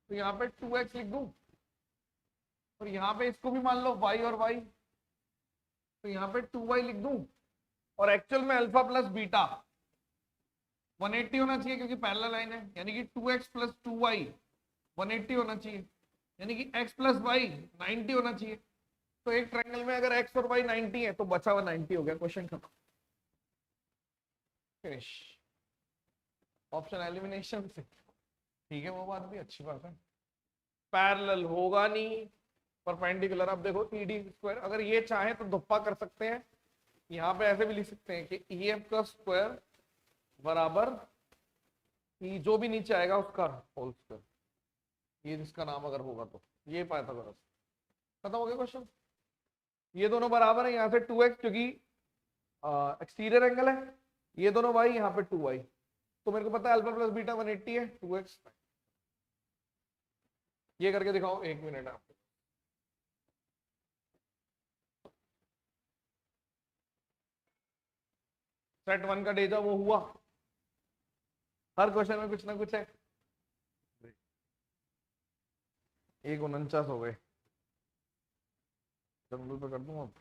तो यहाँ पे 2x लिख दूं, और यहाँ पे इसको भी मान लो y और y, तो यहाँ पे 2y लिख दूं, और एक्चुअल में अल्फा प्लस बीटा 180 होना चाहिए क्योंकि पैरेलल लाइन है, यानी कि 2x प्लस 2y 180 होना चाहिए, यानी कि x प्लस y 90 होना चाहिए। तो एक ट्रायंगल में अगर x और y 90 है तो बचा हुआ 90 हो गया, क्वेश्चन खत्म, फिनिश। ऑप्शन एलिमिनेशन से, ठीक है, वो बात भी अच्छी बात है। पैरेलल होगा नहीं, परपेंडिकुलर। अब देखो ED स्क्वायर, अगर ये चाहे तो धुप्पा कर सकते हैं, यहाँ पे ऐसे भी लिख सकते हैं कि EF का स्क्वायर बराबर जो भी नीचे आएगा उसका होल स्क्वायर, ये जिसका नाम अगर होगा तो ये पाइथागोरस। खत्म हो गया क्वेश्चन। ये दोनों बराबर है, यहाँ से 2x क्योंकि एक्सटीरियर एंगल है, ये दोनों y, यहाँ पे 2y, तो मेरे को पता है अल्फा प्लस बीटा 180 है, 2x। ये करके दिखाओ, 1 मिनट आपको। सेट 1 का डेटा वो हुआ, हर क्वेश्चन में कुछ ना कुछ है। 1:49 हो गए, जंगल पे कर दूं अब।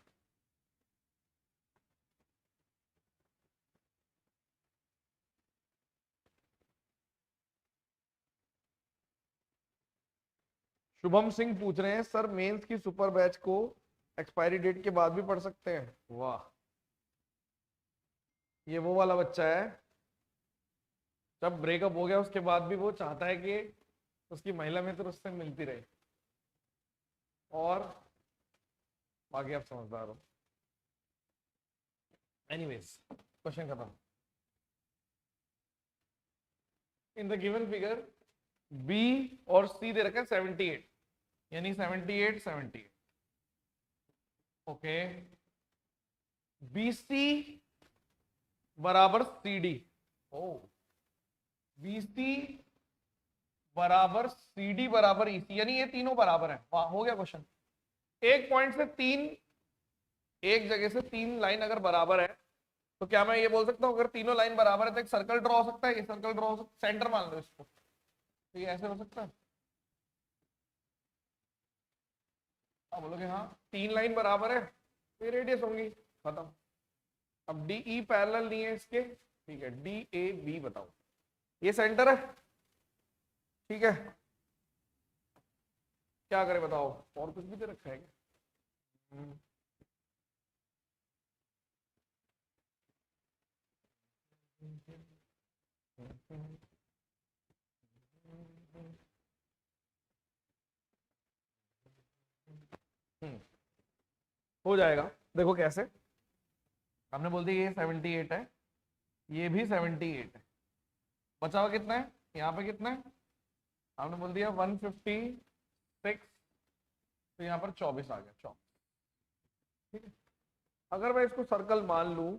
शुभम सिंह पूछ रहे हैं सर मेंस की सुपर बैच को एक्सपायरी डेट के बाद भी पढ़ सकते हैं? वाह, ये वो वाला बच्चा है, जब ब्रेकअप हो गया उसके बाद भी वो चाहता है कि उसकी महिला मित्र उससे मिलती रहे, और बाकी आप समझदार हो। एनीवेज, क्वेश्चन खत्म। In the given figure B और सी दे रखा है 78, यानी 78 78, ओके। BC बराबर CD, ओ BC बराबर CD बराबर EC, यानी ये तीनों बराबर है। वाह, हो गया क्वेश्चन। एक पॉइंट से तीन, एक जगह से 3 लाइन अगर बराबर है तो क्या मैं ये बोल सकता हूँ अगर तीनों लाइन बराबर है तो एक सर्कल ड्रॉ हो सकता है, ये सर्कल ड्रॉ हो सकता है, सेंटर मान लो इसको, तो ये ऐसे हो सकता है। आप बोलोगे हाँ 3 लाइन बराबर है तो ये रेडियस होंगी, खत्म। अब DE पैरेलल नहीं है इसके, ठीक है, DAB बताओ, ये सेंटर है, ठीक है, क्या करें बताओ, और कुछ भी दे रखा है क्या? हो जाएगा, देखो कैसे। हमने बोल दिया ये 78 है, ये भी 78 है, बचा हुआ कितना है, यहाँ पे कितना है, हमने बोल दिया 156, तो यहाँ पर 24 आ गया, 24, ठीक है। अगर मैं इसको सर्कल मान लूं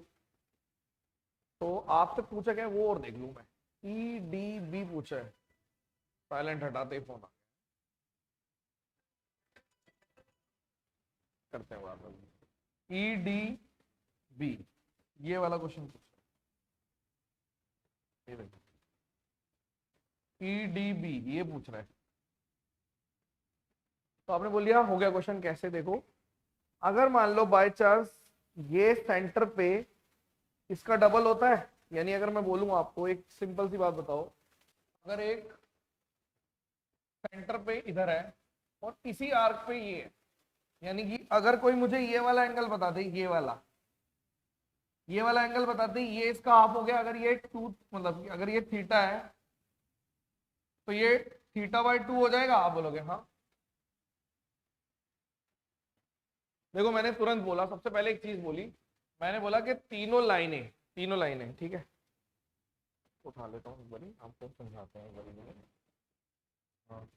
तो आपसे पूछा गया वो और देख लूं मैं, EDB पूछा है, साइलेंट हटाते ही फोन आ गया। करते हैं बात में। ई डी बी, ये वाला क्वेश्चन पूछ, ये देखो ई डी बी ये पूछ रहा है। तो आपने बोल दिया हो गया क्वेश्चन। कैसे देखो, अगर मान लो बाय चांस ये सेंटर पे इसका डबल होता है, यानी अगर मैं बोलूं आपको एक सिंपल सी बात बताओ, अगर एक सेंटर पे इधर है और इसी आर्क पे ये है, यानी कि अगर कोई मुझे ये वाला एंगल बता दे, ये वाला एंगल बता दे, ये इसका हाफ हो गया। अगर ये 2 मतलब अगर ये थीटा है तो ये थीटा बाय 2 हो जाएगा। आप बोलोगे हाँ। देखो मैंने तुरंत बोला, सबसे पहले एक चीज बोली, मैंने बोला कि तीनों लाइनें ठीक है। उठा लेता हूँ एक बारी, आपको समझाते हैं एक बारी। हाँ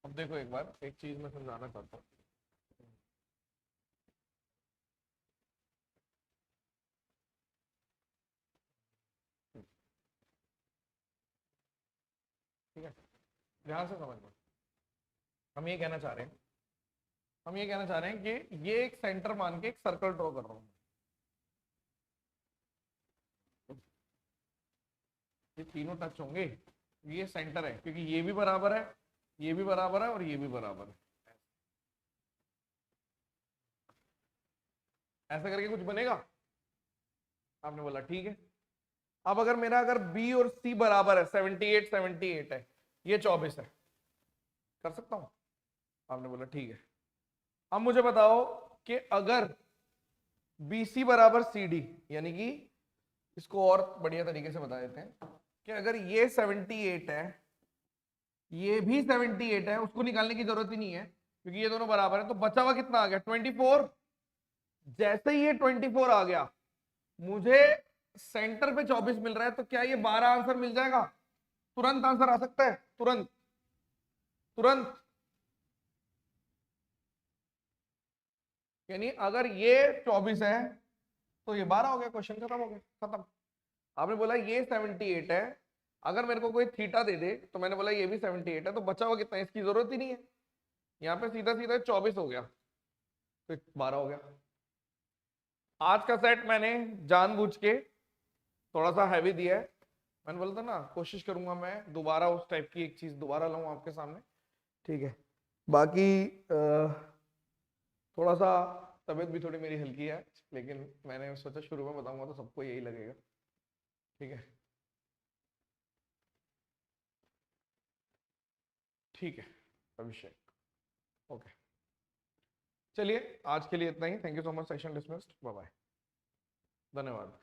अब देखो एक बार एक चीज मैं समझाना चाहता हूँ। ठीक है, ध्यान से समझना। हम ये कहना चाह रहे हैं, कि ये एक सेंटर मान के एक सर्कल ड्रॉ कर रहा हूँ। ये तीनों टच होंगे, ये सेंटर है, क्योंकि ये भी बराबर है, ये भी बराबर है और ये भी बराबर है। ऐसा करके कुछ बनेगा। आपने बोला ठीक है। अब अगर मेरा बी और सी बराबर है, 78 है, ये 24 है, कर सकता हूं। आपने बोला ठीक है। अब मुझे बताओ कि अगर बी सी बराबर सी डी, यानी कि इसको और बढ़िया तरीके से बता देते हैं कि अगर ये 78 है, ये भी 78 है, उसको निकालने की जरूरत ही नहीं है क्योंकि ये दोनों बराबर है। तो बचा हुआ कितना आ गया? 24। जैसे ही ये 24 आ गया, मुझे सेंटर पे 24 मिल रहा है, तो क्या ये 12 आंसर मिल जाएगा? तुरंत आंसर आ सकता है, तुरंत तुरंत। यानी अगर ये 24 है तो ये 12 हो गया, क्वेश्चन खत्म हो गया, खत्म। आपने बोला ये 78 है, अगर मेरे को कोई थीटा दे दे तो मैंने बोला ये भी 78 है, तो बचा हुआ कितना है? इसकी जरूरत ही नहीं है। यहाँ पे सीधा सीधा 24 हो गया, तो 12 हो गया। आज का सेट मैंने जानबूझ के थोड़ा सा हैवी दिया है। मैंने बोला था ना, कोशिश करूंगा मैं दोबारा उस टाइप की एक चीज दोबारा लाऊं आपके सामने, ठीक है। बाकी थोड़ा सा तबीयत भी थोड़ी मेरी हल्की है, लेकिन मैंने सोचा शुरू में बताऊंगा तो सबको यही लगेगा, ठीक है। ठीक है अभिषेक, ओके। चलिए आज के लिए इतना ही। Thank you so much. Session dismissed. Bye bye, धन्यवाद।